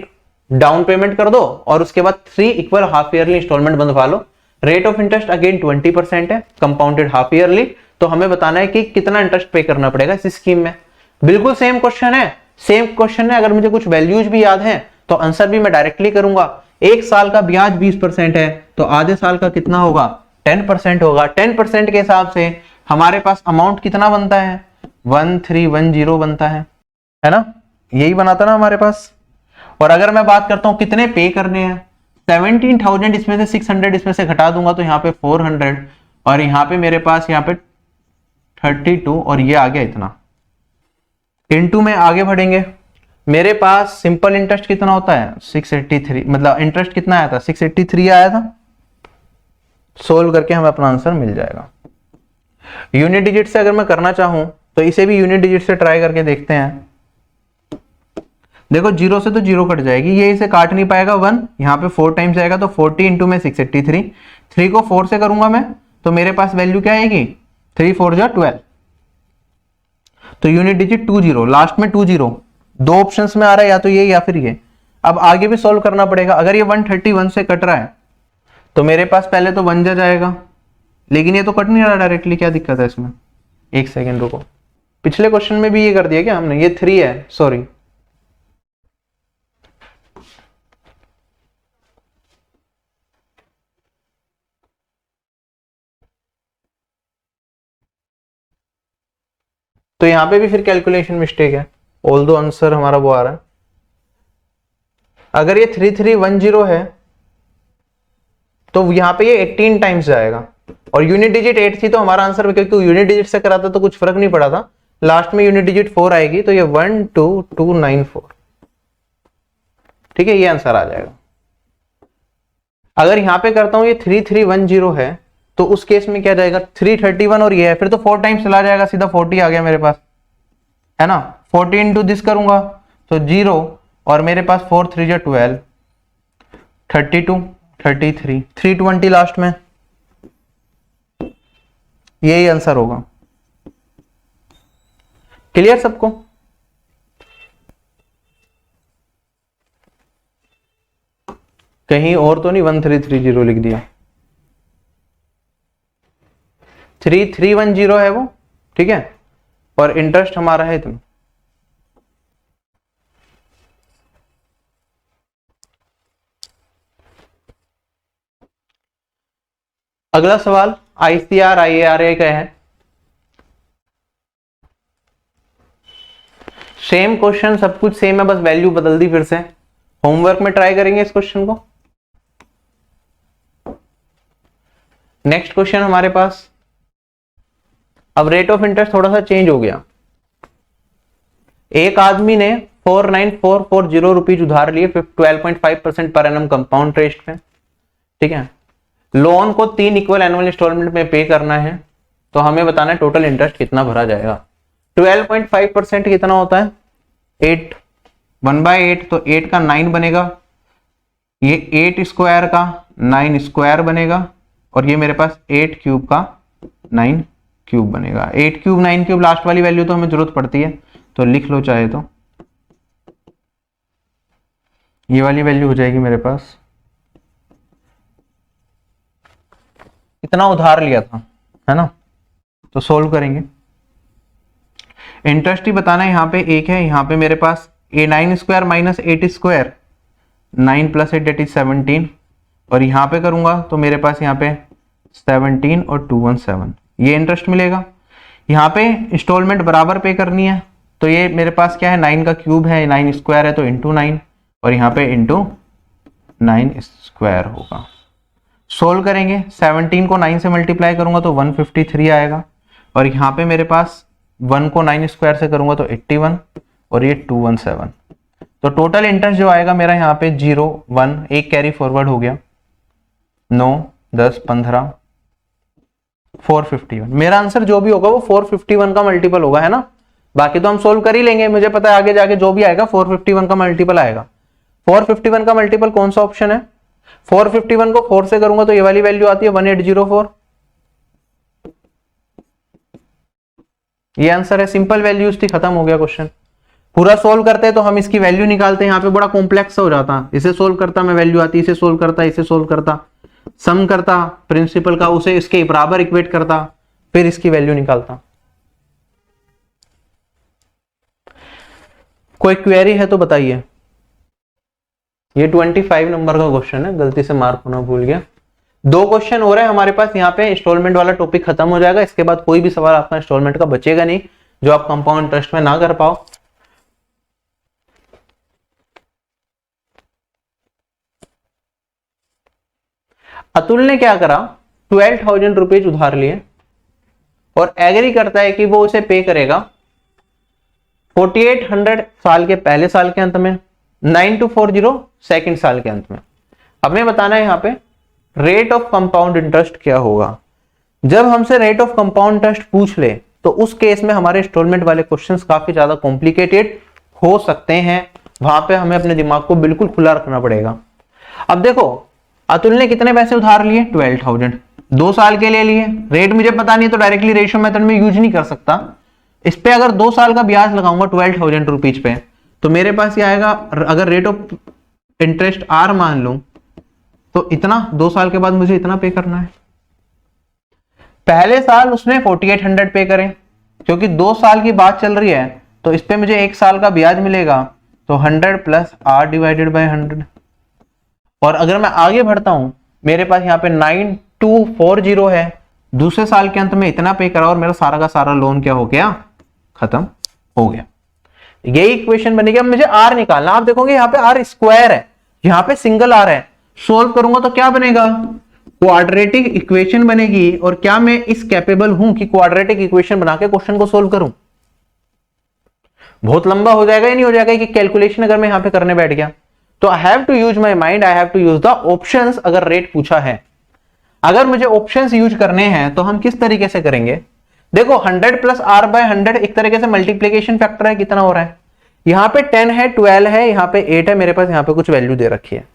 डाउन पेमेंट कर दो और उसके बाद 3 इक्वल हाफ ईयरली इंस्टॉलमेंट बंधवा लो। रेट ऑफ इंटरेस्ट अगेन 20% है, कंपाउंडेड हाफ ईयरली, तो हमें बताना है कि कितना इंटरेस्ट पे करना पड़ेगा इस स्कीम में। बिल्कुल सेम क्वेश्चन है, सेम क्वेश्चन है, अगर मुझे कुछ वैल्यूज भी याद हैं तो आंसर भी मैं डायरेक्टली करूंगा। एक साल का ब्याज 20% है, तो आधे साल का कितना होगा, 10% होगा। 10% के हिसाब से हमारे पास अमाउंट कितना बनता है, 1310 बनता है ना, यही बना था ना हमारे पास। और अगर मैं बात करता हूं कितने पे करने हैं, 17,000 इसमें से 600 इसमें से घटा दूंगा तो यहाँ पे 400, और यहाँ पे मेरे पास यहाँ पे 32, और ये आ गया इतना। इनटू में आगे बढ़ेंगे, मेरे पास सिंपल इंटरेस्ट कितना होता है 683, मतलब इंटरेस्ट कितना आया था 683 आया था। सोल्व करके हमें अपना आंसर मिल जाएगा। यूनिट डिजिट से अगर मैं करना चाहूं तो इसे भी यूनिट डिजिट से ट्राई करके देखते हैं। देखो 0 से तो 0 कट जाएगी, ये इसे काट नहीं पाएगा 1, यहाँ पे 4 टाइम्स जाएगा तो 40 इंटू में 683, 3 को 4 से करूंगा मैं तो मेरे पास वैल्यू क्या आएगी, 3 4 जा 12, तो यूनिट डिजिट 20, लास्ट में 20, दो ऑप्शंस में आ रहा है, या तो ये या फिर ये। अब आगे भी सॉल्व करना पड़ेगा, अगर ये 131 से कट रहा है तो मेरे पास पहले तो 1 जाएगा, लेकिन ये तो कट नहीं रहा डायरेक्टली, क्या दिक्कत है इसमें, एक सेकेंड रुको, पिछले क्वेश्चन में भी ये कर दिया क्या हमने, ये 3 है सॉरी, तो यहां पे भी फिर कैलकुलेशन मिस्टेक है, ऑल दो आंसर हमारा वो आ रहा है। अगर ये 3310 है तो यहां पे ये 18 टाइम्स जाएगा, और यूनिट डिजिट 8 थी तो हमारा आंसर, क्योंकि यूनिट डिजिट से करा था तो कुछ फर्क नहीं पड़ा था, लास्ट में यूनिट डिजिट 4 आएगी, तो ये 12294, ठीक है, ये आंसर आ जाएगा। अगर यहां पे करता हूं ये 3310 है तो उस केस में क्या जाएगा, 331 और ये है, फिर तो 4 टाइम्स चला जाएगा, सीधा 40 आ गया मेरे पास, है ना। 40 इंटू दिस करूंगा तो 0, और मेरे पास 4 3 जा 12, 32 33 320 लास्ट में, यही आंसर होगा। क्लियर सबको, कहीं और तो नहीं 1330 लिख दिया, 3310 है वो, ठीक है, और इंटरेस्ट हमारा है इतना। अगला सवाल आईसीआर आईएआरए का है, सेम क्वेश्चन, सब कुछ सेम है, बस वैल्यू बदल दी फिर से। होमवर्क में ट्राई करेंगे इस क्वेश्चन को। नेक्स्ट क्वेश्चन हमारे पास, अब रेट ऑफ इंटरेस्ट थोड़ा सा चेंज हो गया। एक आदमी ने 49440 रुपीज उधार लिए 12.5% पर एनम कंपाउंड इंटरेस्ट पे, ठीक है। लोन को 3 इक्वल एनुअल इंस्टॉलमेंट में पे करना है, तो हमें बताना है टोटल इंटरेस्ट कितना भरा जाएगा। 12.5% कितना होता है, 8, 1/8, तो 8 का 9 बनेगा, ये 8 स्क्वायर का 9 स्क्वायर बनेगा, और ये मेरे पास 8 क्यूब का 9 क्यूब बनेगा। 8 क्यूब 9 क्यूब, लास्ट वाली वैल्यू तो हमें जरूरत पड़ती है, तो लिख लो चाहे तो, ये वाली वैल्यू हो जाएगी मेरे पास। इतना उधार लिया था, है ना, तो सोल्व करेंगे। इंटरेस्ट ही बताना है, यहाँ पे 1 है, यहाँ पे मेरे पास ए 9 square minus 8 square, 9 + 8 that is 17, और यहाँ पे करूंगा तो मेरे पास यहाँ पे 17 और 217, ये इंटरेस्ट मिलेगा। यहाँ पे इंस्टॉलमेंट बराबर पे करनी है, तो ये मेरे पास क्या है, 9 का क्यूब है, 9 स्क्वायर है, तो इंटू 9, और यहाँ पे इंटू 9 स्क्वायर होगा। सोल्व करेंगे, 17 को 9 से मल्टीप्लाई करूंगा तो 153 आएगा, और यहाँ पे मेरे पास 1 को 9 स्क्वायर से करूंगा तो 81, और ये 217, तो टोटल इंटरेस्ट जो आएगा मेरा यहाँ पे 0 1, एक कैरी फॉरवर्ड हो गया, 9 10 15 451। मेरा आंसर जो भी होगा वो 451 का मल्टीपल होगा, है ना। बाकी तो हम सोल्व कर ही लेंगे, मुझे पता है आगे जाके जो भी आएगा 451 का मल्टीपल आएगा। 451 का मल्टीपल कौन सा ऑप्शन है? 451 को 4 से करूंगा तो ये वाली वैल्यू आती है 1804। ये आंसर है, सिंपल वैल्यूज थी, खत्म हो गया क्वेश्चन। पूरा सोल्व करते हैं तो हम इसकी वैल्यू निकालते हैं, यहाँ पे बड़ा कॉम्प्लेक्स हो जाता। इसे सोल्व करता मैं वैल्यू आती, इसे सोल्व करता, इसे सोल्व करता, सम करता प्रिंसिपल का, उसे इसके बराबर इक्वेट करता, फिर इसकी वैल्यू निकालता। कोई क्वेरी है तो बताइए। ये 25 नंबर का क्वेश्चन है, गलती से मार्क होना भूल गया। 2 क्वेश्चन हो रहे हैं हमारे पास, यहाँ पे इंस्टॉलमेंट वाला टॉपिक खत्म हो जाएगा। इसके बाद कोई भी सवाल आपका इंस्टॉलमेंट का बचेगा नहीं जो आप कंपाउंड इंटरेस्ट में ना कर पाओ। अतुल ने क्या करा, 12,000 रुपीज उधार लिए और एग्री करता है कि वो उसे पे करेगा 4800 साल के पहले साल के अंत में, 9240 सेकंड साल के अंत में। हमें बताना है यहाँ पे रेट ऑफ कंपाउंड इंटरेस्ट क्या होगा। जब हमसे रेट ऑफ कंपाउंड इंटरेस्ट पूछ ले तो उस केस में हमारे इंस्टॉलमेंट वाले क्वेश्चंस काफी ज्यादा कॉम्प्लिकेटेड हो सकते हैं, वहां पे हमें अपने दिमाग को बिल्कुल खुला रखना पड़ेगा। अब देखो अतुल ने कितने पैसे उधार लिए, 12,000, 2 साल के लिए लिए। रेट मुझे पता नहीं है तो डायरेक्टली रेशियो मेथड में यूज नहीं कर सकता। इस पे अगर 2 साल का ब्याज लगाऊंगा 12,000 रुपीज पे, तो मेरे पास ये आएगा, अगर रेट ऑफ इंटरेस्ट आर मान लूं तो इतना 2 साल के बाद मुझे इतना पे करना है। पहले साल उसने 4800 पे करें, क्योंकि 2 साल की बात चल रही है तो इस पे मुझे 1 साल का ब्याज मिलेगा, तो 100 प्लस आर डिवाइडेड बाय 100। और अगर मैं आगे बढ़ता हूं, मेरे पास यहाँ पे 9240 है, दूसरे साल के अंत में इतना पे करा और मेरा सारा का सारा लोन क्या हो गया, खत्म हो गया। यही इक्वेशन बनेगी। अब मुझे आर निकालना, आप देखोगे यहाँ पे आर स्क्वायर है, यहाँ पे सिंगल आर है। सोल्व करूंगा तो क्या बनेगा, क्वाड्रेटिक इक्वेशन बनेगी। और क्या मैं इस कैपेबल हूं कि क्वाड्रेटिक इक्वेशन बना के क्वेश्चन को सोल्व करूं? बहुत लंबा हो जाएगा या नहीं हो जाएगा कि कैलकुलेशन अगर मैं यहां पे करने बैठ गया तो I have to use my mind, I have to use the options. अगर रेट पूछा है, अगर मुझे ऑप्शंस यूज करने हैं तो हम किस तरीके से करेंगे? देखो 100 प्लस आर बाय 100 एक तरीके से मल्टीप्लीकेशन फैक्टर है, कितना हो रहा है, यहां पे 10 है, 12 है, यहां पे 8 है, मेरे पास यहां पे कुछ वैल्यू दे रखी है।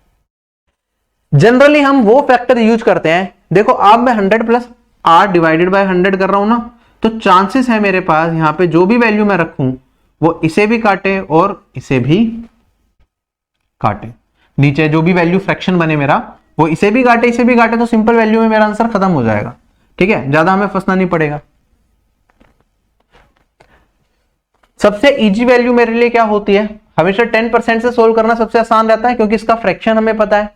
जनरली हम वो फैक्टर यूज करते हैं। देखो अब मैं 100 प्लस आर डिवाइडेड बाय 100 कर रहा हूं ना, तो चांसेस है मेरे पास यहां पे जो भी वैल्यू मैं रखूं वो इसे भी काटे और इसे भी काटे। नीचे जो भी वैल्यू फ्रैक्शन बने मेरा वो इसे भी काटे, इसे भी काटे, तो सिंपल वैल्यू में मेरा आंसर खत्म हो जाएगा। ठीक है, ज्यादा हमें फंसना नहीं पड़ेगा। सबसे इजी वैल्यू मेरे लिए क्या होती है, हमेशा 10% से सोल्व करना सबसे आसान रहता है, क्योंकि इसका फ्रैक्शन हमें पता है।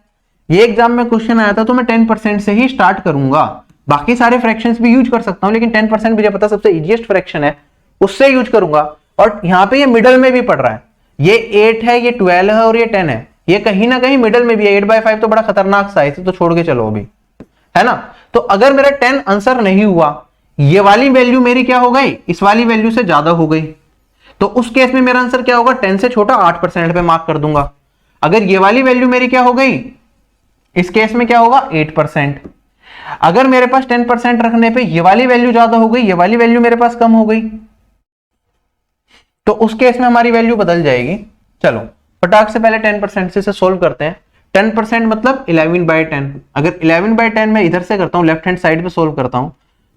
ये एग्जाम में क्वेश्चन आया था तो मैं 10% से ही स्टार्ट करूंगा। बाकी सारे फ्रैक्शंस भी यूज कर सकता हूं, लेकिन 10% मुझे पता सबसे इजीएस्ट फ्रैक्शन है, उससे यूज करूंगा। और यहां पे ये मिडल में भी पड़ रहा है, ये 8 है, ये 12 है और ये 10 है, ये कहीं ना कहीं मिडल में भी है। 8/5 तो बड़ा खतरनाक सा है, इसे तो छोड़ के चलो अभी, है ना। तो अगर मेरा 10 आंसर नहीं हुआ, ये वाली वैल्यू मेरी क्या हो गई, इस वाली वैल्यू से ज्यादा हो गई, तो उस केस में मेरा आंसर क्या होगा, 10 से छोटा 8% पे मार्क कर दूंगा। अगर ये वाली वैल्यू मेरी क्या हो गई, इस केस में क्या होगा 8%। अगर मेरे पास 10% रखने पे ये वाली वैल्यू ज्यादा हो गई, ये वाली वैल्यू मेरे पास कम हो गई, तो उस केस में हमारी वैल्यू बदल जाएगी। चलो फटाक से पहले 10% से इसे सोल्व करते हैं। 10% मतलब 11/10। अगर 11/10 मैं इधर से करता हूं, लेफ्ट हैंड साइड पे सोल्व करता हूं,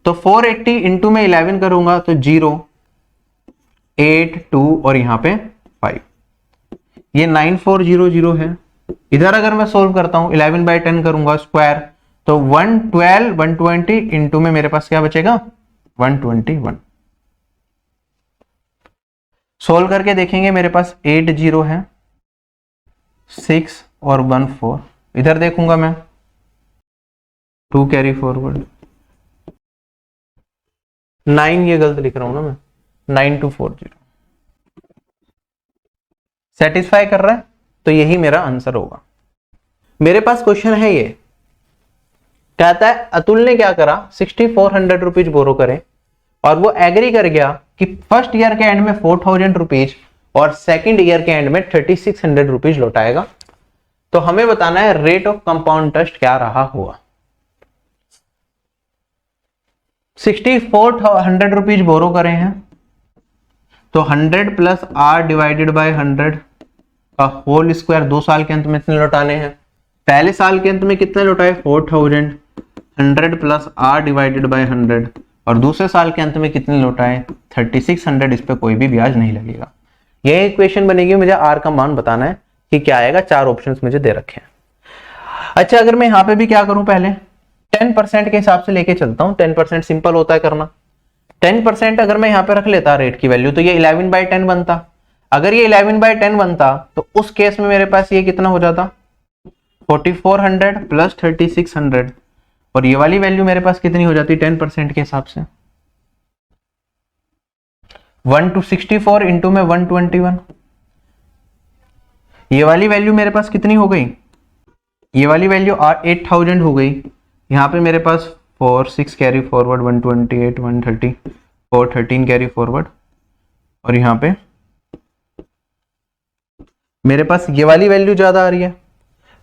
तो 480 इंटू में 11 करूंगा तो 0, 8, 2 और यहां पे 5, ये 9400 है। इधर अगर मैं सोल्व करता हूं 11/10 करूंगा स्क्वायर, तो 112, 120 इंटू में मेरे पास क्या बचेगा 121। सोल्व करके देखेंगे, मेरे पास 8 0 है, 6 और 1 4। इधर देखूंगा मैं 2 कैरी फॉरवर्ड, 9 ये गलत लिख रहा हूं ना मैं, 9240 सेटिस्फाई कर रहा है, तो यही मेरा आंसर होगा। मेरे पास क्वेश्चन है, ये कहता है अतुल ने क्या करा, 6400 रुपीज बोरो करे और वो एग्री कर गया कि फर्स्ट ईयर के एंड में 4000 रुपीज और सेकंड ईयर के एंड में 3600 रुपीज लौटाएगा। तो हमें बताना है रेट ऑफ कंपाउंड इंटरेस्ट क्या रहा होगा। 6400 रुपीज बोरो करे हैं, तो 100 प्लस आर डिवाइडेड बाय 100 का होल स्क्वायर 2 साल के अंत में कितने लौटाने हैं? पहले साल के अंत में कितने लौटाए? 4000, 100 प्लस आर डिवाइडेड बाय 100, और दूसरे साल के अंत में कितने लौटाए? 3600। इस पे कोई भी ब्याज नहीं लगेगा। ये इक्वेशन बनेगी, मुझे आर का मान बताना है कि क्या आएगा। 4 ऑप्शंस मुझे दे रखे हैं। अच्छा, अगर मैं यहां पे भी क्या करूं, पहले 10% के हिसाब से लेके चलता हूं। 10% सिंपल होता है करना। 10% अगर मैं यहां पे रख लेता रेट की वैल्यू, तो ये 11/10 बनता। अगर ये 11/10 बनता तो उस केस में मेरे पास ये कितना हो जाता? 4400 प्लस 3600, और ये वाली वैल्यू मेरे पास कितनी हो जाती 10% के हिसाब से? 1/64 इंटू में 121। ये वाली वैल्यू मेरे पास कितनी हो गई? ये वाली वैल्यू 8000 हो गई। यहाँ पे मेरे पास 4 6 कैरी फॉरवर्ड, 128 130 4 13 कैरी फॉरवर्ड, और यहाँ पे मेरे पास ये वाली वैल्यू ज्यादा आ रही है।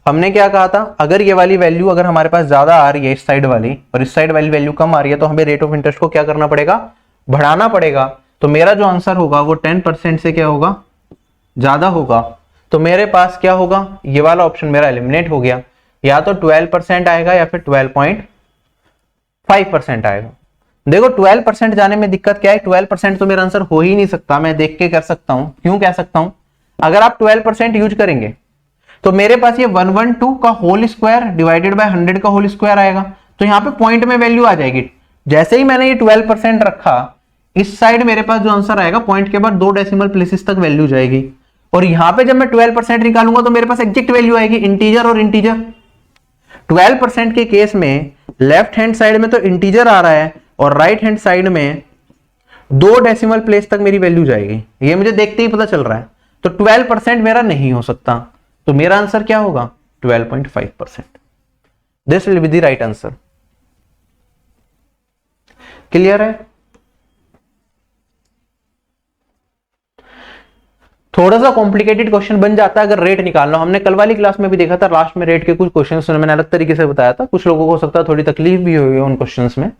हमने क्या कहा था, अगर ये वाली वैल्यू अगर हमारे पास ज्यादा आ रही है इस साइड वाली, और इस साइड वाली वैल्यू कम आ रही है, तो हमें रेट ऑफ इंटरेस्ट को क्या करना पड़ेगा? बढ़ाना पड़ेगा। तो मेरा जो आंसर होगा वो 10% से क्या होगा? ज्यादा होगा। तो मेरे पास क्या होगा? ये वाला ऑप्शन मेरा एलिमिनेट हो गया। या तो 12% आएगा या फिर 12.5% आएगा। देखो 12% जाने में दिक्कत क्या है? 12% तो मेरा आंसर हो ही नहीं सकता। मैं देख के कर सकता हूं। क्यों कह सकता हूं? अगर आप 12% यूज करेंगे तो मेरे पास ये 112 का होल स्क्वायर डिवाइडेड बाय 100 का होल स्क्वायर आएगा। तो यहाँ पे पॉइंट में वैल्यू आ जाएगी। जैसे ही मैंने ये 12% रखा, इस साइड मेरे पास जो आंसर आएगा पॉइंट के बाद 2 डेसिमल प्लेसेस तक वैल्यू जाएगी। और यहां पे जब मैं 12% निकालूंगा तो मेरे पास एग्जैक्ट वैल्यू आएगी, इंटीजर और इंटीजर। 12% के केस में लेफ्ट हैंड साइड में तो इंटीजर आ रहा है, और राइट हैंड साइड में 2 डेसिमल प्लेस तक मेरी वैल्यू जाएगी। ये मुझे देखते ही पता चल रहा है। तो 12% मेरा नहीं हो सकता। तो मेरा आंसर क्या होगा? 12.5%। This will be the right answer. Clear है? थोड़ा सा कॉम्प्लिकेटेड क्वेश्चन बन जाता है अगर रेट निकालना। हमने कल वाली क्लास में भी देखा था, लास्ट में रेट के कुछ क्वेश्चंस मैंने अलग तरीके से बताया था। कुछ लोगों को हो सकता है थोड़ी तकलीफ भी हुई है उन क्वेश्चंस में।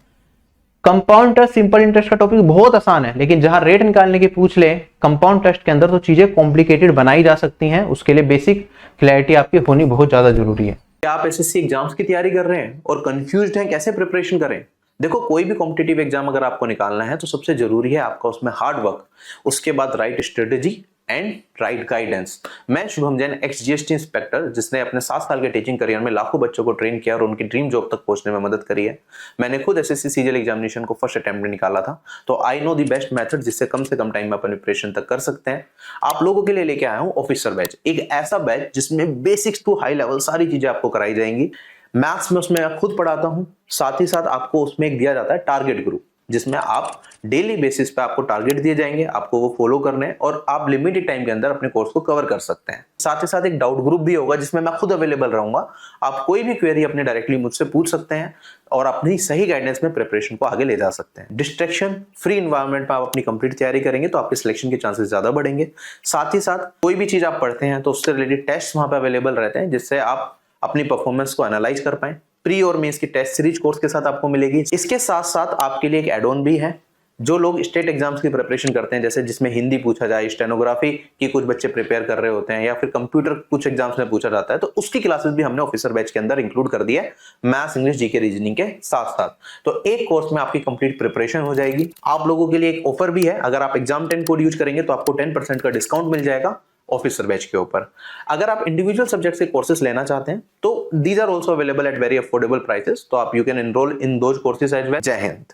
कंपाउंड इंटरेस्ट, सिंपल इंटरेस्ट का टॉपिक बहुत आसान है, लेकिन जहां रेट निकालने की पूछ ले कंपाउंड इंटरेस्ट के अंदर, तो चीजें कॉम्प्लिकेटेड बनाई जा सकती हैं। उसके लिए बेसिक क्लैरिटी आपकी होनी बहुत ज्यादा जरूरी है। क्या आप एसएससी एग्जाम्स की तैयारी कर रहे हैं और कंफ्यूज्ड हैं कैसे प्रिपरेशन करें? देखो, कोई भी कॉम्पिटिटिव एग्जाम अगर आपको निकालना है तो सबसे जरूरी है आपका उसमें हार्ड वर्क, उसके बाद right strategy and right guidance. मैं Shubham Jain, ex GST inspector, जिसने अपने 7 साल के टीचिंग करियर में लाखों बच्चों को ट्रेन किया और उनकी ड्रीम जॉब तक पहुंचने में मदद करी है। मैंने खुद एसएससी सीजीएल एग्जामिनेशन को फर्स्ट अटेम्प्ट में निकाला था, तो I know the best method जिससे कम से कम टाइम में अपन प्रिपरेशन तक कर सकते हैं। आप लोगों के लिए लेके आया हूं ऑफिसर बैच, एक ऐसा बैच जिसमें बेसिक्स टू हाई लेवल सारी चीजें आपको कराई जाएंगी। मैथ्स में उसमें मैं खुद पढ़ाता हूं, साथ ही साथ आपको उसमें एक दिया जाता है टारगेट ग्रुप, जिसमें आप डेली बेसिस पे आपको टारगेट दिए जाएंगे, आपको वो फॉलो करने हैं और आप लिमिटेड टाइम के अंदर अपने कोर्स को कवर कर सकते हैं। साथ ही साथ एक डाउट ग्रुप भी होगा जिसमें मैं खुद अवेलेबल रहूंगा। आप कोई भी क्वेरी अपने डायरेक्टली मुझसे पूछ सकते हैं और अपनी सही गाइडेंस में प्रिपरेशन को आगे ले जा सकते हैं। डिस्ट्रैक्शन फ्री एनवायरनमेंट में आप अपनी कंप्लीट तैयारी करेंगे तो आपके सिलेक्शन के चांसेस ज्यादा बढ़ेंगे। साथ ही साथ कोई भी चीज आप पढ़ते हैं तो उससे रिलेटेड टेस्ट वहां पर अवेलेबल रहते हैं, जिससे आप अपनी परफॉर्मेंस को एनालाइज कर पाए। प्री और मेंस की टेस्ट सीरीज कोर्स के साथ आपको मिलेगी। इसके साथ साथ आपके लिए एक एड ऑन भी है। जो लोग स्टेट एग्जाम्स की प्रिपरेशन करते हैं, जैसे जिसमें हिंदी पूछा जाए, स्टेनोग्राफी की कुछ बच्चे प्रिपेयर कर रहे होते हैं, या फिर कंप्यूटर कुछ एग्जाम्स में पूछा जाता है, तो उसकी क्लासेस भी हमने ऑफिसर बैच के अंदर इंक्लूड कर दिया है, मैथ्स, इंग्लिश, जीके, रीजनिंग के साथ साथ। तो एक कोर्स में आपकी कंप्लीट प्रिपरेशन हो जाएगी। आप लोगों के लिए एक ऑफर भी है, अगर आप एग्जाम 10 कोड यूज करेंगे तो आपको 10% का डिस्काउंट मिल जाएगा ऑफिसर बैच के ऊपर। अगर आप इंडिविजुअल सब्जेक्ट्स के कोर्सेज लेना चाहते हैं तो these are also available at very affordable prices, तो आप you can enroll in those courses as well. Jai Hind.